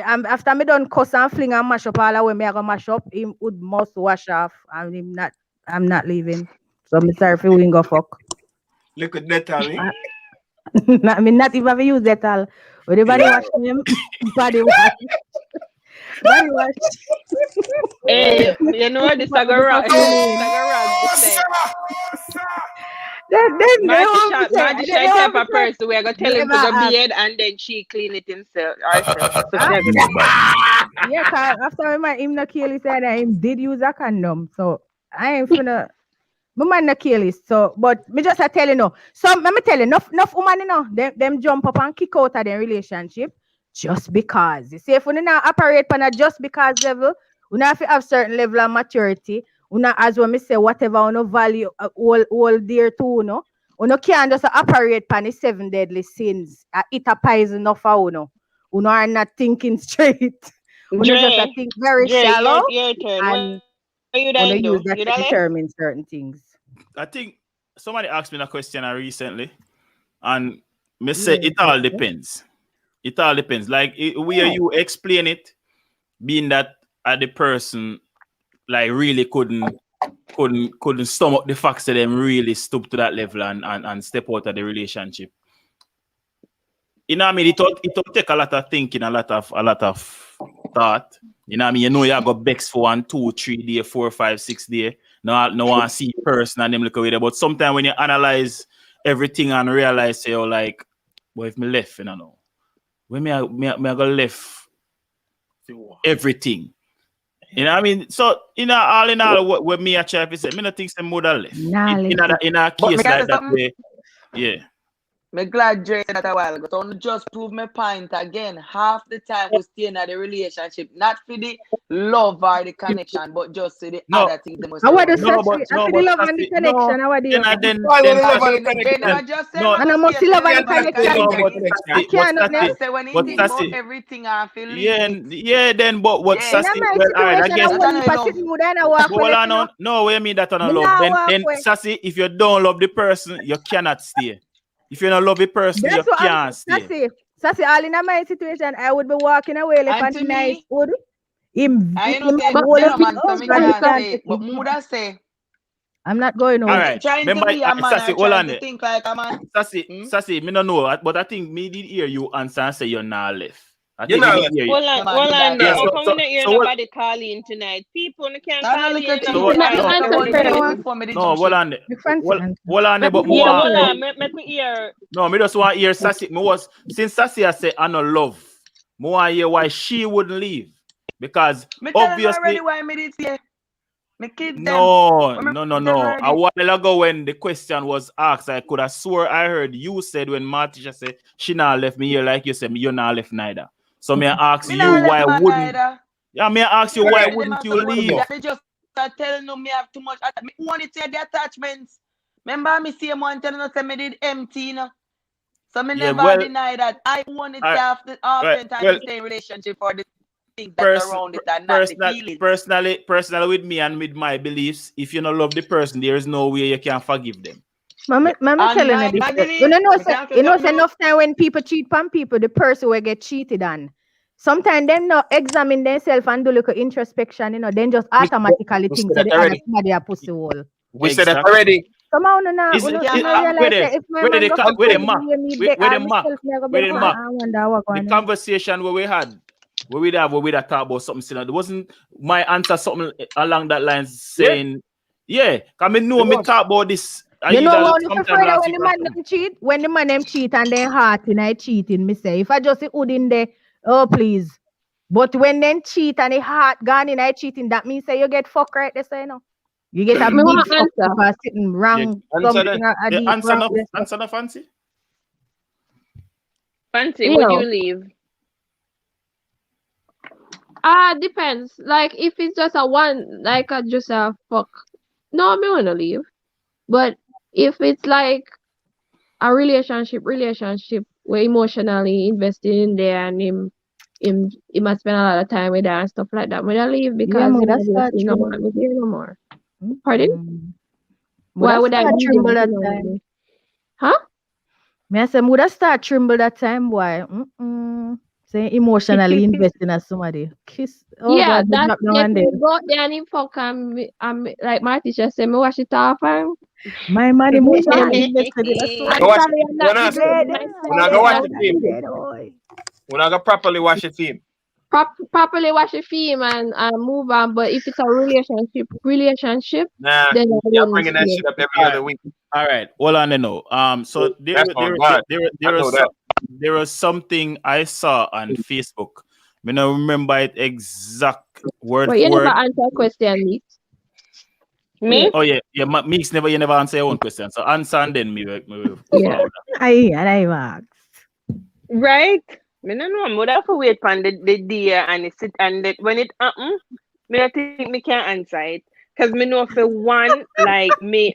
G: after me done cuss and fling and mash up all the way me I go mash up, him would must wash off and I'm not leaving. So me sorry if we go fuck.
B: Look at that, Tommy.
G: I mean, not even use that all. Everybody wash them, body wash. Body wash.
C: Hey, you know this is a garage. Marty type of person we're gonna tell him to go beard and then she clean it himself.
G: Yeah, cause after him not kill, he said that him did use a condom. So I ain't finna. My man not kill it. So, but me just tell you no. So let me tell you, enough woman, them jump up and kick out of their relationship just because. You see, if we not operate on a just because level, we not have certain level of maturity. We not, as when me say, whatever we no value all dear to, we no can't just operate on the 7 deadly sins. Eat a poison enough for uno. We are not thinking straight. We just think very shallow.
C: Your turn.
G: And use that to determine certain things.
A: I think somebody asked me that question recently, and me say it all depends. It all depends. Like where you explain it, being that the person like really couldn't stomach the facts that them really stoop to that level and step out of the relationship. You know what I mean? It take a lot of thinking, a lot of thought. You know what I mean? You know you got bex for 1, 2, 3 days, 4, 5, 6 days. No one see person and them look away there. But sometimes when you analyze everything and realize, say, oh, like, well, if me left, you know, when me go left everything. You know what I mean? So, all in all, what me a try to say, me not think some more than left. In a case like that way, yeah.
F: Me glad Dre said that a while ago. So just prove my point again. Half the time we stay in the relationship, not for the love or the connection, but just for the
A: No,
F: other things that must
G: I want to
F: surround
A: no,
F: it.
A: but
G: I
A: no,
G: feel
A: but
G: the love and the
A: Sassy, no.
G: connection. How do you?
B: Why would
A: Then
B: the love
A: Sassy,
B: and the
F: Dre
B: connection?
F: never just say
A: no,
G: And I
F: man
G: must
F: stay
G: love and
F: love and
G: connection.
B: No,
F: connection.
B: but
G: I
A: Sassy,
G: can't
A: but
F: Now
A: Sassy,
F: say when he
A: but
F: think about
A: Sassy,
F: everything I feel
A: yeah,
F: leave it.
A: yeah, then, but what
F: Yeah.
G: In
A: Sassy,
G: my
A: well, all right, I
G: situation, I
A: guess.
F: That
G: won't
F: I
G: if I
F: love.
G: sit in mood and I walk
A: But
G: away.
A: hold
G: Let you know.
A: on, no, what you mean that on a
G: Me
A: love?
G: nah
A: Then,
G: walk
A: then,
G: away.
A: Sassy, if you don't love the person, you cannot stay. If you don't love the person, you
G: That's what I'm.
A: can't stay.
G: Sassy, all in my situation, I would be walking away if
F: And
G: a
F: to
G: nice
F: me,
G: wood. Him,
F: I
G: him
F: say
E: But
G: roll
F: me
G: up
F: no
G: his
F: man, so me
G: and he
F: can't
G: can't
F: say
G: take
F: it. But
G: it.
F: Muda say
G: I'm not going
A: All
G: out.
A: right,
F: trying to
A: remember,
F: be a man
A: Sassy,
F: or
A: hold
F: trying
A: on
F: to
A: there.
F: think like a man.
A: Sassy, me no know, but I think me did hear you answer and say you're not left. I
B: You're
A: think me
B: not
A: did
B: left.
A: hear you.
C: Hold
F: Yeah,
C: on,
F: man,
C: hold
F: did
C: on
F: that
C: there.
A: Yeah,
C: How
F: right.
C: come we not hear
A: so what?
C: nobody call in tonight? People you can't
F: I'm a
C: call
F: little
C: in.
A: So
F: thing
A: what?
F: say I
E: let me
A: No,
F: left
E: answer
F: one
E: first.
F: minute before me did
A: no,
F: do
A: hold
F: shit.
A: on,
G: The fancy answer.
A: hold on there,
E: Let me
A: but
C: Yeah,
E: answer
A: more.
C: hold
E: first.
C: on. Make me hear.
A: No, me just want to hear Sassy. Me was since Sassy I say I no love. Me want to hear why she wouldn't leave because
F: Me tell them already
A: obviously
F: why me did say. Me kids them.
A: no,
F: When me
A: no, no,
F: kids them
A: no. A
F: already.
A: while ago when the question was asked, I could have swore I heard you said when Martisha said she not left me here like you said me you not left neither. So me I ask
F: Me
A: you
F: not left
A: why
F: man
A: wouldn't
F: either.
A: yeah me I ask you
F: Me
A: why
F: already them
A: wouldn't
F: have
A: you
F: support me.
A: leave?
F: They just are telling them me have too much. Me want to say the attachments. Remember me same one telling us me did empty, you know. So me
A: Yeah,
F: never
A: well,
F: deny that. I want it
A: I
F: after
A: well,
F: oftentimes
A: well
F: me stay in relationship for the things that
A: pers-
F: surround it and not the
A: personal,
F: feelings.
A: personally with me and with my beliefs, if you don't love the person, there is no way you can forgive them.
G: Mama
F: And
G: telling you
F: my
G: this. You
F: belief,
G: know,
F: me
G: say,
F: can't
G: you know,
F: forget
G: say
F: no.
G: enough time when people cheat on people, the person will get cheated on. Sometimes them not examine themselves and do look at introspection, you know, then just automatically
B: We
G: think
B: said
G: that
B: that
G: the other
B: already.
G: somebody a pussy hole.
B: We said that
A: Exactly.
B: already.
G: Somehow no
A: Is
F: Me
G: no
F: can't
G: no
A: where
G: realize
A: they
G: that if my
A: where
G: man
A: they
G: go
A: where they
G: for
A: mark
G: me
A: where
G: beg
A: they
G: myself
A: mark
G: never
A: where
G: beg
A: they
G: for
A: mark
G: I wonder what
A: the
G: going on.
A: conversation where we had where we talk about something similar. There wasn't my answer something along that lines
B: Yeah,
A: saying yeah, cause me know
B: it
A: me
B: was.
A: talk about this
G: You know
A: either
G: how you
A: sometime
G: prefer that
A: last
G: when
A: week
G: the
A: or
G: man
A: something.
G: them cheat? When the man them cheat and then heart in I cheating, me say. If I just say hood in there, oh please. But when them cheat and the heart gone in I cheating, that means say you get fuck right there, say no. You get a
E: Me
G: big
E: want
G: fuck
E: answer.
G: for sitting
A: Yeah,
G: wrong,
B: Answer that.
G: something a
A: yeah,
G: deep wrong.
A: answer no fancy.
C: Fancy,
E: You
C: would you
E: know,
C: leave?
E: depends. Like if it's just a one, like a just a fuck. No, me wanna leave. But if it's like a relationship, we're emotionally invested in there, and him must spend a lot of time with her and stuff like that. When I leave
G: Yeah,
E: because
G: man,
E: him
G: that's not
E: obviously no
G: true.
E: want me there no more. Pardon?
G: Would
E: Why
G: I
E: would I
G: start
E: leave him
G: tremble
E: if he
G: that
E: don't want
G: time?
E: me? Huh?
G: Me I say, would I start tremble that time, boy? Say emotionally investing in somebody. Kiss. Oh
E: Yeah,
G: God, we
E: that's
G: drop down
E: if
G: and
E: he
G: then.
E: go there and he fuck and like my teacher said, me wash it off and
G: My man emotionally invested in a soul.
B: Go
E: and
B: watch
E: sorry
B: it.
E: I'm
B: When
E: not
B: I
E: giving
G: Dead.
B: when
E: myself
B: I
G: Dead.
B: go watch
E: enough
B: the
G: That's
B: film,
E: sleep.
G: dead. Oh.
B: when I go properly watch the film.
E: Properly wash your feet and move on. But if it's a relationship,
B: Nah,
E: then I
B: you're
E: wouldn't
B: bringing that
E: stay.
B: shit up every
A: All
B: other
A: right,
B: week.
A: all right. Hold on, no. So
B: That's on God. I know that.
A: there was something I saw on Facebook. I don't remember it exact word
E: But
A: for
E: you never
A: word.
E: answer a question, Nick.
C: Me?
A: Oh yeah, Meeks you never answer your own question. So answer and then me will
E: Yeah.
A: follow
G: I Max.
C: Right? Me no know. I would have to wait for the day and it sit and when it happen, me I think me can't answer it. Cause me know for one, like me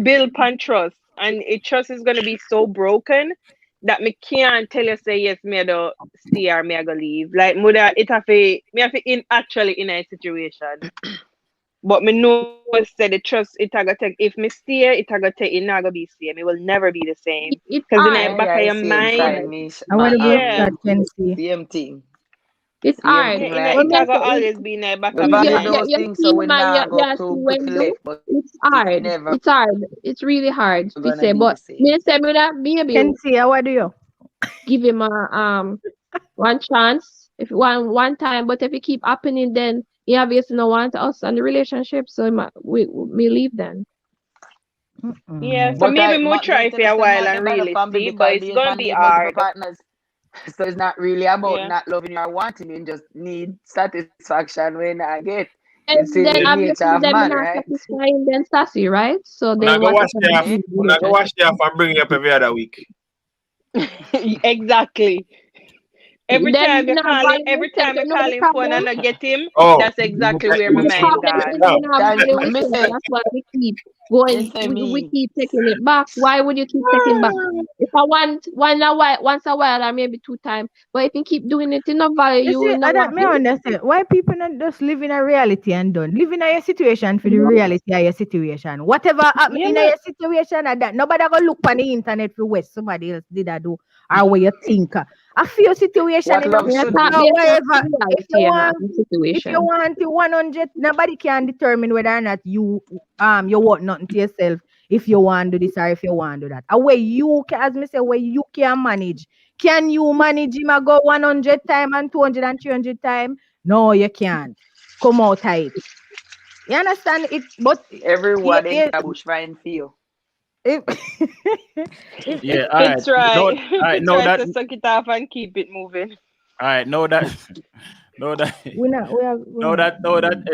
C: build pan trust and it trust is gonna be so broken that me can't tell you say yes, me I do stay or me I go leave. Like mother it have to me have to in actually in a situation. But me know say the trust it a go take if me stay, it a go take it not gonna be same. It will never be the same.
E: It's
C: Cause in the
E: hard.
C: back of
F: Yeah,
C: your
F: same
C: mind,
F: time, me,
G: I want to go
C: yeah.
G: start Kenzie.
F: same thing.
E: It's
F: Same
E: hard.
C: Yeah,
F: thing
C: in a,
F: like
C: it a
F: that.
C: go always be in the back
F: We
C: of your
F: value
C: mind.
F: those
E: You
F: things,
E: see
F: so we
E: him and
F: not go
E: you see
F: too quick
E: when do.
F: left, but
E: It's
F: it's
E: hard.
F: never
E: It's hard. It's really hard to
F: gonna
E: say.
F: be the
E: But
F: same.
E: me say me that maybe
G: Kenzie, how do you?
E: give him a one chance if one time. But if it keep happening, then he obviously don't want us and the relationship. So we leave then.
C: Yeah, so
F: But
C: maybe
F: I
C: more
F: me
C: try for
F: tell you
C: a
F: some
C: while
F: man
C: and
F: never no
C: really
F: from
C: see, but
F: biblical
C: it's
F: days
C: gonna
F: man
C: be
F: need multiple
C: hard.
F: partners. So it's not really about
C: Yeah.
F: not loving you or wanting you, just need satisfaction when I get. It's in
E: then
F: the
E: obviously
F: nature of
E: them
F: man,
E: not
F: right?
E: satisfying then sassy, right? So
B: When
E: they
B: I go
E: want
B: wash
E: to
B: the off,
E: continue
B: when I go wash the off and bring it up every other week.
C: Exactly. Every
E: then
C: time
E: you
C: you
E: know
C: call it,
E: value
C: every
E: yourself.
C: time
E: You
C: you
E: know
C: call
E: the
C: him phone
E: problem.
C: and not get him,
B: Oh,
C: that's exactly
B: let
C: where my
E: The
B: me
C: mind
E: problem
C: gone.
E: is
B: now.
E: you know
F: Can
E: value
F: me
E: yourself.
F: say,
E: That's why we keep
F: me
E: going.
F: say
E: We
F: me.
E: keep taking it back. Why would you keep taking back? If I want once a while, or maybe 2 times. But if you keep doing it, you know value.
G: You
E: You
G: see,
E: will not
G: I
E: want
G: don't me
E: it.
G: understand why people not just live in a reality and done. Live in a your situation for the reality of your situation. Whatever happen
C: Yeah,
G: in a
C: man.
G: your situation and that nobody go look on the internet for what somebody else did I do or what you think. I feel situation
F: What
G: in a
F: love
E: You're
F: should
E: not
F: be.
E: based on
G: whatever.
E: reality you have in
G: If you
E: situation.
G: want the 100, nobody can determine whether or not you want nothing to yourself if you want to do this or if you want to do that. A way you can, as me say, where you can manage. Can you manage him a go 100 time and 200 and 300 time? No, you can't. Come out tight. You understand it? But
F: Everyone in the bush fighting for you.
G: if,
A: Yeah,
G: if
A: all right.
C: It's right.
A: All right,
C: We
A: know
C: try
A: that
C: to suck it off and keep it moving.
A: all right, know that know that
G: we
A: know
G: are
A: that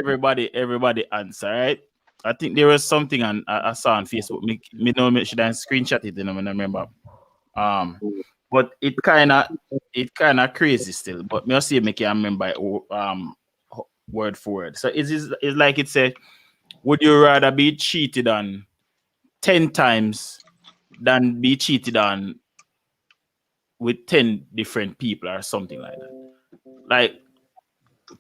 A: everybody answer, right? I think there was something I saw on Facebook. Me know me should I screenshot it, when I remember. But it kinda crazy still. But me see me can remember it, word for word. So it's like it said, would you rather be cheated on 10 times than be cheated on with 10 different people or something like that? Like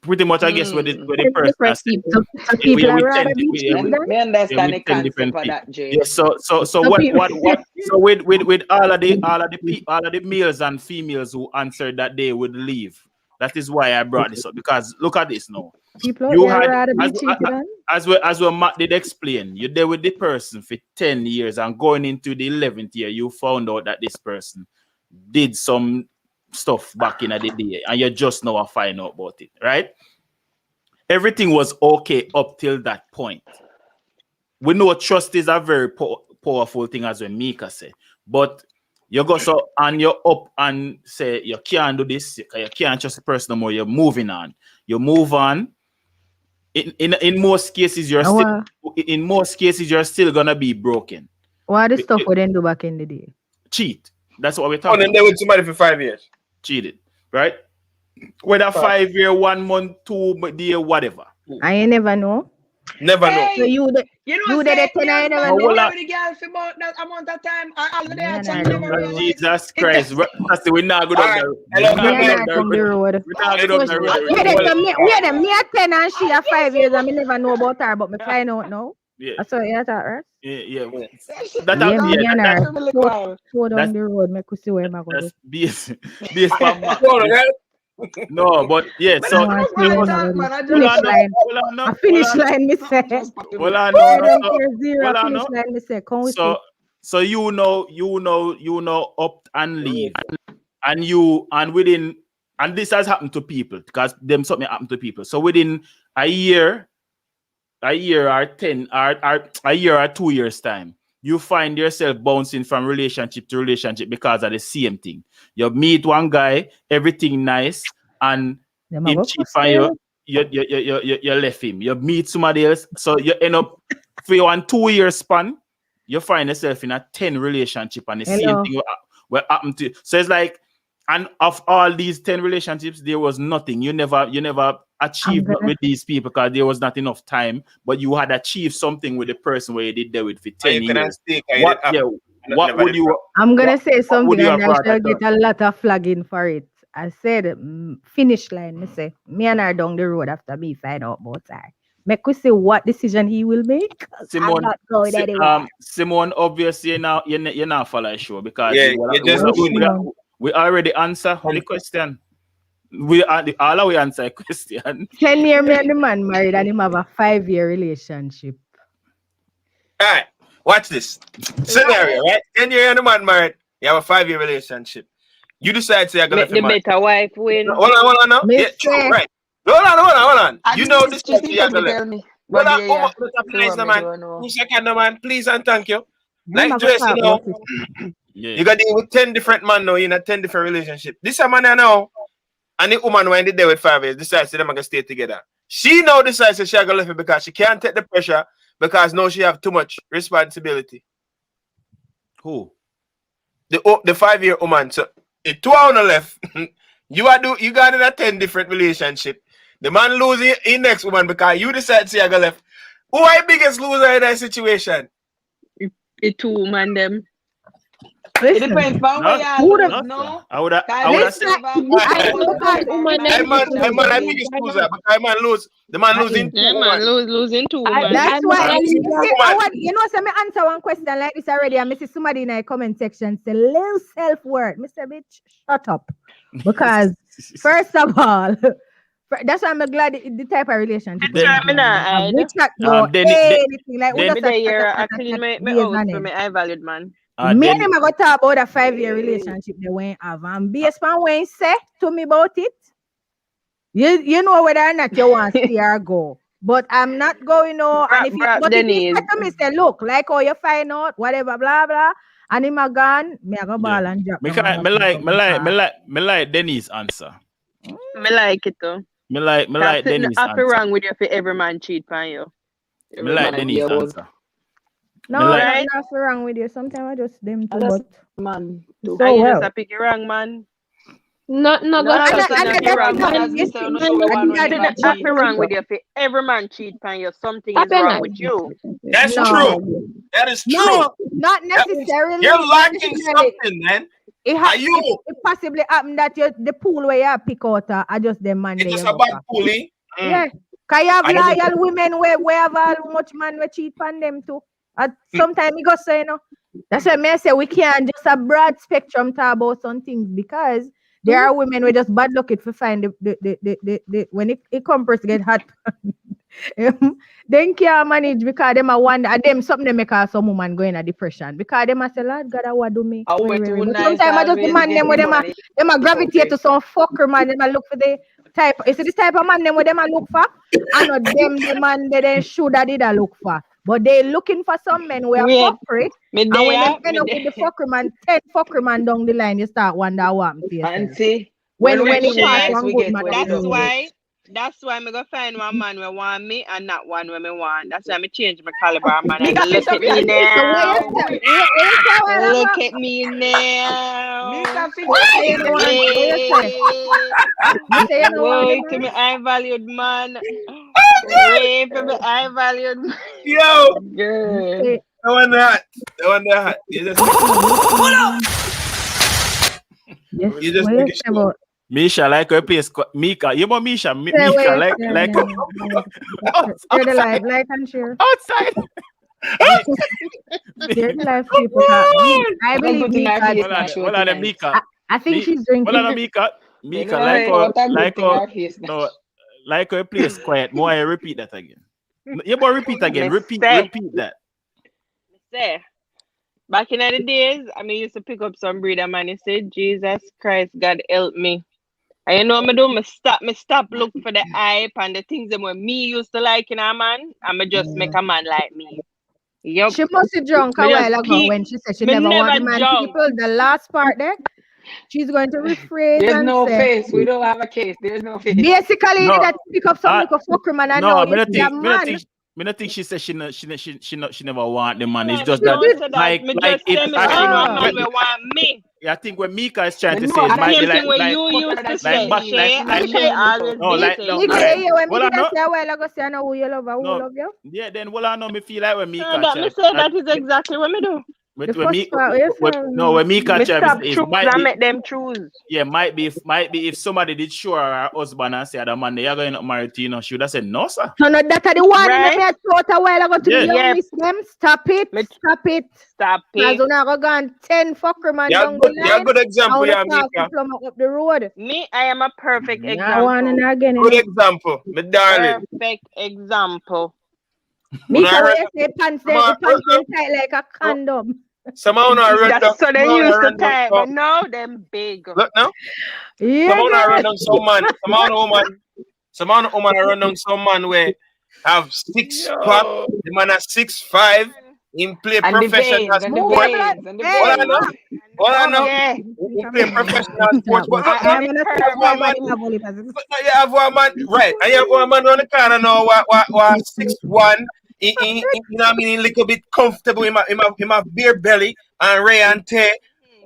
A: pretty much I guess where the
E: Ten
A: person has
E: different
A: said,
E: people.
G: so
A: we
G: people are
A: with
G: rather
A: 10
G: be cheated on.
F: Me
A: yeah,
F: understand
A: with
F: the
A: 10
F: concept
A: different
F: of
A: people.
F: that, Jay.
A: Yeah, so
G: So people
A: what so with all of the males and females who answered that they would leave. That is why I brought this up, because look at this now.
G: people out
A: You
G: there
A: had
G: rather be cheated on.
A: as well Matt did explain, you're there with the person for 10 years and going into the 11th year, you found out that this person did some stuff back in the day and you just now find out about it, right? Everything was okay up till that point. We know trust is a very powerful thing, as when Mika say, but you go so and you're up and say you can't do this, you can't trust the person no more, you're moving on. You move on. In most cases, you're still gonna be broken.
G: What the stuff we didn't do back in the day?
A: Cheat. That's what we're
B: Oh,
A: talking
B: then
A: about.
B: they with somebody for 5 years.
A: Cheated, right? Whether 5 year, 1 month, 2 year, whatever.
G: I never know.
B: Never know.
G: So
F: Hey,
G: you the
F: you know,
G: you the
F: say
G: 10
F: me
G: I never
F: husband
G: know.
F: been there
A: Well,
F: with the girl for about that amount of time. All the day
G: Me
F: I
G: and
F: check,
G: I
F: me
G: don't
F: never
G: know.
F: realize.
A: Jesus Christ. We now go
B: All
A: down
B: right.
A: the
B: Hello,
A: we
G: Me
A: now
G: and
A: go
G: I
A: down
G: from the
A: the
G: road.
A: we now go down the
G: Where they
A: road.
G: tell me me a 10 and she a 5 years and me never know about her, but me find out now.
A: Yeah,
G: I saw you that right?
A: yeah.
F: That shit
A: That
G: Yeah, me and her
F: biblical.
G: go down
A: that's
G: the road, me could see where I go do.
A: that's BS for Mac.
B: Hold on, right?
A: No, but yeah,
F: Man,
A: so
F: I
G: No, I
F: broke
G: see
F: my
G: one
F: talk,
G: of
F: man. I
A: hold
F: just
G: finish
A: on
F: want
A: now,
G: line.
A: hold on now,
G: A finish line, me say.
F: something just pop in
A: hold
F: me.
A: on now.
G: I don't
A: So
G: care zero.
A: hold
G: A
A: on
G: finish
A: now.
G: line, me say. Come with
A: So
G: it.
A: so up and leave. And within, and this has happened to people, because them something happened to people. So within a year or 10 or a year or 2 years time, you find yourself bouncing from relationship to relationship because of the same thing. You meet one guy, everything nice, and
G: Them a
A: him
G: go
A: cheat
G: for
A: on
G: sale.
A: you left him. You meet somebody else, so you end up for your 2 year span, you find yourself in a 10 relationship, and the same
G: Hello.
A: thing will happen to you. So it's like, and of all these 10 relationships, there was nothing. You never achieved
G: gonna-
A: with these people because there was not enough time, but you had achieved something with the person where you did there with for 10
B: You can
A: years.
B: stake.
A: What would you
G: I'm gonna
A: what-
G: say
A: what would
G: something
A: you
G: and
A: have
G: I
A: rather
G: shall get
A: done?
G: a lot of flagging for it. I said finish line. Me say me and her down the road after me find out about her. Make we see what decision he will make. I'm
A: Simone,
G: not going anywhere.
A: Simone, obviously you're not follow show, because
B: Yeah, you just
G: Which
B: good.
G: one?
A: we already answer the question. All we answer a question.
G: 10 year me and the man married and him have a 5 year relationship.
B: All right, watch this scenario, right? 10 year and a man married. You have a 5 year relationship. You decide to you're gonna
C: Make the
B: marry.
C: better wife win.
B: Hold on now.
G: Me
B: Yeah, true,
G: say,
B: right. Hold on.
F: I
B: You know
F: just
B: this
F: just
B: is
F: need
B: you're
F: to
B: gonna.
F: tell me.
B: Hold
F: But
B: on,
F: yeah,
B: put up
F: see
B: nice,
F: what me
B: man.
F: do know.
B: 2 seconds, man. Please and thank you.
G: them
B: Like
G: a go
B: dress,
G: talk about it.
A: Yeah.
B: you got to deal with 10 different men now in a 10 different relationship. This a man I know, and the woman when they there with 5 years decides them are gonna stay together. She now decides that she gonna left it because she can't take the pressure because now she have too much responsibility.
A: Who?
B: The 5-year woman. So if 2 on the left, you got in a 10 different relationship. The man losing in next woman because you decide to go left. Who are the biggest loser in that situation?
C: The 2 woman them.
F: It depends on where you lose, no?
A: I would have said
B: I'm biggest loser because man lose. The man losing 2 woman.
C: Losing 2 woman.
G: That's why you know, so me answer one question like this already, and I see somebody in the comment section say low self-worth. Mr. Bitch, shut up. Because first of all, that's why I'm glad the type of relationship.
C: Which anything like I clean my house for me I valued man.
G: Me and him I got talk about a 5-year relationship they won't have, and based on what he say to me about it, you know whether or not you want to stay or go. But I'm not going on. And if you but if he said to me, say, look, like how you find out, whatever, blah blah, and him a gone, me I go ball and drop.
A: Me like Denny's answer.
C: Me like it too.
A: Me like Denny's answer.
C: Nothing wrong with you if every man cheat on you.
A: Me like Denny's answer.
G: No, right? Nothing wrong with you. Sometimes I just them too, but
F: man.
C: So and you just pick it wrong, man.
E: Nothing wrong
C: with you. If every man cheat on you, something is wrong with you.
B: That's true. That is true.
G: No, not necessarily.
B: You're lacking something, man.
G: It possibly happen that the pool where you pick out are just the man.
B: It's just a bad pooling.
G: Yeah. Cause you have loyal women where have how much man we cheat on them too. Sometimes you go say, you know. That's why I say we can't just a broad spectrum talk about some things because there are women who just bad luck it to find the when it compress get hot. Then can't manage because them a wonder and them something they make some woman go in a depression because them a say, Lord God, what do me? Sometimes I just demand them where them a gravitate to some fucker man, them a look for the type. Is it this type of man them where them a look for? I know them the man they should have did a look for. But they looking for some men who are fuckery. And when they end up with the fucker man, 10 fucker man down the line, you start wonder what happened to yourself.
F: And see,
G: when it pass one good man.
C: That's why I'm gonna find one man who want me and not one who me want. That's why I change my caliber, man. Look at me now. Look at me now. Wait to me, I valued man. Wait for me, I valued man.
B: Yo,
C: girl.
B: I wonder that. You just make it sure.
A: Misha like her place. Mika, you know Misha. Mika like
G: outside. Live, like and share.
A: Outside.
G: Share the live people. I believe Mika.
A: Hold on, Mika.
G: I think she's drinking.
A: Hold on, Mika. Mika, like her place quiet. More I repeat that again. You more repeat again. Repeat that.
C: Say. Back in the days, I mean, used to pick up some breeder man. He said, Jesus Christ, God help me. And you know me do, me stop look for the hype and the things that me used to like in a man, and me just make a man like me. Yep.
G: She must be drunk a while ago when she said she never want man people. The last part there, she's going to rephrase.
F: There's
G: and
F: no
G: say,
F: face. We don't have a case. There's no face.
G: Basically, you need to pick up some little fucker man and know you're a man.
A: Me not think she said she never want the man. It's just
C: that
A: like
C: if man want me.
A: Yeah, I think what Mika is trying to say it might be like
C: you used to say.
A: When
G: Mika say a while ago say I know who you love and who love you.
A: Yeah, then what I know me feel like when Mika
C: that is exactly what me do.
A: When Mika
C: is make them choose.
A: Yeah, might be if somebody did show her husband and say the man they are going to marry to, you know, she would have said no, sir.
G: So no, that's the one that I thought a while ago to me. Miss them. Stop it. Because when I go gone 10 fucker man down the line.
B: Yeah, good example, yeah, Mika.
G: Up the road.
C: Me, I am a perfect example.
B: Good example, my darling.
C: Perfect example.
G: Mika, when you say pants, they tight like a condom.
B: Someone run down.
C: So they used to tie, but now them big.
B: Look now.
G: Yeah.
B: Someone run down some man. Someone woman run down some man where have 6 pack. The man has 6'5", Him play
F: And the
B: professional
F: veins, and the
B: sport.
F: veins, and the
G: Hey,
B: Hold on,
F: veins.
B: no.
G: Mark.
B: Hold on, no.
C: Yeah.
B: He play professional sports. But
F: I-
G: I'm
F: and
G: gonna
F: the
G: say
F: curve,
B: one man,
G: somebody have only passes.
B: but now you have one man, right? And you have one man on the corner now, what 6'1". You know what I mean? A little bit comfortable. Him have beer belly and Ray and Tay.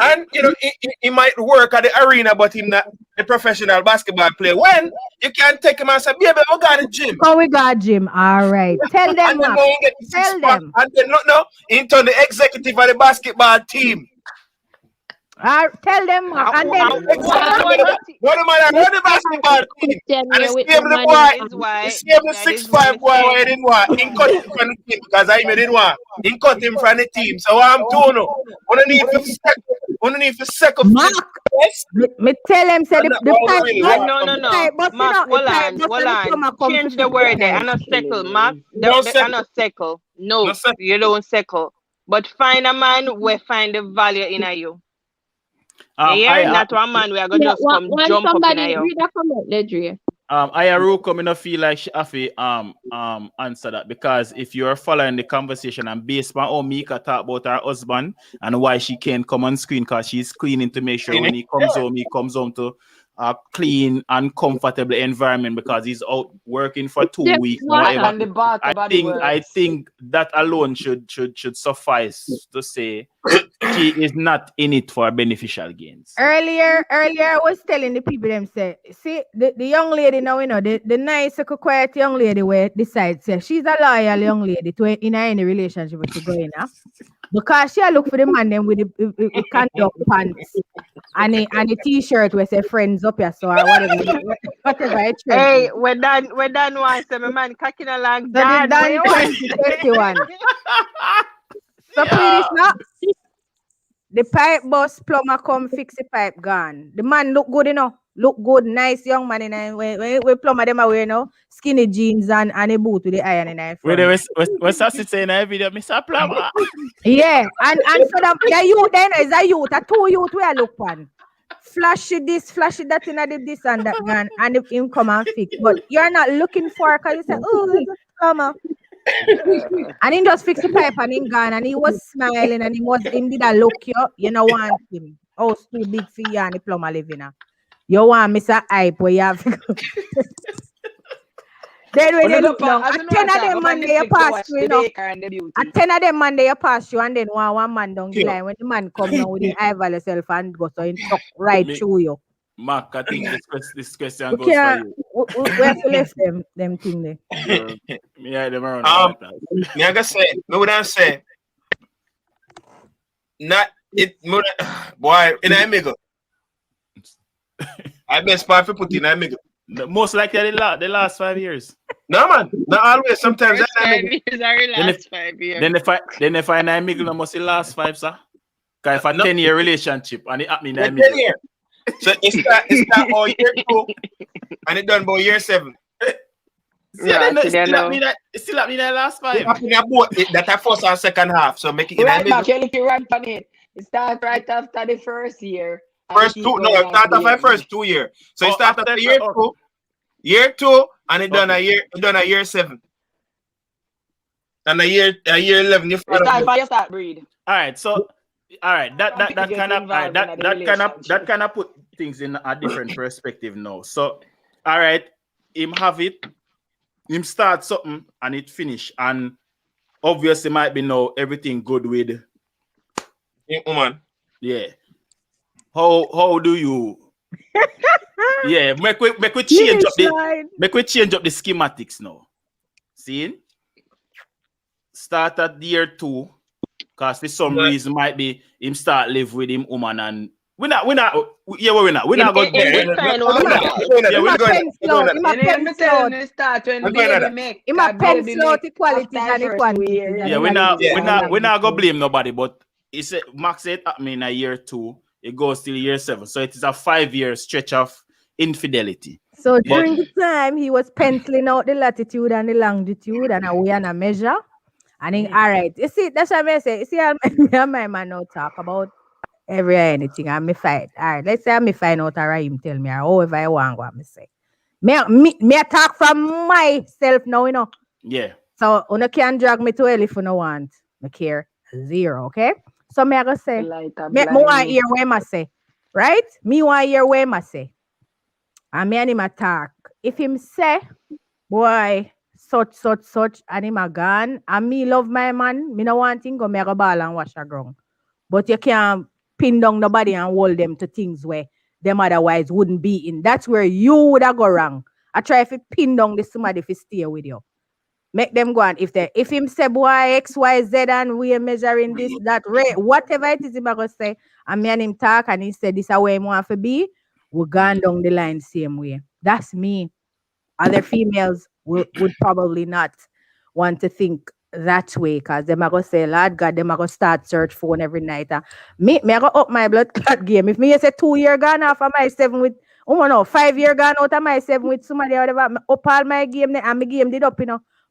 B: And you know, he might work at the arena, but him not a professional basketball player. When you can take him and say, baby, we got a gym.
G: Oh, we got Jim. All right. Tell them,
B: And then
G: Mark.
B: go and get the
G: Tell
B: 6 pack.
G: them.
B: And then no, into the executive of the basketball team.
G: Tell them, Mark. And then
B: What am I run the basketball team? And it's same the boy. It's same the 6'5" boy where he didn't want. He cut him from the team because I didn't want. He cut him from the team. So I'm doing no. Underneath the second.
G: Mark. Me tell him say the pipe.
C: No. Mark, hold on. Change the word there. I'm not settle, Mark. I'm not settle. No, you don't settle. But find a man where find the value in you. Not one man we are gonna just come jump up in
E: somebody
C: you.
E: read a comment, Ledry.
A: Ayaruko, me no feel like she have to answer that, because if you're following the conversation and based on how Mika talk about her husband and why she can't come on screen because she's cleaning to make sure when he comes home to a clean and comfortable environment because he's out working for 2 weeks or whatever.
F: And the bath,
A: I think that alone should suffice to say she is not in it for beneficial gains.
G: Earlier, I was telling the people them say, see the young lady now, you know, the nice, quiet young lady where decides say she's a loyal young lady to in any relationship with she go in, because she look for the man them with the conduct pants and a t-shirt where say friends up here, so or whatever it's
C: Hey, we're done once. My man cocking along.
G: So they done 2021. So please now. The pipe boss plumber come fix the pipe gone. The man look good, you know. Look good, nice young man in we plumber them away, you know. Skinny jeans and a boot with the iron in front.
A: What's that saying in that video, Mr. Plumber?
G: Yeah, and for them, the youth then is a youth, a two youth we look on. Flash this, flash that in the this and that gun, and if him come and fix. But you're not looking for because you say, oh, it's a plumber. And he just fixed the pipe and he gone and he was smiling and he did a look you know want him. Oh, it's too big for you and the plumber living now. You want Mr. Hype where you have then when you look now, at 10 of them man they pass through, you know. At 10 of them man they pass through and then one man down the line when the man come now with the eye value yourself and go so he talk right through you.
A: Mark, I think this question goes for you.
G: We have to left them thing there.
A: Yeah, them around.
B: Me I say, me would say, not it, boy, in a middle. I best part for put in a middle.
A: Most likely the last 5 years.
B: No man, not always. Sometimes
C: First 5 years are the last 5 years.
A: Then if I nine middle, must the last 5, sir. Because if a 10-year relationship and it happened in 9 middle.
B: So it start all year 2 and it done by year 7.
A: Still at me that last 5.
B: That a first and second half. So make it
F: right back. You look right on it. It starts right after the first year.
B: First 2, no, it start after first 2 year. So it start after year 2, and it done a year 7. And a year 11. You
F: start breed.
A: All right, so that kind of put things in a different perspective now. So, all right, him have it, him start something and it finish, and obviously might be now everything good with
B: woman.
A: Yeah. How do you? Yeah, make we change up the schematics now. See, start at year 2. Because for some reason might be him start live with him woman and we're not going there.
G: We're
A: not gonna blame nobody, but it's Max said in a year 2, it goes till year 7. So it is a 5-year stretch of infidelity.
G: So during the time he was penciling out the latitude and the longitude and a way and a measure. And then, all right, you see, that's what I say. You see, me and my man now talk about anything and me fight. All right, let's say I me find out or him tell me or however I want what me say. Me talk from myself now, you know.
A: Yeah.
G: So you can drag me to hell if you no want. Me care zero, okay? So me I go say,
F: Light a
G: me
F: blind
G: want
F: me.
G: hear what him a say, right? Me want hear what him a say. And me and him attack. If him say, boy, such, and him a gone, and me love my man, me no want him go make a ball and wash a ground. But you can't pin down nobody and hold them to things where them otherwise wouldn't be in. That's where you would have go wrong. I try if you pin down this somebody if you stay with you. Make them go on. If him say boy X, Y, Z and we are measuring this, that rate, whatever it is him a go say, and me and him talk and he said this is where him want to be, we're going down the line same way. That's me. Other females would probably not want to think that way because them are going to say, Lord God, them are going to start search phone every night. Me I go up my blood clot game. If me say 2 year gone off of my 7 with, 5 year gone out of my 7 with somebody or whatever, me up all my game and my game did up,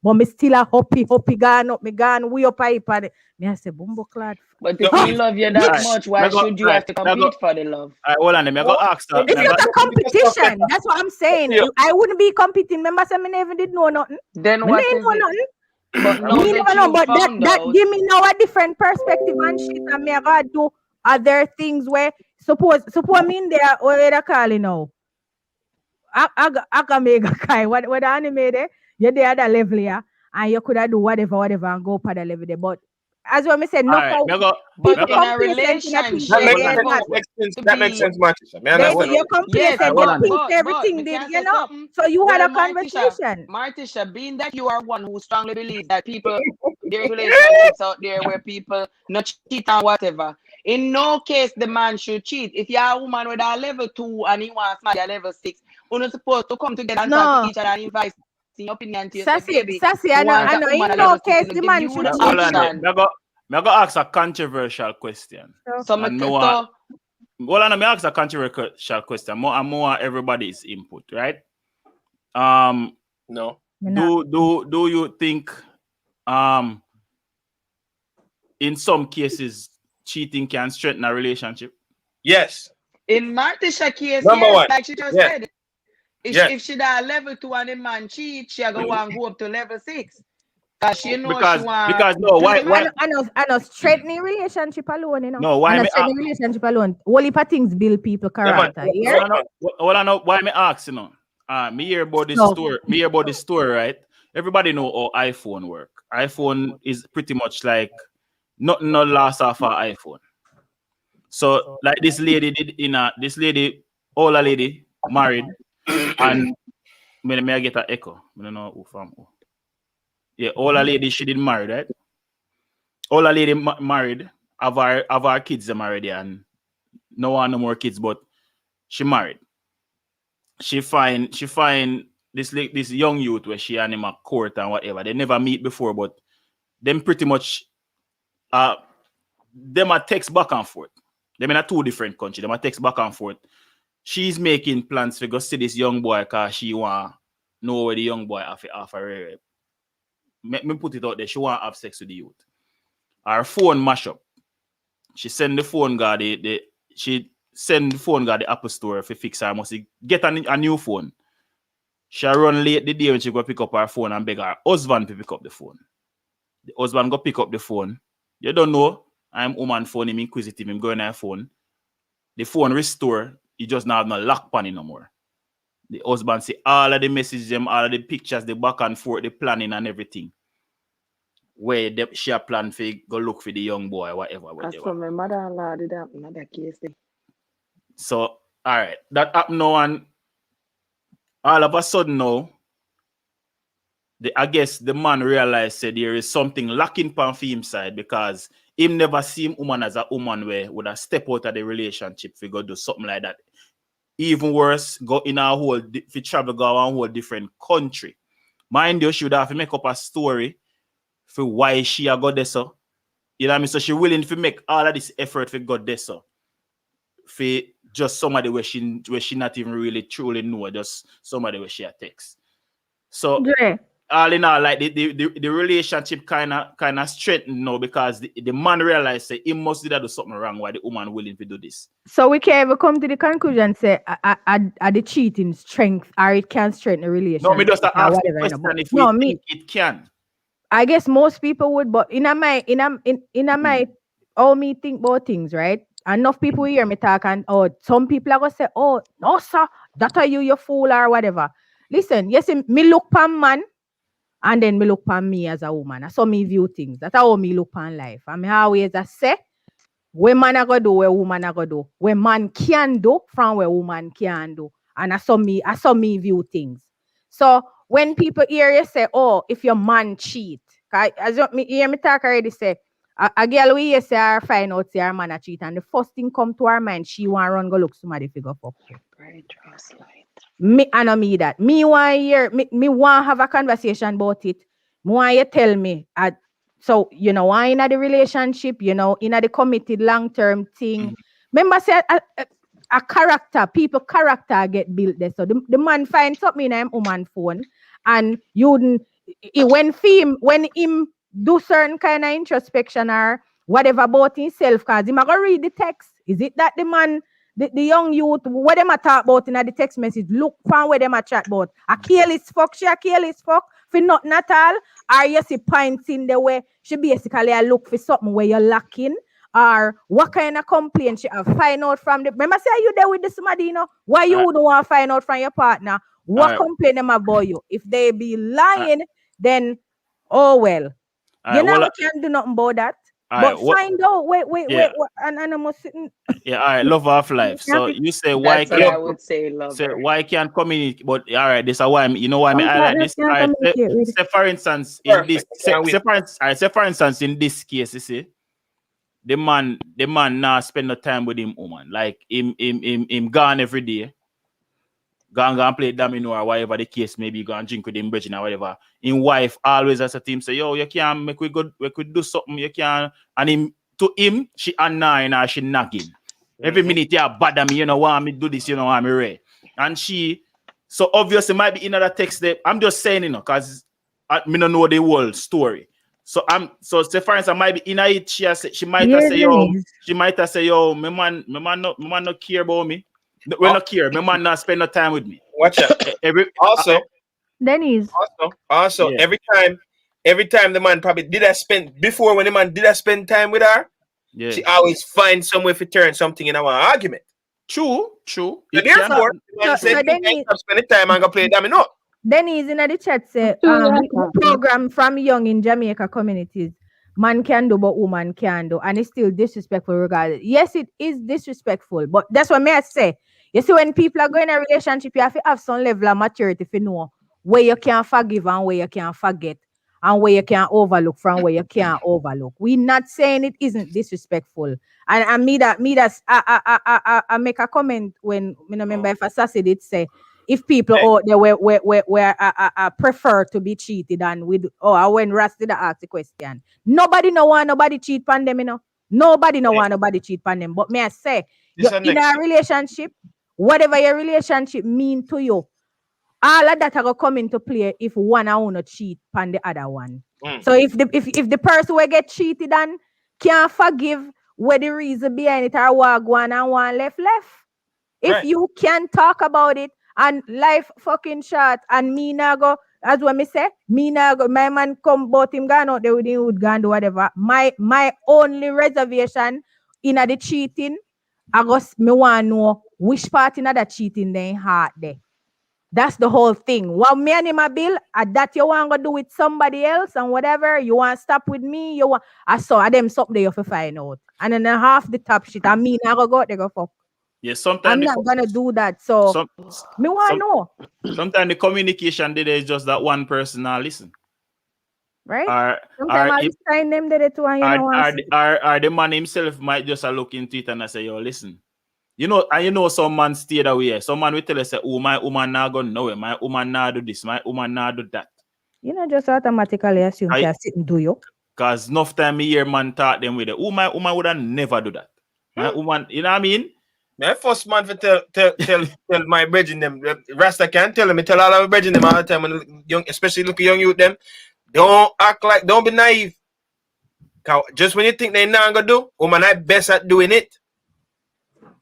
G: But me still a hoppy gone up. Me gone way up hype on it. Me I say, bumbo clot.
F: But if he love you that
A: Alright,
F: much, why should you have to compete for the love?
A: Hold on, me go ask her.
G: It's not a competition. That's what I'm saying.
B: Yeah.
G: I wouldn't be competing. Remember, say me never did know nothing.
F: Then
G: Me
F: what
G: never
F: is
G: know
F: it?
G: nothing.
F: But now
G: Me
F: that
G: never know,
F: you
G: but
F: found
G: that
F: out,
G: give me now a different perspective and shit. And me I gotta do other things where suppose me in there what they call it now. I can make a guy. What the anime there? You're there at that level here, and you could have do whatever and go up at the level there. But as what me said, not
A: Alright,
G: for
A: me go.
F: but
G: people
F: in a
G: complacent in a thing
B: That
G: where
F: relationship,
B: makes
G: they're
F: you're
B: sense.
G: not.
F: supposed to
B: That makes
F: be.
B: sense, Martisha. Me
G: They,
B: understand.
G: you're
F: Yes,
G: complacent.
A: hold
G: You
A: on.
G: think
F: but
G: everything
F: we
G: did,
F: can't say something.
G: So you had
F: Well,
G: a conversation.
F: Martisha, being that you are one who strongly believes that people, there is relationships out there where people not cheat and whatever. In no case the man should cheat. If you're a woman with a level 2 and he wants somebody at level 6, you're not supposed to come together and talk
G: No.
F: to each other and invite your opinion to you. Say, baby,
G: Sassy,
F: you
G: I
F: want
G: know.
F: a woman
G: In
F: at
G: no
F: level 6
G: case,
F: to
G: the
F: give
G: man
F: you
G: should
F: the
G: cheat.
A: Hold on,
F: option.
A: me go ask a controversial question.
F: So,
A: And me want, well, I me ask a controversial question. More everybody's input, right?
B: No.
A: Do you think in some cases cheating can strengthen a relationship?
B: Yes.
F: in Martisha case,
B: Number
F: yes,
B: one.
F: like she just
B: Yes.
F: said.
B: Yes.
F: If she da level 2 and the man cheat, she go and go up to level 6. Cause she know
A: Because
F: she want
A: because no, why
G: I know straightening relationship alone,
A: no, why
G: I know
A: me
G: straightening relationship alone. Only for things build people
B: Yeah, man.
G: character. Yeah.
A: why me ask, me hear about this
G: So-
A: story. Me hear about this story, right? Everybody know how iPhone work. iPhone is pretty much like nothing no last off our iPhone. So like this lady did older lady married and may I get an echo? I don't know who from who. Yeah, older lady she did marry, right? Older lady married, have our kids them already and no one no more kids, but she married. She find this young youth where she and him a court and whatever. They never meet before, but them pretty much them a text back and forth. Them in a 2 different countries. Them a text back and forth. She's making plans to go see this young boy because she want know where the young boy after me put it out there. She want have sex with the youth. Her phone mash up. She send the phone guy she send the phone guy the Apple store to fix her. Must get a new phone. She run late the day when she go pick up her phone and beg her husband to pick up the phone. The husband go pick up the phone. You don't know. I'm woman phone him inquisitive. Him going on her phone. The phone restore. He just now have no lock pan no more. The husband see all of the messages, all of the pictures, the back and forth, the planning and everything. Where she a plan for go look for the young boy, whatever.
F: As for my mother-in-law did that in that case.
A: So, all right, that happened now, and all of a sudden now, I guess the man realized that there is something lacking on him side because him never seen woman as a woman where would have step out of the relationship if go do something like that. Even worse, go in a whole if you travel go a whole different country. Mind you, she would have to make up a story for why she a go there so. You know what I mean? So she willing to make all of this effort for go there so. For just somebody where she not even really truly know, just somebody where she a text. So
G: Dre,
A: all in all, like the relationship kind of straightened now because the man realized that he must do something wrong why the woman willing to do this.
G: so we can ever come to the conclusion and say are the cheating strength or it can strengthen the relationship.
A: No, me just ask the
G: whatever,
A: question if
G: no,
A: we
G: me
A: think it can.
G: I guess most people would, but in my how me think about things, right? Enough people hear me talk, and some people are gonna say, "Oh, no, sir, that are you fool or whatever." Listen, yes, me look pan man, and then me look pan me as a woman. That's how me view things. That's how me look pan life. I mean, always I say, where man a go do, where woman a go do, where man can do from where woman can do, and I saw me view things. So when people hear you say, "Oh, if your man cheat," as me hear me talk already say, a girl we hear say her find out say her man a cheat, and the first thing come to her mind, she want run go look somebody figure fuck.
F: Right, trust light.
G: Me I know me that. Me want hear me want have a conversation about it. Me want you tell me. So why in the relationship, in the committed long-term thing. Remember say a character, people character get built there. So the man finds something in him woman phone, and when him do certain kind of introspection or whatever about himself, cause him a go read the text. Is it that the man, the young youth, what them a talk about in the text message, look from where them a chat about? A careless fuck, she a careless fuck for nothing at all? Or you see points in the way she basically a look for something where you're lacking? Or what kind of complaint she have find out from the, remember say you there with the somebody, why you wouldn't want to find out from your partner what complain them about you? If they be lying, then oh well. We can't do nothing about that. But find out, wait, and I'm sitting.
A: Yeah, all right, love of life. So you say why
F: That's what I would say, lover.
A: Say why can't communicate? But all right, this is why why I like this. All right, say for instance in this, say for instance in this case, you see, the man now spend no time with him woman, like him gone every day. Go play domino or whatever the case may be, go and drink with him bridging or whatever. Him wife always as a team say, yo, you can't make we could do something, you can. And to him, she annoying or she nagging. Every minute you bother me, want me do this, want me ready. And she, so obviously might be in another text there. I'm just saying, because I don't know the whole story. So say for instance, I might be in it, she might have say, yo, my man not care about me. We not care. My man not spend no time with me.
B: Watch out.
G: Denise.
B: Also, yeah. every time the man probably before when the man did I spend time with her, she always finds some way to turn something in our argument.
A: True.
B: So therefore, spend time and go play domino.
G: Denise in the chat say, program from young in Jamaica communities. Man can do, but woman can do, and it's still disrespectful regardless. Yes, it is disrespectful, but that's what I say. You see, when people are going in a relationship, you have to have some level of maturity to know where you can forgive and where you can forget, and where you can overlook from where you can't overlook. We're not saying it isn't disrespectful. And me that I make a comment when remember if Assassin did say, if people out there were prefer to be cheated and when Ras did ask the question, nobody want nobody cheat on them, Nobody want nobody cheat on them. But may I say, you're in a relationship, whatever your relationship mean to you, all of that are gonna come into play if one I wanna cheat on the other one. So if the person will get cheated on can't forgive where the reason behind it or what one and one left. If you can talk about it and life fucking short and me now go, as what me say, me now go, my man come but him gone out there with him would go and do whatever. My only reservation in the cheating, I guess me want to know which part in that cheating they heart there. That's the whole thing. What me and him a bill, that you want to do with somebody else and whatever, you want to stop with me, you want, I saw them something there you have to find out. And then half the top shit, I mean, I go out there go fuck.
A: Yeah, sometimes
G: I'm not gonna do that. So me want to know.
A: Sometimes the communication there is just that one person now listen.
G: Right? Sometimes I sign them there too, and
A: or the man himself might just look into it and I say, yo, listen. Some man stay away. Some man will tell us, oh, my woman not gonna know it. My woman not do this. My woman not do that.
G: Just automatically assume they sit and do you.
A: Because enough time me hear man talk them with it. Oh, my woman would never do that. My woman, you know what I mean?
B: My first man for tell my brethren them. Rasta can't tell them. I tell all of my brethren them all the time. When young, especially look young youth them. Don't be naive. Just when you think they not gonna do, woman I best at doing it.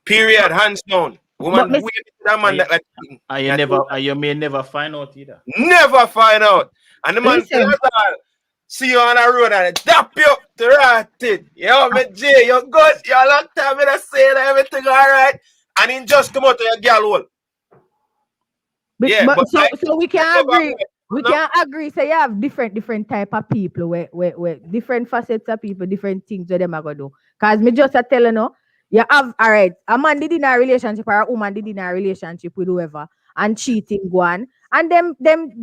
B: Period, hands down. Woman, that man
A: you may never find out either.
B: Never find out. And the man tell us all, see you on the road and dap you up to rotted. Yo, me Jay, you good? You a long time in the saying everything all right. And then just come out to your girl hole. Yeah, but
G: so we can agree. We
B: No.
G: can agree. So you have different type of people where different facets of people, different things that them are gonna do. Cause me just a telling you have all right, a man did in a relationship or a woman did in a relationship with whoever and cheating go on. And them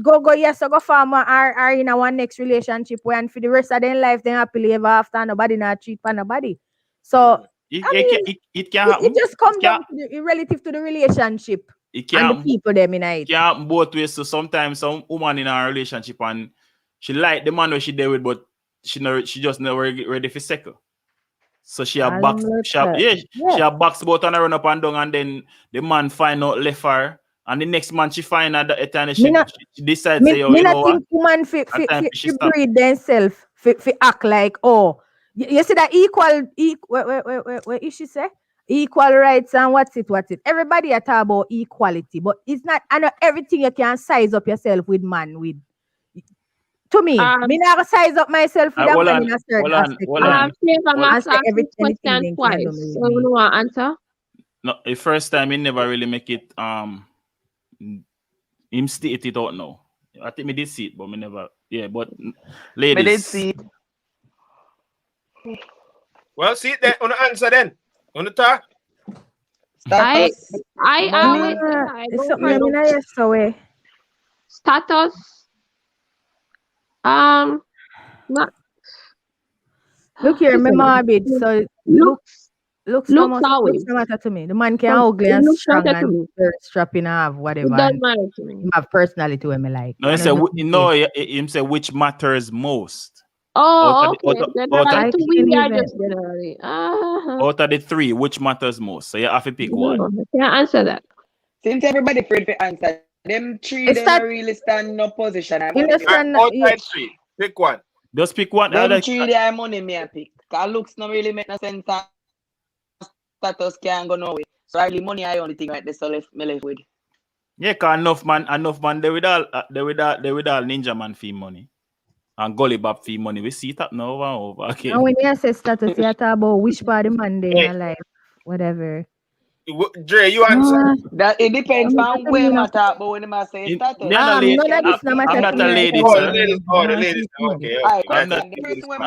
G: go yes or go farmer are in a one next relationship where and for the rest of their life they happily ever after nobody not cheat for nobody. So
A: It can happen.
G: it just comes down to the relative to the relationship
A: It
G: and the
A: can
G: people them in it.
A: can happen both ways. So sometimes some woman in a relationship and she like the man where she there with, but she just never ready for second. So she a box, she a box about and run up and down, and then the man find out left her, and the next man she find out that time she decides say,
G: you know what? Woman fi breed themselves fi act like you see that equal what is she say? Equal rights and what's it? Everybody talk about equality, but it's not. I know everything you can size up yourself with man with. To me, me never size up myself with a man in a certain aspect.
E: Question twice. So you want to answer?
A: No, the first time he never really make it. Him state it out now. I think me did see it, but me never. Yeah, but ladies.
F: Me did see it.
B: Well, see it then. On the answer then. On the talk.
E: Status.
G: Look here, me morbid. So looks no matter to me. The man can ugly and strong and strapping have whatever.
E: It doesn't matter to me.
G: He have personality when me like.
A: No, him say which matters most.
E: Oh, okay.
A: Out of the three, which matters most? So you have to pick one.
E: I can't answer that.
F: Since everybody afraid to answer, them three don't really stand in no position.
B: Outside three, pick one.
A: Just pick one.
F: Them three, they have money me a pick. Cause looks not really make no sense. Status can't go nowhere. So really money I only think right there. So me left with.
A: Yeah, cause enough man. They with all ninja man fee money. And Gully Bab fee money. We see it up now over. Okay.
G: And when you say status, you talk about which part of man they in life, whatever.
B: Dre, you answer.
F: That it depends on where I talk, but when I say status,
A: I'm not a lady.
B: The ladies. Okay.
A: I'm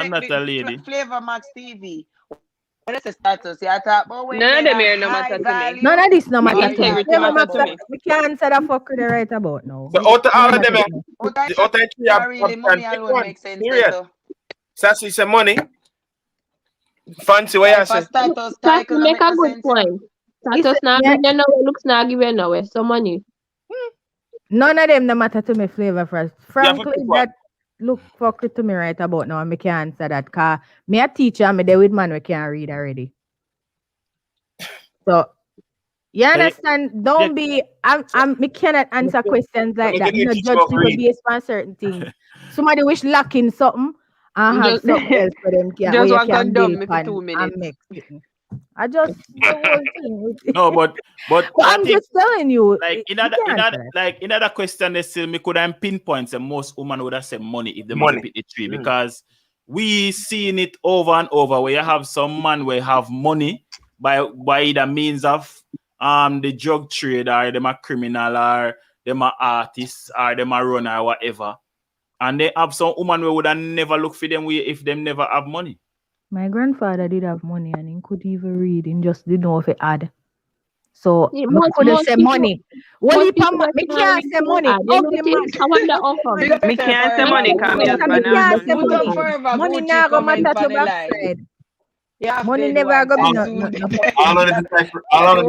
A: not a lady.
F: Flavor Max TV. When I say status, you talk about when
C: none of them here no matter to me.
G: None of this no matter
C: to me.
G: We can't answer the fuck with the right about now.
B: So out of all of them, the out of three have
F: really money alone makes sense.
B: Sassy say money. Fancy what you say.
F: Status,
E: make a good point. Status now looks now give you nowhere. So money.
G: None of them no matter to me. Flavor first. Frankly, that look fuck to me right about now. I can't answer that. Cause me a teacher, I'm there with man we can't read already. So you understand? Don't be. Me cannot answer questions like that. You know, judge people based on certain things. Somebody wish lacking something and have something else for them.
C: Just want to dumb me for 2 minutes.
G: I just
A: no, but
G: I'm just telling you.
A: Like in other question, they still me could have pinpoint and most women would have said money if they money pick the tree because we seen it over and over where you have some man where have money by the means of the drug trade or them a criminal or them a artist or them a runner or whatever, and they have some woman who would have never look for them if them never have money.
G: My grandfather did have money and he could even read. He just didn't know if he had. So I couldn't say money. Well, me can't say money.
C: Me can't say money because
G: money now go matter to backside. Yeah, money never go be nothing.
B: All of the decipher roll up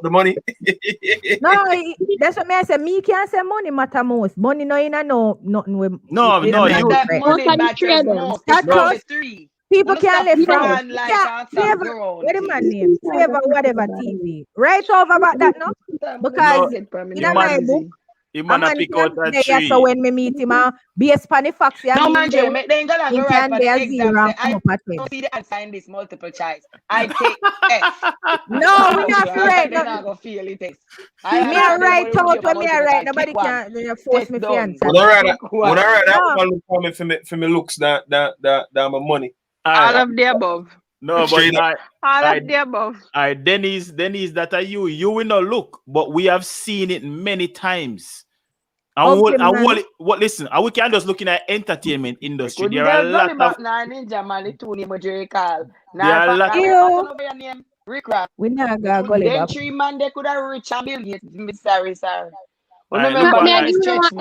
B: the money.
G: No, that's what I say. Me can't say money matter most. Money no in nothing with
A: no. You
G: status. People can't live from favor. What the man name? Favor whatever TV. Right over about that no? Because in my book,
A: He man a pick out a tree.
G: So when me meet him, be a spanny foxy.
F: No man, Jay, make the England go right for the exam. Say, I
G: don't
F: see the answer in this multiple choice. I take F.
G: No, we not right.
F: They're not gonna feel it.
G: Me a right out when me a right. Nobody can force me to answer.
B: Would I rather look for me looks than my money?
C: All of the above.
A: No, but
C: all of the above.
A: Dennis, that are you. You will not look, but we have seen it many times. Listen, we can just looking at entertainment industry. There are a lot of
F: Ninja man, the two name Jerry Call.
A: There are a lot
F: of Rick Rock.
G: We not gonna go
F: Then 3 man they could have reached a Bill Gates. Sorry.
E: Maybe you know an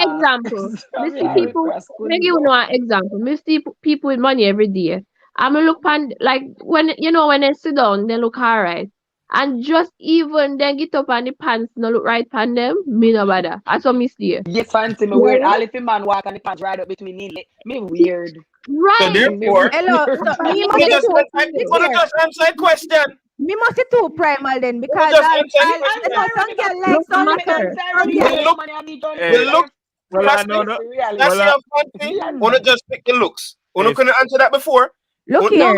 E: example. Maybe you know an example. Me see people with money every day. I'm look pan like when they sit down, they look alright. And just even then get up and the pants no look right pan them, me no bother. That's what me see.
F: Yes, fancy me weird. All if a man walk and the pants right up between me weird.
E: Right.
B: So therefore,
G: hello. Me
B: must answer a question.
G: Me must be too primal then because some girl like some
B: look. Wanna just pick the looks. Wanna couldn't answer that before.
G: Look here.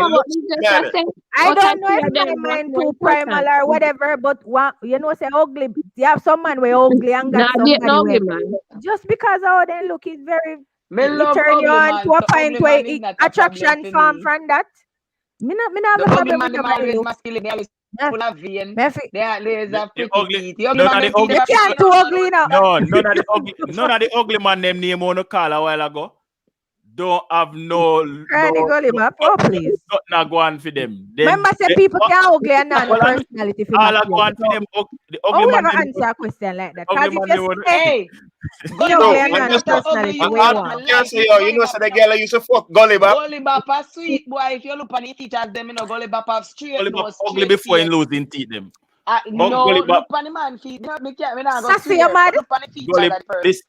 G: I don't know if my mind too primal or whatever, but say ugly. You have some man way ugly and got somebody man. Just because how they look is very turn you on to a point where attraction from that. Me not have a problem with the
F: full of vein. They are laser pretty.
G: You can't too ugly now.
A: No, none of the ugly man them name on the call a while ago. Don't have no
G: gully map, please.
A: Not go on for them.
G: Remember, say people can ugly and not personality.
A: All I go on for them. The ugly man.
G: Answer a question like that.
F: Hey,
G: ugly and not personality.
B: You know, so the girl used to fuck Gully Bop.
F: Gully Bop a sweet boy. If you look on the features, them Gully Bop have straight.
A: Gully Bop ugly before in losing teeth them.
F: No, look on the man feet.
G: Sassy, you mad?
F: Look on the features first.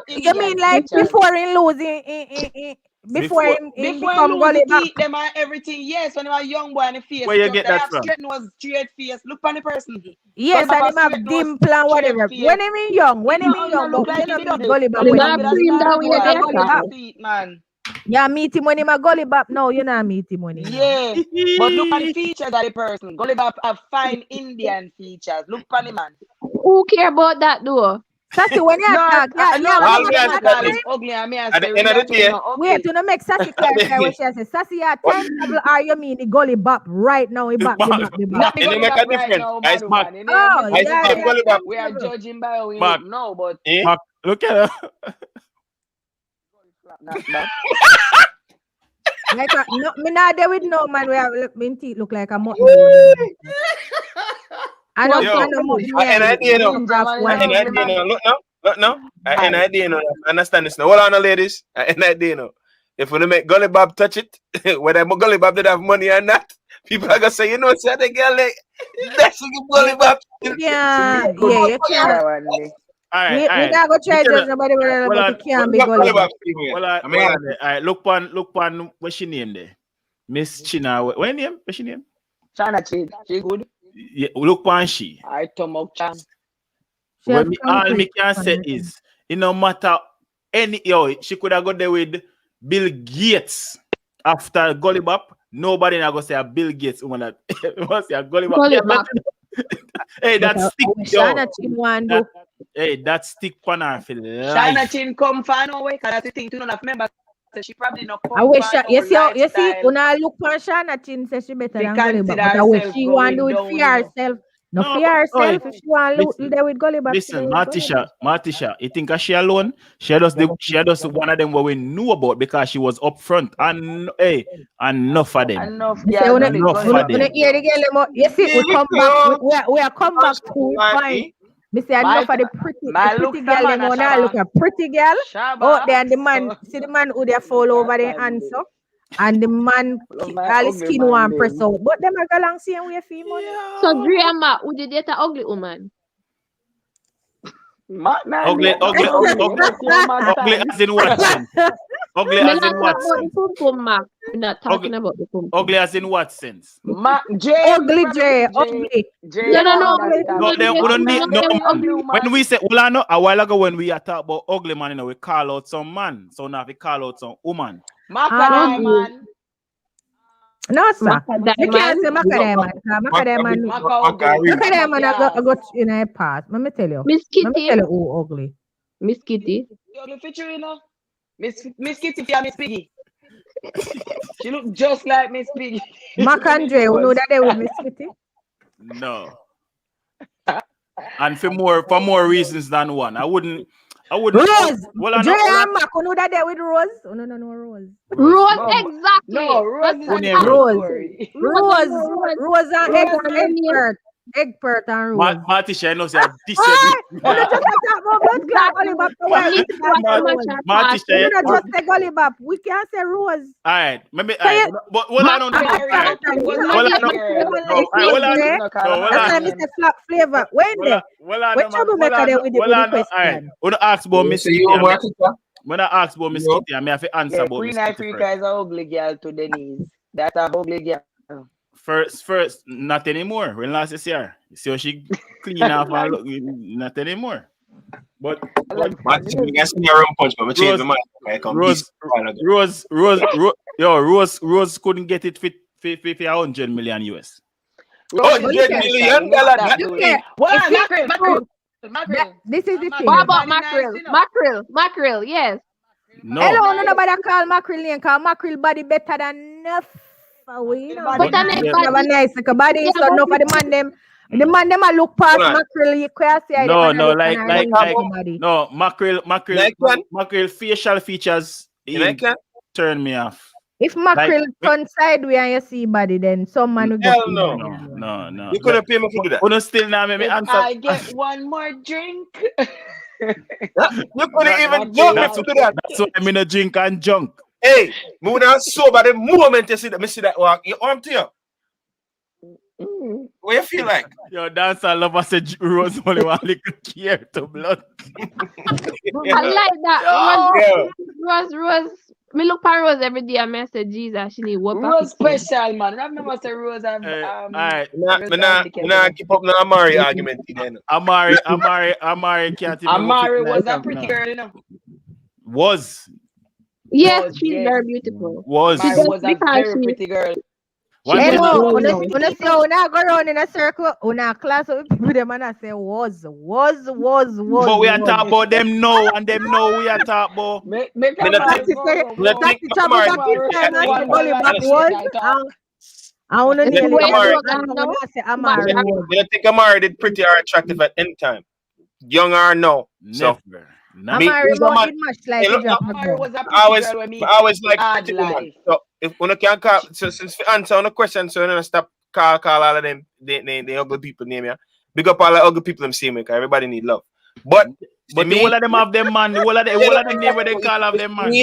G: You mean like before in losing before him become Gully Bop?
F: Them and everything. Yes, when he was young boy in the face.
A: Where you get that from?
F: Straight nose, straight face. Look on the person.
G: Yes, and him have dimple and whatever. When he mean young, but you know Gully Bop.
F: Man.
G: Yeah, meet him when him a Gully Bop. No, you not meet him when him.
F: Yeah, but look at the features of the person. Gully Bop have fine Indian features. Look on the man.
E: Who care about that though?
G: Sassy, when you talk,
F: ugly and me
B: at the end of the day.
G: Wait, to make Sassy clarify what she says. Sassy, you time travel or you mean the Gully Bop right now?
B: It make a difference.
F: We are judging by how we
A: look
F: now, but
A: look at her.
G: Like no, me not there with no man. We have my teeth look like a mutton. I don't know.
B: And I didn't know. Understand this now. Hold on, ladies. And I didn't know. If we make Gully Bop touch it, whether Gully Bop did have money or not, people are gonna say, you know, say the girl like that's Gully Bop.
G: Yeah, you can't.
A: All right.
G: We not gonna try to nobody but can't be Gully Bop.
A: Alright, look on what's she name there? Miss China. What's she name?
F: China Chin. She good.
A: Yeah, look on she.
F: I Tomok Chan.
A: All me can say is, it no matter she could have got there with Bill Gates after Gully Bop. Nobody not gonna say a Bill Gates woman that must say a Gully Bop. Hey, that stick, hey, that stick on her for life.
F: China Chin come far away because that's the thing to not remember. So she probably not come.
G: I wish you see, when I look for Shana Chin, says she better than Gully Bop. But I wish she want to do it for herself. No, for herself, if she want to do with Gully Bop.
A: Listen, Martisha, you think she alone? She does one of them what we knew about because she was up front. And enough of them.
F: Enough
G: of them. You see, we are come back to fine. Me say enough for the pretty girl. Them wanna look a pretty girl out there, and the man who they fall over the answer, and the man all his skin one press out. But them are going to see and we feel money.
E: So Dreama, would you date an ugly woman?
A: Ugly as in what? Ugly as in what?
E: We're not talking about the pum.
A: Ugly as in what sense?
G: Ugly J. Ugly.
E: No.
A: No, they wouldn't need no man. When we say, well, I know a while ago when we talk about ugly man, you know, we call out some man. So now we call out some woman.
F: Man.
G: No, sir.
E: Macadamia.
G: You can't say Macadamia. Macadamia I got in a pass. Let me tell you.
E: Miss
G: Let me
E: Kitty.
G: tell you who ugly.
E: Miss Kitty.
F: Ugly feature, you know. Miss Kitty for Miss Piggy. She look just like Miss Piggy.
G: Mac and Dre, you know that they with Miss Kitty?
A: No. And for more reasons than one. I wouldn't.
G: Rose.
A: Well, I
G: Dre
A: know.
G: and Mac, you know that they with Rose? Oh, no, Rose.
E: Rose,
F: No,
E: exactly.
F: No, Rose is
A: Only
F: a
G: Rose. Rose and Egbert and Rose.
A: Matisha, I know say this.
G: You don't just talk about blood clot, Gollibop.
A: Matisha,
G: You don't just say Gollibop. We can't say Rose.
A: all right. Maybe, but well, I don't know.
G: That's why Mr. Flap Flavor. When they? What troublemaker they with the question?
A: When I ask about Miss Kitty, when I ask about Miss Kitty, I have to answer about
F: Queen
A: Miss Kitty
F: Africa is an ugly girl to Denise. That's a ugly girl.
A: First, not anymore. When last year, you see how she clean off and look, not anymore. But Rose couldn't get it for 100 million US.
F: Mackerel.
G: This is the thing.
E: What about mackerel? Mackerel, yes.
A: No.
G: Hello, nobody call mackerel name, cause mackerel body better than enough. You know,
E: But then
G: have a nice like body, so no for the man them. The man them a look past mackerel. You can't see
A: no, mackerel facial features turn me off.
G: If mackerel turn sideways and you see body, then some man will get
A: No.
B: You couldn't pay me for that.
A: But still now, maybe answer.
F: I get one more drink.
B: You couldn't even joke me to that.
A: That's why I'm in a drink and junk.
B: Hey, move down sober the moment you see that walk, your arm to you. What you feel like?
A: Yo, dancer lover said Rose only one little care to blood.
E: I like that. Rose. Me look at Rose every day and I say, Jesus, she need work.
F: Rose special, man. I've never said Rose.
A: All right.
B: Nah, keep up the Amari argument again.
A: Amari can't even.
F: Amari was a pretty girl, you know.
A: Was.
E: Yes, she's very beautiful.
F: Amari was a very pretty girl.
G: Hello, when I go around in a circle, when I class with people, them and I say was.
A: But we are talking about them now, and them know we are talking about.
G: I want to
B: say Amari. You think Amari did pretty or attractive at any time? Young or no?
A: Never.
G: Amari much like
B: I always like pretty woman. So if when I can't call, so since we answer on the question, so I'm gonna stop call all of them the ugly people name ya. Big up all the ugly people them see me, cause everybody need love. But
A: the whole of them have them man, the whole of them name where they call of them man.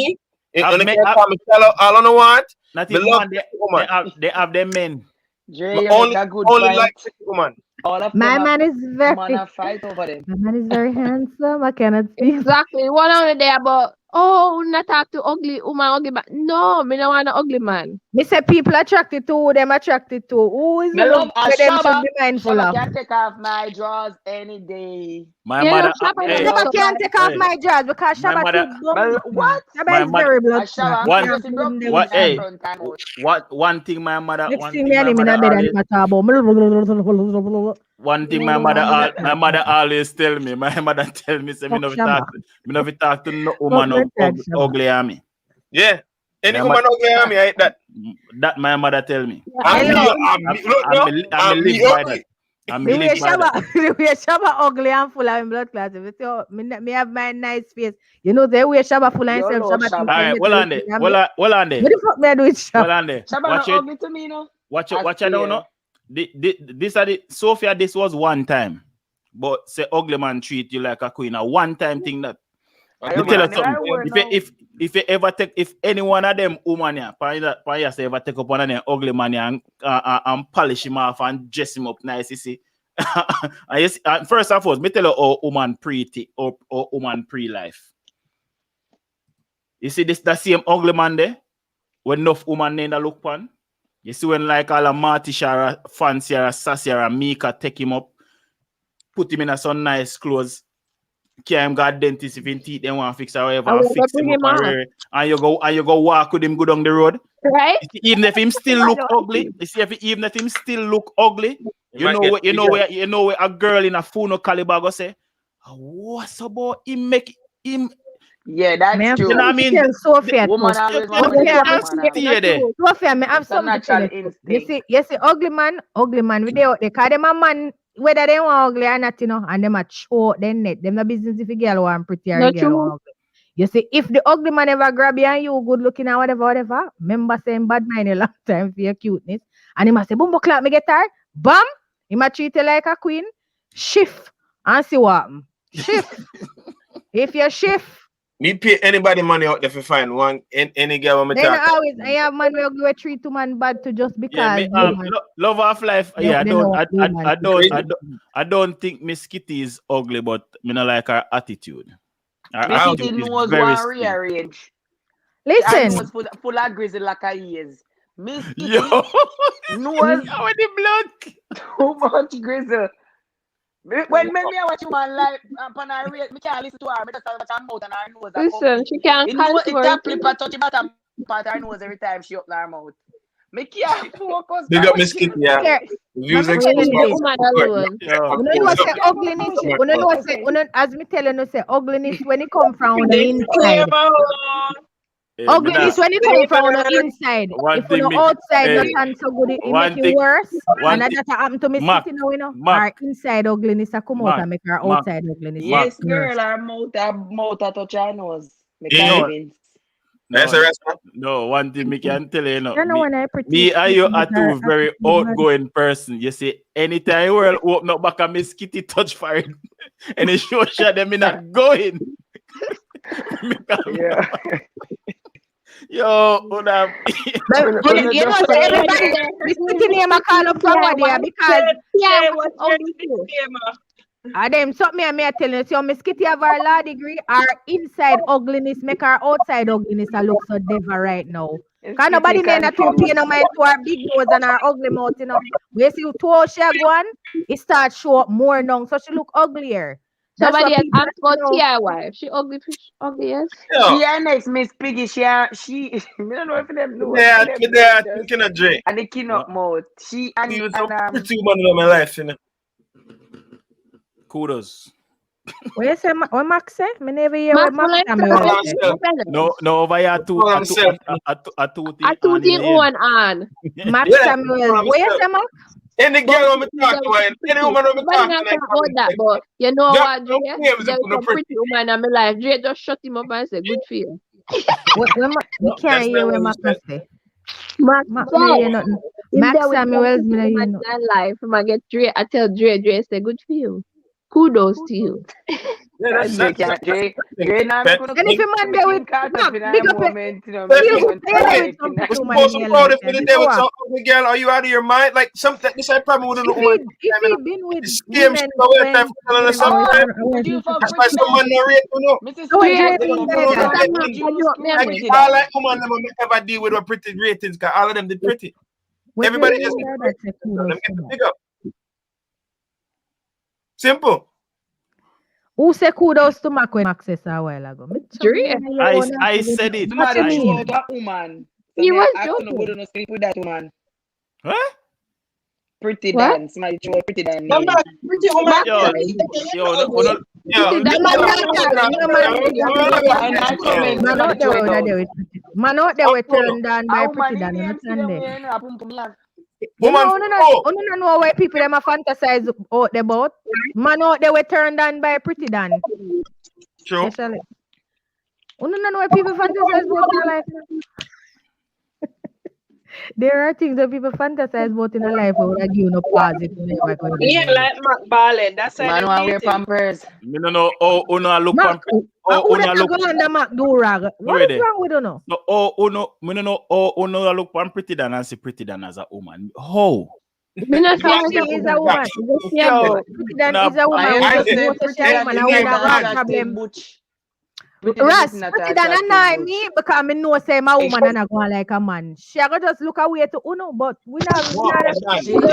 B: All on the want.
A: Not even one, they have them men.
B: Only like pretty woman.
G: My man is very
F: fight over them.
G: My man is very handsome. I cannot speak.
E: Exactly. One on there about not talk to ugly man. No, me no want an ugly man.
G: Me say people attracted to who them attracted to. Who is the love for them should be mindful of.
F: I can take off my drawers any day.
A: My mother
G: can't take off my drawers because Shabba
F: what?
G: Shabba is very blood.
A: One thing my mother. One thing my mother always tell me. My mother tell me say me never talk to no woman ugly at me.
B: Yeah. Any woman ugly at me, I hate that.
A: That my mother tell me.
B: I'm live by that.
G: We Shabba ugly and full of blood clots. Me have my nice face. You know they wear Shabba full of himself.
A: Alright, well on there.
G: What the fuck me do with Shabba?
A: Well on there.
F: Shabba not ugly to me, no.
A: Watch I don't know. Sophia, this was one time. But say ugly man treat you like a queen. A one-time thing that. Let me tell you something. If you ever take, if any one of them woman here, ever take up one of them ugly man here and polish him off and dress him up nice, you see. First and foremost, me tell you how woman pretty or woman pre-life. You see this, that same ugly man there? when enough woman name that look pan. You see when like all a Martisha or a Fancy or a Sassy or a Mika take him up, put him in a some nice clothes, carry him got dentist if his teeth they want to fix or whatever, and fix him up and you go walk with him go down the road.
E: Right?
A: Even if him still look ugly, you see even if him still look ugly, you know where a girl in a funo caliber go say, what's about him make him.
F: Yeah, that's true.
G: You know what I mean? Sophia,
F: woman always want
G: Sophia, me have something to tell you. You see, ugly man, we they out there. Cause them a man, whether they want ugly or not, you know, and them a show them net. Them no business if a girl want pretty or a girl want ugly. You see, if the ugly man ever grab you and you good looking and whatever, remember saying bad mind a long time for your cuteness. And he must say, Bumbo clap me get her. Bam! He must treat you like a queen. Shift and see what happen. Shift. If you shift.
B: Me pay anybody money out there for find one any girl when me talk.
G: Always I have man will go treat to man bad to just because.
A: Love of life. Yeah, I don't think Miss Kitty is ugly, but me not like her attitude.
F: Miss Kitty knows one rearrange.
G: Listen,
F: was full of grizzly like a years. Miss Kitty
A: knows how the blood
F: too much grizzle. When me watch you man live upon her rate, me can't listen to her. Me just watch her mouth and her nose.
E: Listen, she can't control.
F: It flip and touch the bottom part of her nose every time she open her mouth. Me can't focus.
B: Big up Miss Kitty, yeah. Views
G: exposed. You know say ugliness. You know say as me tell you, say ugliness when it come from the inside. Ugliness when it come from the inside. If you know outside not so good, it make it worse. And that happen to me sitting now, you know. Our inside ugliness a come out and make her outside ugliness.
F: Yes, girl, her mouth a touch her nose.
A: No, one thing me can tell you,
G: me
A: and you are two very outgoing person. You see, anytime world open up back and Miss Kitty touch for it, and it show them me not going.
F: Yeah.
A: Yo,
G: you know, so everybody Miss Kitty name a call up somebody because them something I tell you, so Miss Kitty have her law degree, our inside ugliness make her outside ugliness a look so devil right now. Cause nobody name that two pay no mind to her big nose and her ugly mouth, you know. We see two she go on, it starts show up more now, so she look uglier.
E: Somebody has asked about Tia wife. She ugly, yes.
F: She next Miss Piggy. She. I don't know if them know.
B: Yeah, they're thinking of Dre.
F: And the king up mouth. She and
B: was a pretty woman in my life, you know.
A: Kudos.
G: What you say? What Max say? Me never hear what Max say.
A: No, over here two
E: thing on.
G: Max Samuel. What you say, Max?
B: Any girl I'm talking about, any woman I'm talking
E: about, but you know what? There's a pretty woman in my life. Dre just shut him up and say, "Good for you."
G: We can't hear what Max say. Max Samuel's in
E: life. I get Dre. I tell Dre say, "Good for you." Kudos to you.
B: Yeah, that's
F: Dre now and
G: if a man there with big up
B: moment, you know, supposed to proud if you're there with some ugly girl, are you out of your mind? Like something this I probably wouldn't know.
G: If he been with
B: scam that's why someone narrate, you know. All like woman never ever deal with a pretty ratings because all of them did pretty. Everybody just them get big up. Simple.
G: Who said kudos to Mac when access a while ago?
A: I said it.
F: What do you mean? That woman.
E: He was
F: joking. I don't sleep with that woman.
A: Huh?
F: Pretty dance. My joy, pretty dance.
A: Pretty woman.
G: Man out there were turned down by pretty dance on Sunday.
B: Woman,
G: you know why people them a fantasize out about. Man out they were turned on by pretty Dan.
B: True.
G: You know why people fantasize about their life. There are things that people fantasize about in a life without give no positive.
C: Yeah, like Mac Ballen. That's why
F: man want wear pampers.
A: Me no know. Uno look pampers.
G: Uno look under Mac Durag. What is wrong with Uno?
A: No, Uno. Me no know. Uno look pretty than and see pretty than as a woman. How?
E: Me not saying
G: is a woman. Pretty than is a woman. Russ, pretty than annoy me because I know say my woman and I go on like a man. She go just look away to Uno, but we not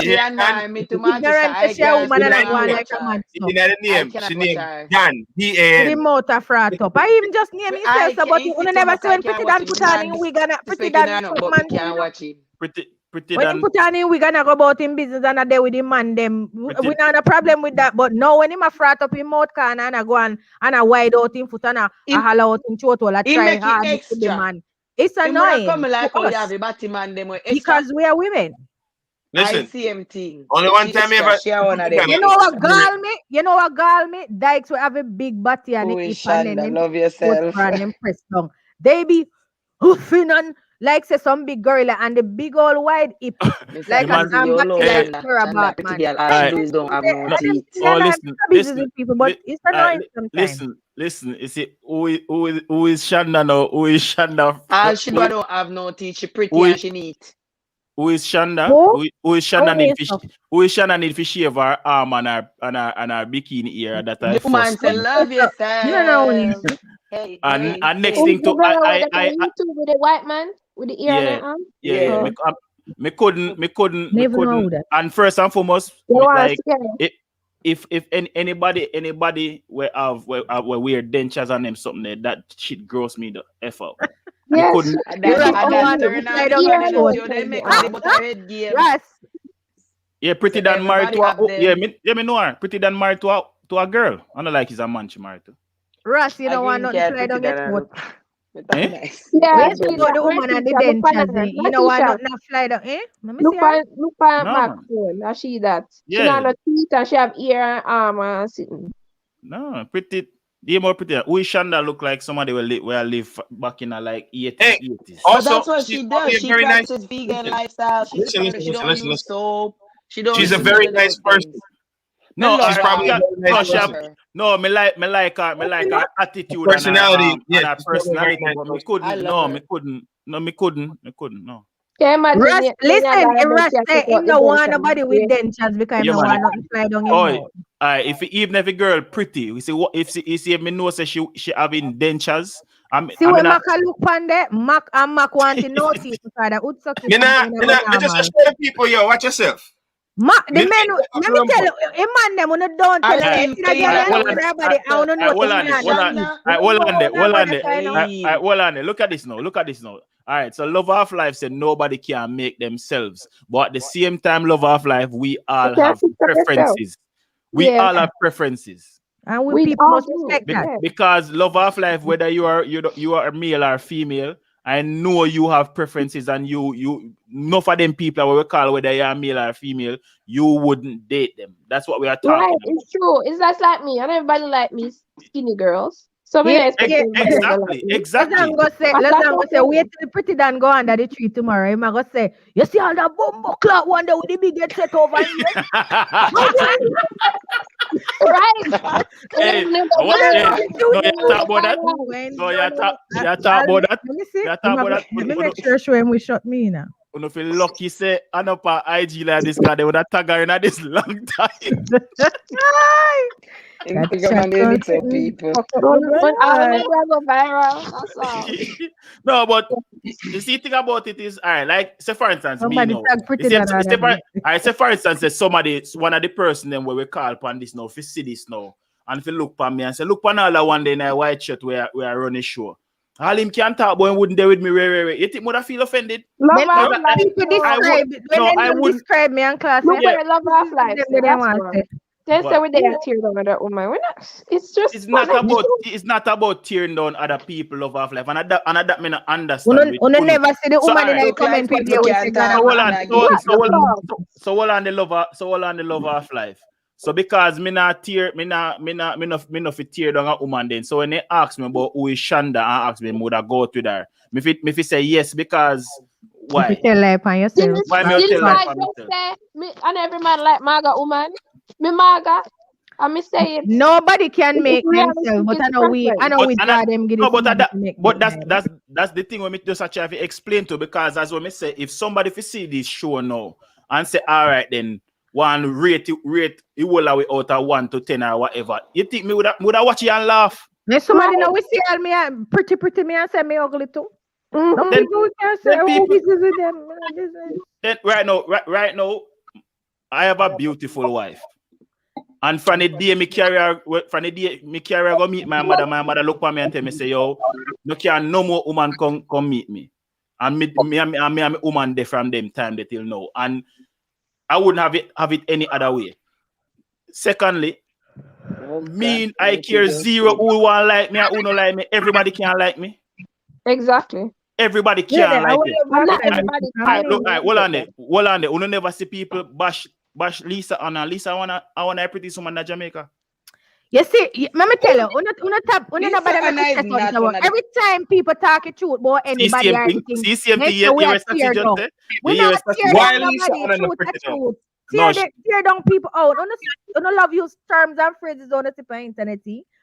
F: She annoy me too much.
G: ignorant to share woman and I go on like a man. So.
B: In the name, she named Dan.
G: The
B: D-A-N.
G: motor frat up. I even just name himself, so, but you never see when pretty than put on in wig and pretty than
F: man can't watch him.
A: Pretty
G: when
A: than
G: he put on in wig and go about in business and a day with him man them. We not a problem with that. But now when him a frat up in mouth can and a go and a wide out in foot and a holler out in throat or try hard to the man. It's annoying.
F: Come like how they have a batty man them
G: because we are women.
B: Listen,
F: I see him thing.
B: only one time ever.
G: You know what gal me? You know what gal me? Dykes will have a big batty and the hip and then
F: love yourself.
G: And press down. They be hoofing on like say some big gorilla and the big old wide hip like an batty like about man.
F: I don't have no teeth.
A: Oh, listen,
G: people, but it's annoying sometimes.
A: Listen. You see, who is Shanda now? Who is Shanda?
F: She don't have no teeth. She pretty and she neat.
A: Who is Shanda? Who is Shanda need to shave her arm and her bikini ear that I
F: man say love yourself.
G: You know.
F: Hey,
A: and next thing to
E: I with the white man with the ear and the arm.
A: Yeah. Me couldn't. And first and foremost,
E: like
A: if anybody will wear dentures on them something that shit gross me the F out.
E: Yes.
A: Yeah, pretty than married to a me know her. Pretty than married to a girl. I don't like he's a man she married to.
G: Russ, you don't want nothing to slide on your foot.
E: Yes,
G: you know the woman and the dentures. You know why not slide on?
E: Look at Mac phone. I see that. She have no teeth and she have ear and arm and sitting.
A: No, pretty. The more pretty. We Shanda look like somebody will live back in a like 80s.
F: Also, that's what she does. She practices vegan lifestyle. She don't use soap.
B: She's a very nice person.
A: No,
B: she's probably a very nice person.
A: No, me like her attitude,
B: personality,
A: and her personality. But me couldn't. No.
E: Yeah,
G: Russ, listen, Russ say him no want nobody with dentures because him no want nothing slide on him.
A: Even if a girl pretty, we say if me know say she having dentures.
G: See when Mac look on there, Mac want to know teeth because that would suck.
B: Me just show the people, yo, watch yourself.
G: The men, let me tell you, a man them when don't tell everybody. I want to know.
A: Hold on. Look at this now. All right, so Love of Life said nobody can make themselves, but at the same time, Love of Life, we all have preferences. We all have preferences,
G: and we people must respect that.
A: Because Love of Life, whether you are a male or female, I know you have preferences, and you enough of them people what we call whether you're male or female, you wouldn't date them. That's what we are talking about.
E: It's true. It's just like me, and everybody like me, skinny girls. So
A: exactly.
G: Let's go say wait till the pretty Dan go under the tree tomorrow. I'm gonna say, you see all that bumbo clock one day with the big head set over here.
E: Right.
A: Hey, you talk about that? No, you talk about that.
G: Let me make sure show him we shot me now.
A: You feel lucky say I'm up on IG like this guy, they would have tagged her in this long time.
F: People.
A: No, but you see, thing about it is, like say for instance,
G: somebody
A: say for instance, one of the person them where we call upon this now, if you see this now, and if you look upon me and say, look upon all one day in a white shirt where I run a show. All him can't talk about him wouldn't there with me. You think would I feel offended?
G: I would describe me and class.
E: Love of life. They say we didn't tear down other woman. We're not.
A: It's not about tearing down other people love of life. And that me not understand.
G: We never see the woman in the comment video.
A: So hold on the love of life. So because me not tear down a woman then. So when they ask me about who is Shanda and ask me would I go to her? Me fit say yes because why?
G: You tell lie upon yourself.
A: Why me tell lie upon myself?
E: And every man like Maga woman. Me Maga. I me say it.
G: Nobody can make themselves, but I know we draw them.
A: But that's the thing when me just actually have to explain to, because as when me say, if somebody if you see this show now and say all right then. One rate it will away out of 1 to 10 or whatever. You think me would watch it and laugh?
G: Then somebody
E: Right.
G: know we see all me pretty me and say me ugly too.
E: Mhm.
G: No people can say,
A: then
G: oh,
A: people-
G: this is with them. This is.
A: Then right now, I have a beautiful wife. And from the day me carry her go meet my mother look at me and tell me, say, yo, no more woman come meet me. And me am a woman there from them time they till now. And I wouldn't have it any other way. Secondly, I care zero who want like me and who don't like me. Everybody can like me.
E: Exactly.
A: Everybody
G: Yeah,
A: can like it.
E: And not
G: I-
E: everybody
G: I-
E: type.
A: Look, hold on there. You never see people bash Lisa Anna. Lisa, I wanna pretty someone in Jamaica.
G: You see, let me tell you,
F: Lisa Anna is not one of the-
G: every time people talk it truth about anybody or anything,
A: See same
G: make
A: thing.
G: sure we
A: You
G: are
A: just
G: tear down.
A: say.
G: We
A: You
G: not
A: just
G: tear
B: Why
G: down
B: Lisa
G: nobody,
B: Anna no
G: truth
B: pretty
G: or
B: now?
G: truth.
A: No,
G: Tear down people out. Don't love use terms and phrases on the tip of internet,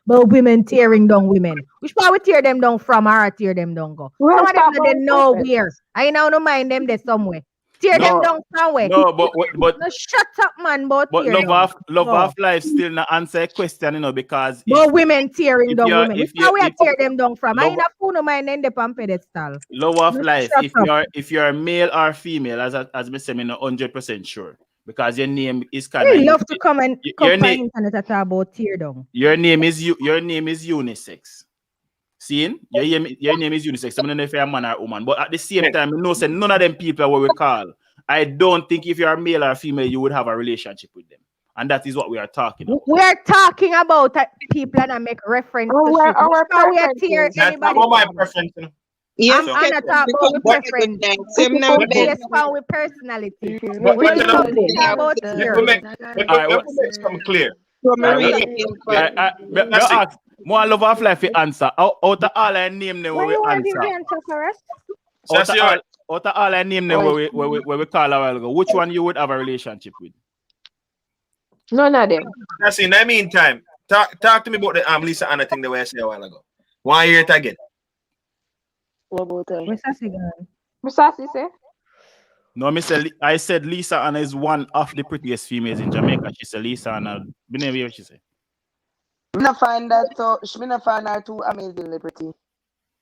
G: but women tearing down women. Which part we tear them down from or tear them down go?
E: Well,
G: Some of them
E: stop
G: they
E: on
G: nowhere. I now no mind them there somewhere. Tear them
A: No,
G: down somewhere.
A: no, but
G: No, shut up, man, but tear
A: love
G: down.
A: of
G: No.
A: life still not answer a question, because
G: But women tearing
A: if
G: down
A: you're-
G: women.
A: if
G: Which part we
A: you-
G: are tear them down from? I
A: love-
G: ain't a fool no mind them on pedestal.
A: love of
G: No,
A: life,
G: shut up.
A: if you're male or female, as me say, me not 100% sure, because your name is kind
G: They
A: of
G: love to come and
A: your
G: come on
A: name-
G: internet and talk about tear down.
A: your name is unisex. Seeing your name is unisex. I don't know if you're a man or a woman, but at the same time, you know, say none of them people are what we call. I don't think if you're a male or female, you would have a relationship with them, and that is what we are talking about.
G: We are talking about people and I make reference to shit.
E: Our
G: Which part we are
E: preferences.
G: tear
B: That's
G: anybody
B: not my
G: from?
B: preference. You know.
C: Yes,
B: So-
G: I'm not talking about with preference. Based on with personality.
B: But
G: When you
B: you know,
G: talk about
B: let
G: tear.
B: me make something clear.
A: Me ask, more love of life for answer. Out of all I name them,
G: Why
A: where
G: you
A: we
G: want to give
A: answer.
G: the answer for us?
A: Out
B: Sassy,
A: of all I name them, where we call a while ago, which one you would have a relationship with?
E: None of them.
B: That's in the meantime. Talk to me about the Lisa Anna thing the way I said a while ago. Want to hear it again?
G: What's that again?
E: Musasi say?
A: No, I said Lisa Anna is one of the prettiest females in Jamaica. She said Lisa Anna. Believe what she said.
F: Me not find her too amazingly pretty.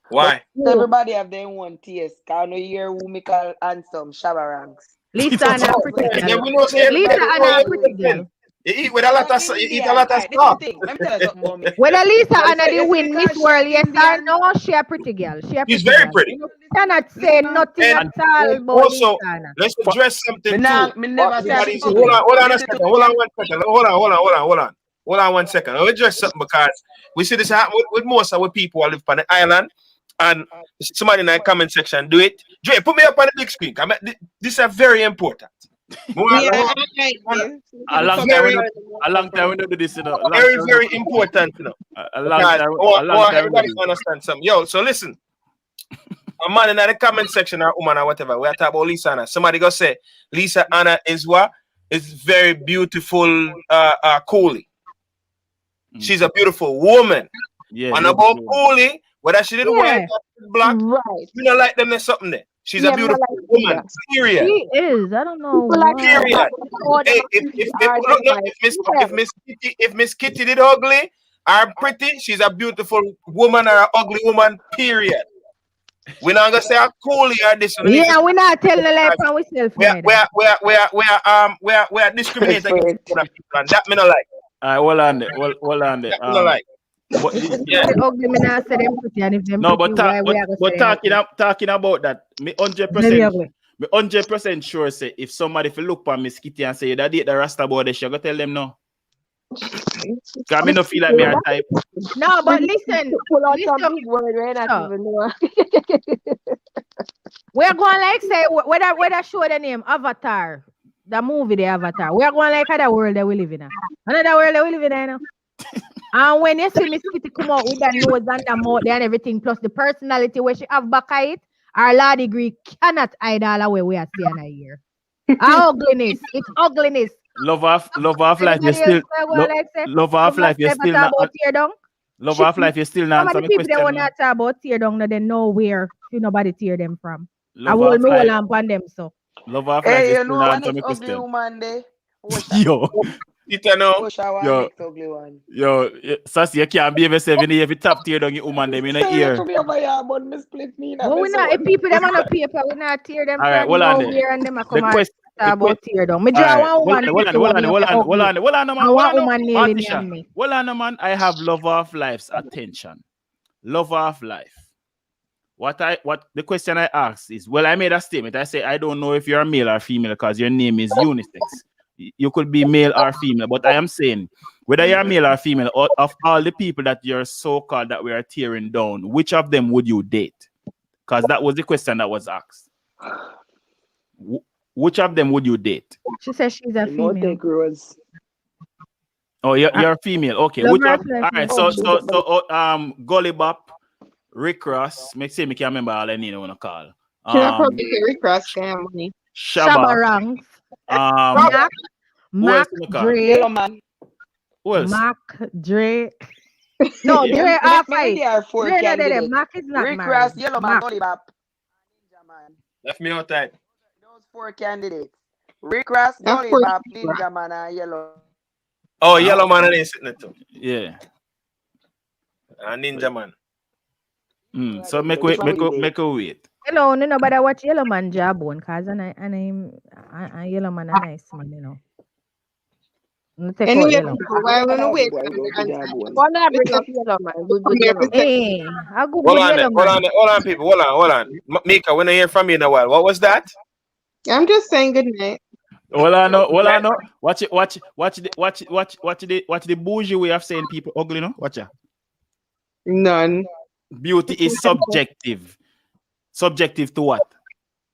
B: Why?
F: Everybody have their own taste. Can you hear who me call handsome Shabarangs?
G: Lisa and a pretty
B: And then
G: girl.
B: we know say
G: Lisa
B: everybody
G: and a
B: know
G: pretty
B: you
G: girl.
B: You eat with a lot of
F: But
B: you eat
F: Indian,
B: a lot of
F: alright, this is
B: stuff.
F: the thing. Let me tell you something about me.
G: Whether Lisa
F: But
G: Anna
F: you
G: the
F: see
G: win Miss
F: because
G: World,
F: she
G: yes or
F: Indian-
G: no, she a pretty girl. She a
B: She's
G: pretty
B: very
G: girl.
B: pretty.
G: You cannot say nothing
B: And-
G: at all about
B: Also,
G: Lisa Anna.
B: let's address something
F: Me
B: too.
F: nah- me never
B: What
F: say
B: everybody
F: she's
B: say-
F: ugly.
B: Hold on a
F: Listen
B: second.
F: to
B: Hold on
F: me.
B: 1 second. Hold on 1 second. I'll address something because we see this happen with most of the people who live on the island. And somebody in the comment section do it. Dre, put me up on the big screen. This is very important.
C: Yeah, I like this.
A: A long time we don't do this, you know.
B: Very important, you know.
A: A long
B: Because
A: time.
B: I want
A: A long time. we
B: everybody
A: don't
B: to
A: do
B: understand something. Yo, so listen. A man in the comment section or woman or whatever, we are talking about Lisa Anna. Somebody go say Lisa Anna is what? Is very beautiful Cooley.
A: Mm.
B: She's a beautiful woman.
A: Yeah.
B: And
A: yeah,
B: about
A: yeah.
B: Cooley, whether she did
G: Yeah.
B: white or black,
E: Right.
B: you know like them there's something there. She's
E: Yeah,
B: a
E: me
B: beautiful
E: like
B: woman.
E: that.
B: Period.
G: She is. I don't know.
E: People like
G: why.
B: Period.
E: all
B: Hey,
E: them
B: if Miss Kitty did ugly or pretty, she's a beautiful woman or an ugly woman. Period. We're not gonna say how cool you are. This one.
G: Yeah, we not telling the life on ourselves.
B: We are discriminating against other people, and that me not like.
A: All right, hold on there. Hold on there.
B: That me not like.
A: But,
G: Yeah. The ugly me not say them pretty, and if them
A: no,
G: pretty, why we are gonna say them
A: talking about that, me
G: very
A: 100%.
G: ugly.
A: Me 100% sure say if somebody feel look on Miss Kitty and say that date the Rasta boy, they should go tell them no. Cause me no feel like me are type.
G: No, but listen,
E: Pull out
G: listen.
E: some big word right
G: So-
E: not even know.
G: we're going like say whether show the name Avatar, the movie the Avatar. We're going like other world that we live in. Another world that we live in now. And when you see Miss Kitty come out with that nose and the mouth there and everything, plus the personality where she have back at it, our law degree cannot hide all the way we are seeing her here. Our ugliness, it's ugliness.
A: Love of life, you
G: Everybody
A: still
G: else we're going like say,
A: love of life, you still not
G: about tear down.
A: love of life, you still not
G: Some of
A: answer
G: the
A: me
G: people they want
A: question.
G: to talk about tear down, they know where nobody tear them from. I
A: Love
G: will
A: of
G: me
A: life,
G: hold on them so.
A: love of life,
F: Hey,
A: you
F: you
A: still
F: know
A: not
F: when
A: answer me
F: it's ugly
A: question.
F: woman day.
A: Yo,
B: Peter, no.
F: Oh, shower
A: Yo.
F: next ugly one.
A: Yo, Sassy, you can't behave yourself in the every top tier down your woman them in the
F: Tell you
A: ear.
F: to be over here, but me split me in a
G: But we
F: mess
G: not, if
F: up.
G: people them on a paper, we not tear them
A: All right,
G: from
A: hold on there.
G: nowhere and them a
A: The
G: come and
A: quest,
G: talk about tear down. Me
A: all
G: draw
A: right,
G: one woman
A: hold on,
G: picture when me have ugly.
A: hold on, man.
G: And one woman nailing
A: Patricia,
G: me.
A: hold on, man. I have love of life's attention. Love of life. What the question I asked is, well, I made a statement. I say I don't know if you're male or female because your name is unisex. You could be male or female, but I am saying whether you're male or female, of all the people that you're so-called that we are tearing down, which of them would you date? Because that was the question that was asked. Which of them would you date?
G: She says she's a female.
A: Oh, you're female. Okay.
G: Love
A: Which
G: her
A: of,
G: flesh,
A: all right. So Gully Bop, Rick Ross. Make sure me can remember all I need to call.
C: Should I probably say Rick Ross scam money?
G: Shabba Ranks. Mac Dre.
F: Yellow man.
A: Who else?
G: Mac Dre. No, Dre are five.
F: There are four
G: Dre
F: candidates.
G: Mac is not
F: Rick
G: married.
F: Ross, Yellow Man,
G: Mac.
F: Gully Bop, Ninja Man.
B: Left me outside.
F: Those four candidates. Rick Ross,
C: That's
F: Gully
C: four
F: Bop,
C: people.
F: Ninja Man, and Yellow.
B: Oh, Yellow Man and sitting there too.
A: Yeah.
B: Ninja Man.
A: So make we wait.
G: Hello, no, nobody watch Yellow Man Jawbone, cause and Yellow Man a nice man, you know. No take out
C: Anyway,
G: Yellow.
C: why we don't wait? One I bring up Yellow Man. Good Yellow Man.
G: Hey, I go
B: Hold
G: good
B: on,
G: Yellow Man.
B: hold on, people. Hold on. Mika, we don't hear from you in a while. What was that?
C: I'm just saying good night.
A: Well, I know. Watch the bougie way of saying people ugly, no? Watch it.
C: None.
A: Beauty is subjective. Subjective to what?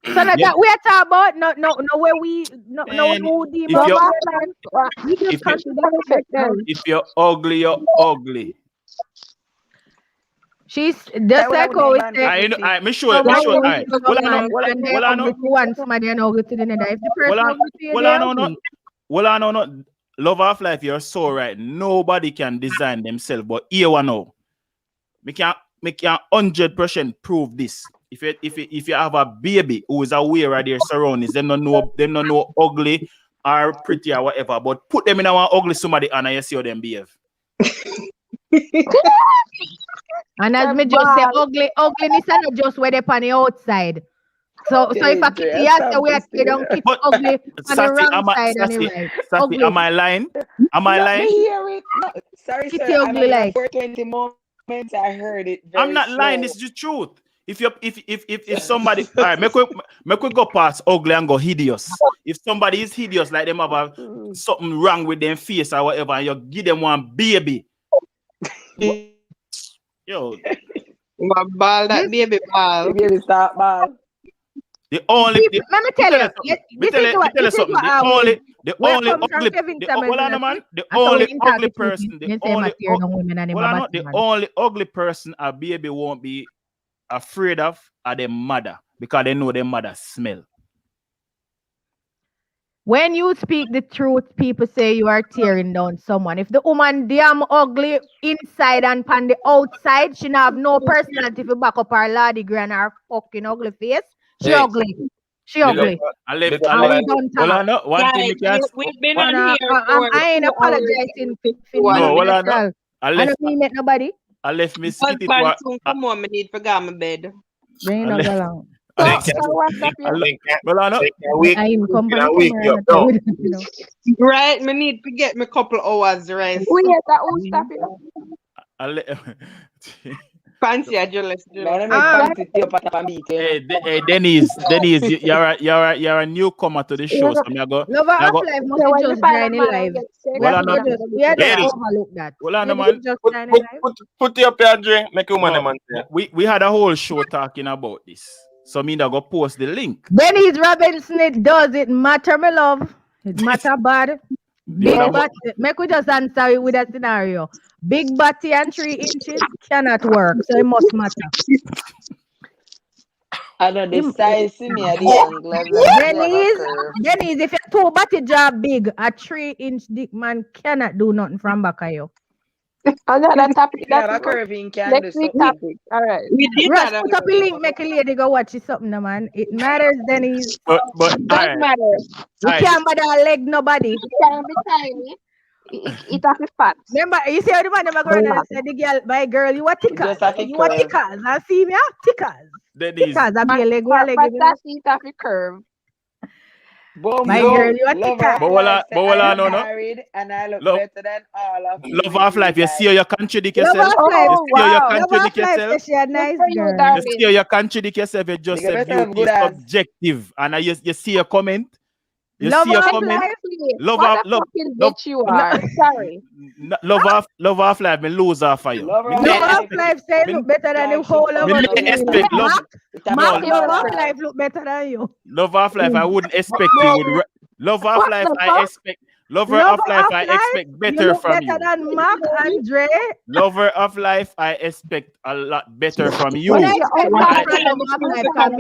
G: So that we are talking about no where we no who the
A: if you're ugly, you're ugly.
G: She's just like how we say.
A: I me sure. All right. Well, I know.
G: One somebody and ugly to the other. If the person ugly to you,
A: well, I know. Love of life, you're so right. Nobody can design themselves, but here we know. We can 100% prove this. If you have a baby who is aware of their surroundings, them don't know ugly or pretty or whatever, but put them in our ugly somebody and you see how them behave.
G: And as me just say, ugliness is not just where they on the outside. So if a kitty has to wear kitty don't kitty ugly on the wrong side and the right.
A: Sassy, am I lying? Am I lying?
F: Hear it. No, sorry,
G: Kitty
F: sir.
G: ugly like.
F: 420 moments I heard it.
A: I'm not lying. This is the truth. If somebody, all right, make we go past ugly and go hideous. If somebody is hideous, like them have something wrong with their face or whatever, and you give them one baby. Yo,
C: My ball, that baby ball.
F: Baby stop ball.
A: the only
G: Let me tell you.
A: the only ugly person a baby won't be afraid of are their mother because they know their mother smell.
G: When you speak the truth, people say you are tearing down someone. If the woman damn ugly inside and on the outside, she not have no personality if you back up her lady grand or fucking ugly face. She ugly. She ugly.
A: We've been on here.
G: I ain't apologizing for I don't mean it nobody.
A: I left me sit it.
C: Come on, I need to go my bed.
G: Rain not go long.
C: Right, me need to get me a couple hours rest. Fancy, I just
A: Hey, Denise, you're a newcomer to the show. So I go.
G: Love of life must just join in live. We had to overlook that.
B: Put it up here, Dre. Make you money, man.
A: We had a whole show talking about this. So me that go post the link.
G: Denise Robinson, it does it matter, my love. It matter bad. Big body. Make we just answer it with a scenario. Big body and 3 inches cannot work, so it must matter.
F: I know the size see me at the angle.
G: Denise, if your 2 body job big, a 3-inch dick man cannot do nothing from back of you.
C: Another topic.
F: That's a curving can do something.
C: Topic. All right.
G: Russ, put up a link, make a lady go watch it something, man. It matters, Denise.
A: But
C: Doesn't matter.
G: You can't bother leg nobody.
C: It can be tiny.
E: It has a fat.
G: Remember, you see how the man never go around and say the girl, my girl, you are tickers.
F: Just have to
G: You are
F: curve.
G: tickers. I see me, tickers.
A: That is.
G: Tickers. I be a leg,
E: But
G: leg.
E: that's it has a curve.
F: Boom,
G: My
F: boom.
G: girl, you are
F: Love
G: ticker.
F: of
A: But
F: life.
A: but
F: Say, I am
A: no.
F: married and I look
A: Love-
F: better than all of you.
A: Love of life. You see how you contradict
G: Love
A: yourself.
G: of life.
A: You see how you
E: wow.
G: Love
A: contradict
G: of life
A: yourself.
G: says she a nice
E: for you,
G: girl.
E: darling.
A: You see how you contradict yourself. You just
F: Big up
A: said
F: yourself,
A: beauty is
F: good ass.
A: subjective, and you see your comment. You
G: Love
A: see your
G: of
A: comment.
G: life.
A: Love
E: What
A: of
E: a
A: love.
E: fucking
A: love-
E: bitch you are. Sorry.
A: Love of life. Me lose her for you.
F: Love
A: Me
F: of
A: ne-
G: Love of life say
A: Me-
G: look better than the whole of
A: me
G: us.
A: ne- expect love.
G: Mark,
A: No,
G: love
E: Mark.
G: of life look better than you.
A: Love of life. I wouldn't expect you would. Love of
E: What
A: life.
E: the
A: I
E: fuck?
A: expect. Lover
G: Love
A: of life.
G: of
A: I
G: life,
A: expect
G: You
A: better
G: look
A: from
G: better
A: you.
G: than Mark, Andre.
A: Lover of life. I expect a lot better from you.
G: When I
E: You're
G: expect
E: all
G: better
E: right.
G: from love of life, because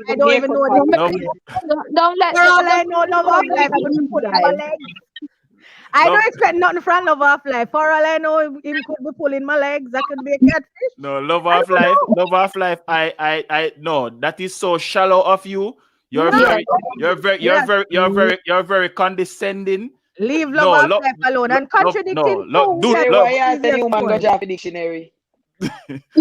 G: I don't even know
E: Don't,
G: the
A: Love,
E: don't let
G: For all I
E: don't
G: know, love of life could pull our legs. I
A: Love-
G: don't expect nothing from love of life. For all I know, him could be pulling my legs. I could be a catfish.
A: no, love of life. Love of life. I no, that is so shallow of you. You're
G: No.
A: you're very condescending.
G: Leave
A: No,
G: love of
A: lo-
G: life alone and contradicting
A: do
F: Say
A: love,
F: why you say the woman go drop a dictionary?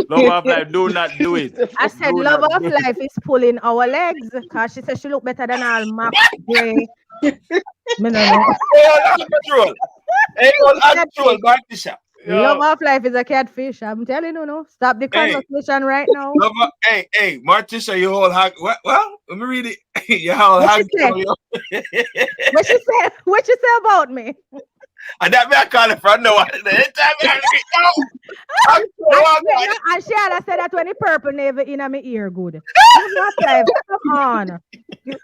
A: love of life. Do not do it.
G: I said
A: Do
G: love
A: not
G: of
A: do it.
G: life is pulling our legs because she said she look better than all Mac Gray. Me no know.
B: Hey, on actual, Cashapp.
G: Love of life is a catfish. I'm telling you, no. Stop the
B: Hey.
G: conversation right now.
B: Hey, Martisha, you whole hag. Well, let me read it. You whole
G: What
B: hag.
G: she say? What she say about me?
B: And that me I call it from no one. Anytime
G: And she had said that when the purple never in my ear good. Love of life, come on.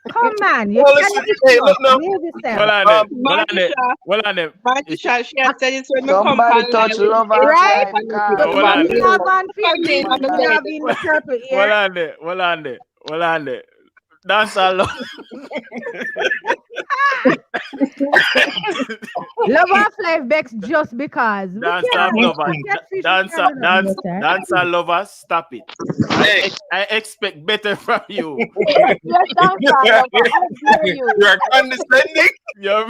G: Come on. You
B: Well,
G: can't
B: listen,
G: be
B: hey,
G: sure.
B: look now.
G: Behave yourself.
A: Well on it.
C: Martisha, she has said it's when me come
F: Somebody
C: pan
F: touch
C: live with
F: love
C: it,
F: of
G: Right?
F: life,
C: and
F: God.
G: But
A: Well on
G: we
A: it.
G: have on fear
C: Come in,
G: green,
C: I'm
G: we
C: a
G: have in the purple ear.
A: Well on it. That's all.
G: Love of life Bex just because. We
A: Dance
G: can't
A: lover.
G: catfish
A: Dance lover. Stop it.
B: Hey,
A: I expect better from you.
E: Yes, that's all. How dare you?
B: you are condescending.
A: You're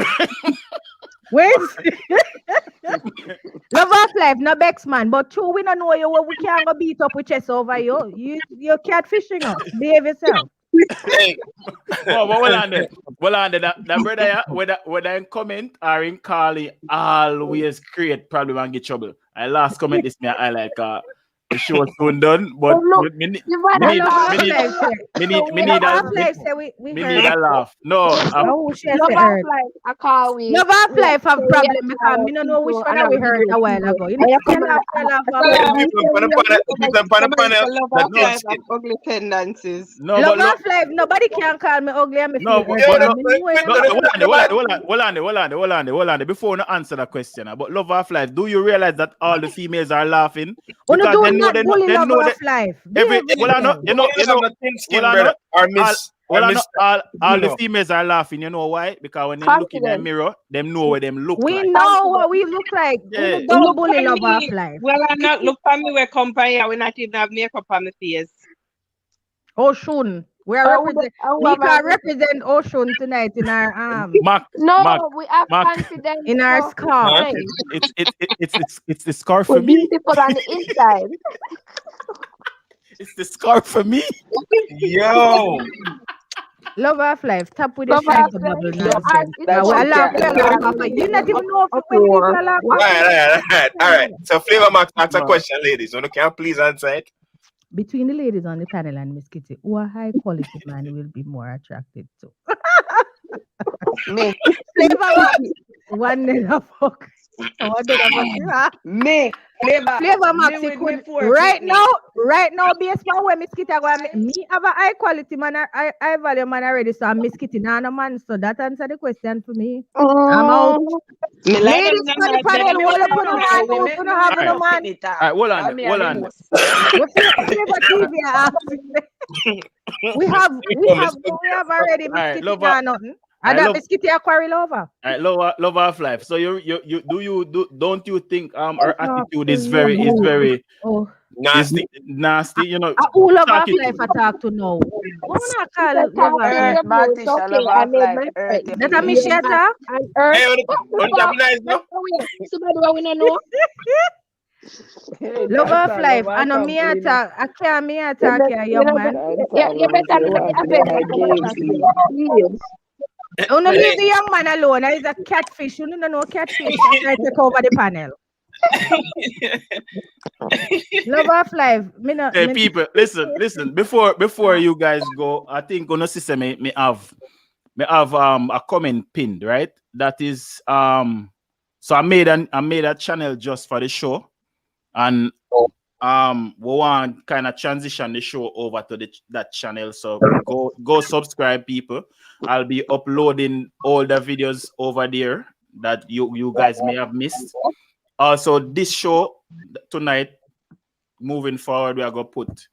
G: Wait. Love of life, no Bex man. But true, we don't know you. We can't go beat up with chest over you. You're catfishing us. Behave yourself.
B: Hey,
A: well on it. Well on it. That brother, whether in comment or in calling, always create problem and get trouble. I last comment this me I like the show soon done, but me need a laugh. No,
G: Love of
E: life, I call we.
G: Love of life have problem because me don't know which one we heard a while ago. You need to laugh.
C: ugly tendencies.
A: No,
G: Love
A: but
G: of life, nobody can call me ugly and me
A: No,
G: feel
A: but
G: hurt.
A: hold on. Before you answer the question, about love of life, do you realize that all the females are laughing?
G: Oh, no,
A: Because
G: do not bully love of life.
A: All the females are laughing. You know why? Because when they look in the mirror, them know what them look like.
G: We know what we look like.
A: Yeah.
G: We don't bully love of life.
C: Well, I'm not look for me. We come by here. We not even have makeup on my face.
G: Ocean. We can represent Ocean tonight in our
E: we have confidence
G: in our scarf.
A: It's the scarf for
E: We're
A: me.
E: beautiful on the inside.
A: It's the scarf for me.
B: Yo.
G: Love of life. Tap with
E: Love
G: the shine
E: of
G: to
E: life.
G: bubble
E: Yeah,
G: nonsense.
F: that's
G: We
F: okay.
G: laugh. You not even know if when people are laughing.
B: All right. So, Flavor Max, answer a question, ladies. You can please answer it.
G: Between the ladies on the panel and Miss Kitty, who a high quality man will be more attracted to?
F: Me.
G: Flavor Max. One nigga fuck.
F: Me.
G: Flavor Max, right now, based on where Miss Kitty go, me have a high quality man, I value man already, so I'm Miss Kitty, no man, so that answer the question for me. I'm out. Ladies on the panel, what up on the man, who's gonna have no man?
A: Hold on.
G: We have already Miss Kitty, nothing. I that biscuit a quarry lover.
A: I love of life. So don't you think her attitude is very
B: nasty.
A: nasty? You know,
G: Who love of
A: talking
G: life I talk to now? What wanna call
E: Earth,
G: love of life?
F: Matisha, love
E: I
F: of
E: made
F: life.
E: my
F: Earth,
E: friend.
G: That a me share talk?
E: And Earth,
B: Hey,
E: what the fuck? Somebody want to know?
G: Love of life. I know me a talk. I can't me a talk here, young man.
E: You better not offend the please.
G: Oh no, leave the young man alone. He's a catfish. You don't know catfish. I take over the panel. Love of life.
A: Hey, people, listen. Before you guys go, I think on the system may have a comment pinned, right? That is so I made a channel just for the show, and we want kind of transition the show over to that channel. So go subscribe, people. I'll be uploading all the videos over there that you guys may have missed. Also, this show tonight, moving forward, we are gonna put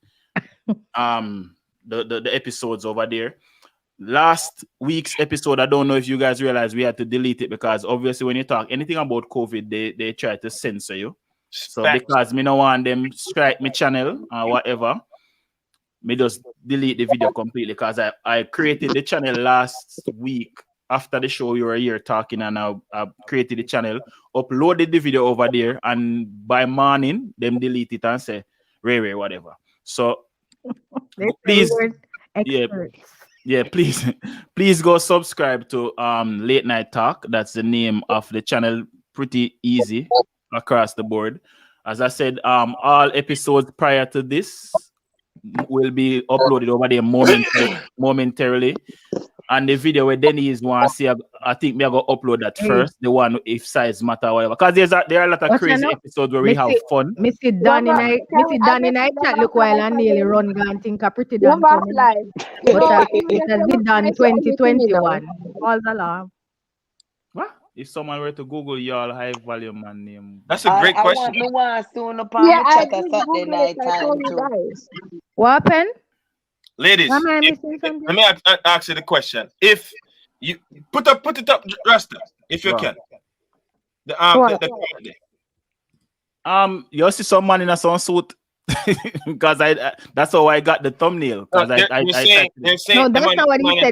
A: the episodes over there. Last week's episode, I don't know if you guys realize we had to delete it because obviously when you talk anything about COVID, they try to censor you. So because me no want them strike my channel or whatever, me just delete the video completely because I created the channel last week after the show. You were here talking, and I created the channel, uploaded the video over there, and by morning them delete it and say Ray whatever. So please, please go subscribe to Late Night Talk. That's the name of the channel. Pretty easy across the board. As I said, all episodes prior to this will be uploaded over there momentarily. And the video where Denny's want to see, I think me I go upload that first. The one if size matter or whatever. Because there are a lot of crazy episodes where we have fun.
G: Missy Danny night chat look while and nearly run and think a pretty damn
E: Love of life.
G: but it has been done 2021. False alarm.
A: What? If someone were to Google y'all high volume man name.
B: That's a great question.
F: I want soon upon the chat a Saturday night time too.
G: What happened?
B: Ladies, let me ask you the question. If you put it up, Rasta, if you can.
A: You see some man in a sun suit because that's how I got the thumbnail.
B: No, that's not
G: what he said.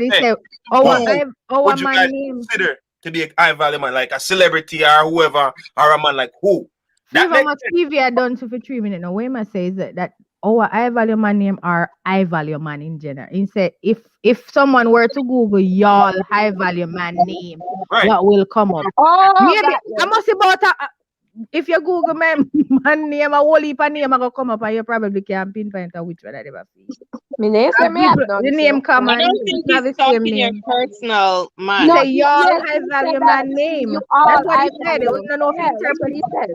G: He said,
B: would you guys consider to be a high value man, like a celebrity or whoever, or a man like who?
G: That much TV I done for 3 minutes. Now, what I say is that our high value man name or high value man in general. He said, if someone were to Google y'all high value man name, what will come up? Maybe I must about if you Google my man name, a whole heap of name I go come up, and you probably can't pinpoint which one I ever see. The name come and
C: have the same name. Your personal man.
G: No, y'all high value man name. That's what he said. I don't know if he interpreted he said.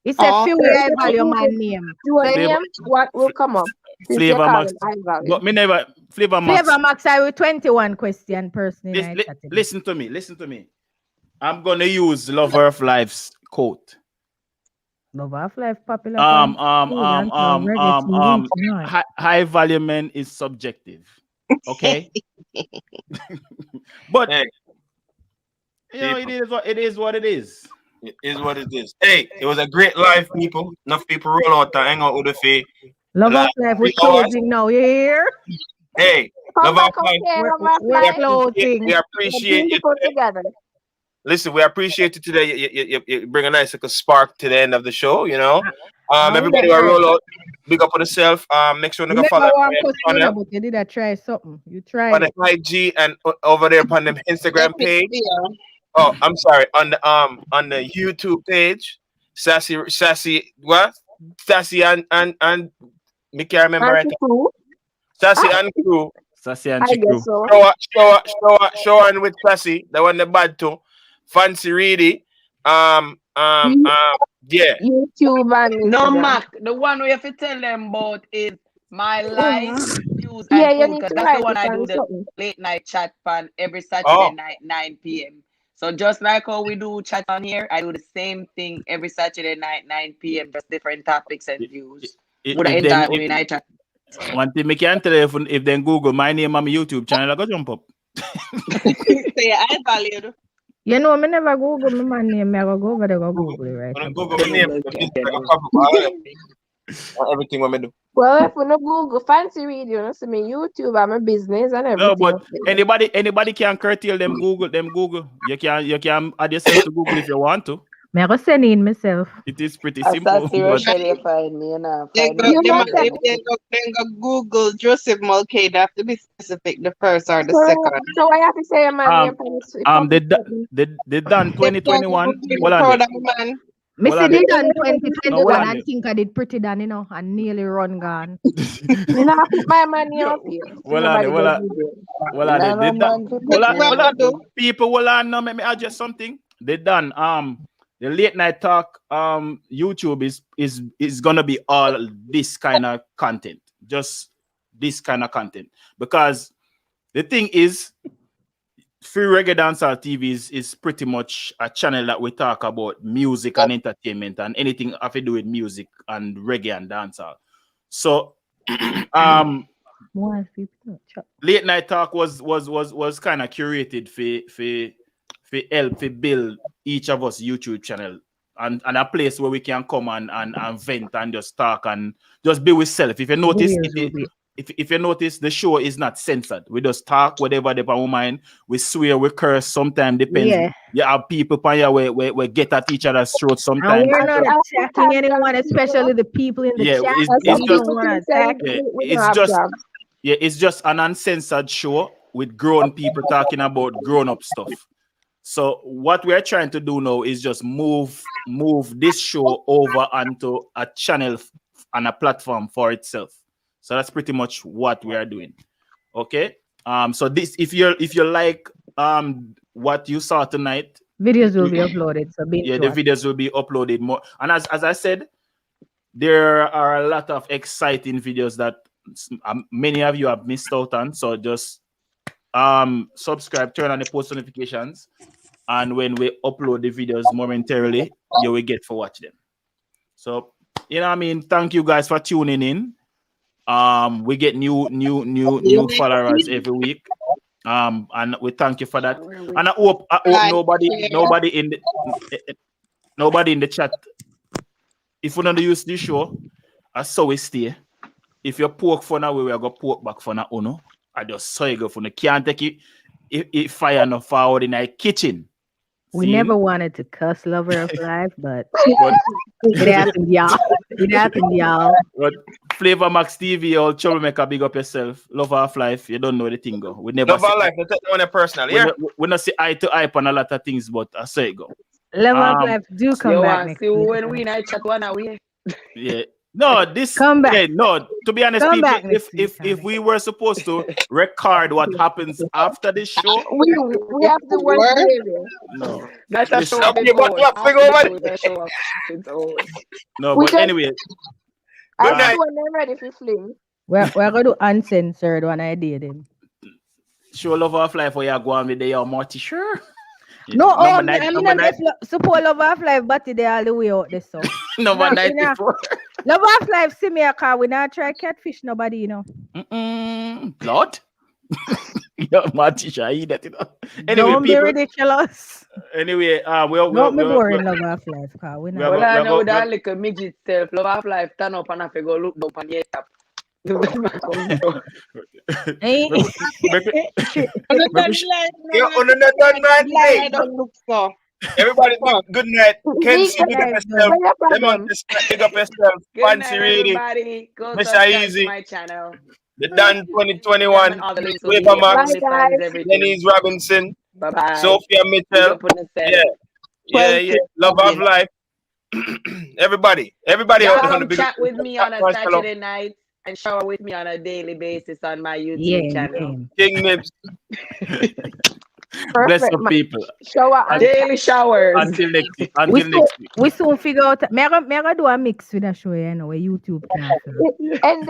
G: He said, "Few high value man name."
E: Your name, what will come up?
A: Flavor Max. But me never Flavor Max.
G: Flavor Max, I will 21 question personally.
A: Listen to me. I'm gonna use Lover of Life's quote.
G: Lover of Life popular.
A: High value man is subjective. Okay. But you know, it is what it is.
B: It is what it is. Hey, it was a great live, people. Enough people roll out and hang out with the faith.
G: Love of Life, we're closing now. You hear?
B: Hey, Love of Life,
G: we're closing.
B: We appreciate you together. Listen, we appreciate you today. You bring a nice little spark to the end of the show, you know. Everybody will roll out. Big up on yourself. Make sure you follow
G: but you did try something. You tried
B: on the IG and over there on the Instagram page. Oh, I'm sorry. On the YouTube page, Sassy what? Sassy and me can't remember right now. Sassy and crew.
A: Sassy and crew.
E: So.
B: Show on with Sassy. The one the bad too. Fancy Reedy. Yeah.
E: YouTube and
F: no Mac. The one we have to tell them about is my life views.
E: Yeah, you need to
F: that's the one I do the late night chat pan every Saturday night 9 p.m. So just like how we do chat on here, I do the same thing every Saturday night 9 p.m. Just different topics and views.
A: One thing I can tell you if then Google my name on my YouTube channel, I go jump up.
C: Say I valued.
G: You know, me never Google my man name. Me go over there, go Google it right
B: When I
G: now.
B: Google my name, the business I can pop up all everything what me do.
E: Well, if we no Google fancy video, see me YouTube and my business and everything.
A: No, but anybody can curtail them Google. You can add yourself to Google if you want to.
G: Me go send in myself.
A: It is pretty
F: I
A: simple.
F: saw
A: But
F: Russia, they find me, you know.
C: They
F: Find
C: go,
F: me.
E: You
C: they
E: know
C: might,
E: that-
C: if they go Google Joseph Mulcahy, they have to be specific, the first or the
E: So,
C: second.
E: so I have to say, man,
A: they done 2021. Hold on
C: Proud
A: there.
C: of man.
G: Me
A: Hold
G: see
A: on
G: they
A: there.
G: done
A: No, hold
G: 2021
A: on
G: and think I did pretty done, you know, and nearly run gone.
E: You know, I put my money up here. So
A: Hold on there.
E: nobody
A: Hold
E: does video.
A: on there. They done. Hold on.
C: do?
A: People, hold on. Now, let me adjust something. They done. The late night talk. YouTube is gonna be all this kind of content. Just this kind of content. Because the thing is, Free Reggae Dancehall TV is pretty much a channel that we talk about music and entertainment and anything have to do with music and reggae and dancehall. So, late night talk was kind of curated for help to build each of us YouTube channel and a place where we can come and vent and just talk and just be with self. If you notice, if you notice, the show is not censored. We just talk whatever they our mind. We swear, we curse. Sometimes depends.
G: Yeah.
A: You have people we get at each other's throats
G: And
A: sometimes.
G: we're not attacking anyone, especially the people in the
A: Yeah,
G: chat.
A: it's
G: We
A: just-
G: don't want to attack.
A: It's just an uncensored show with grown people talking about grown-up stuff. So what we're trying to do now is just move this show over onto a channel and a platform for itself. So that's pretty much what we are doing. Okay. So this, if you like what you saw tonight,
G: Videos will be uploaded. So be
A: the videos will be uploaded more. And as I said, there are a lot of exciting videos that many of you have missed out on. So just subscribe, turn on the post notifications, and when we upload the videos momentarily, you will get to watch them. So you know what I mean, thank you guys for tuning in. We get new followers every week. And we thank you for that. And I hope nobody in the chat. If we don't use this show, I saw we stay. If you poke for now, we will go poke back for now. Uno. I just saw you go for now. Can't take it. If fire no forward in the kitchen.
G: We
A: See?
G: never wanted to cuss Lover of Life, but it happened, y'all. It happened, y'all.
A: But Flavor Max TV, all troublemaker, big up yourself. Lover of Life, you don't know the thing go. We never
B: Love our life, let's take one personal. Yeah.
A: we not see eye to eye on a lot of things, but I say it go.
G: Lover of Life do come back next
F: See
G: week.
F: when we night chat one away.
A: Yeah. No, this
G: Come back.
A: Yeah, no, to be honest,
G: Come
A: people,
G: back next
A: if we were supposed to record what happens after this show,
E: we have to work behavior.
A: no.
F: That's a
A: This-
F: show
B: Okay,
A: No,
E: We
A: but
E: can-
A: anyway,
E: I
B: Good night.
E: see when they're ready for fling.
G: We're going to do uncensored one I did him.
A: show Lover of Life where you go on with the Morty, sure.
G: No,
A: Number
G: I
A: nine-
G: mean,
A: number
G: I support Lover of Life, but they all the way out there, so.
A: number
G: No,
A: 94.
G: Lover of Life, see me a car. We not try catfish nobody, you know.
A: Lord. Yo, Morty, sure, I that, you know. Anyway,
G: Don't be
A: people.
G: ridiculous.
A: Anyway,
G: Don't be boring, Lover of Life, car. We not.
A: Well,
F: Well, I know
A: well,
F: that little midget self, Love of Life, turn up and have to go look down on the top.
G: Eh?
C: I don't look so.
B: Everybody, good night. Ken, see, big up
G: Guys,
B: yourself.
E: What's your
B: Them
E: problem?
B: on this, big up yourself.
F: Good night,
B: Fancy reading.
F: everybody. Go
B: Mr.
F: subscribe
B: Easy.
F: to my channel.
B: The Dan 2021.
F: All the links will be
B: Flavor
F: here.
B: Max.
E: Bye, guys.
B: Denise Robinson.
F: Bye-bye.
B: Sophia Mitchell. Yeah. Love of life. Everybody
F: Y'all
B: out there on the
F: come
B: big
F: chat with me on a
B: Hello.
F: Saturday night and shower with me on a daily basis on my YouTube
G: Yeah,
F: channel.
B: King Nibs.
A: Bless
E: Perfect.
A: the people.
E: Shower and
F: Daily showers.
A: Until next week.
G: We
A: Until next week.
G: soon figure out. Me I go do a mix with a show, you know, a YouTube channel.
E: and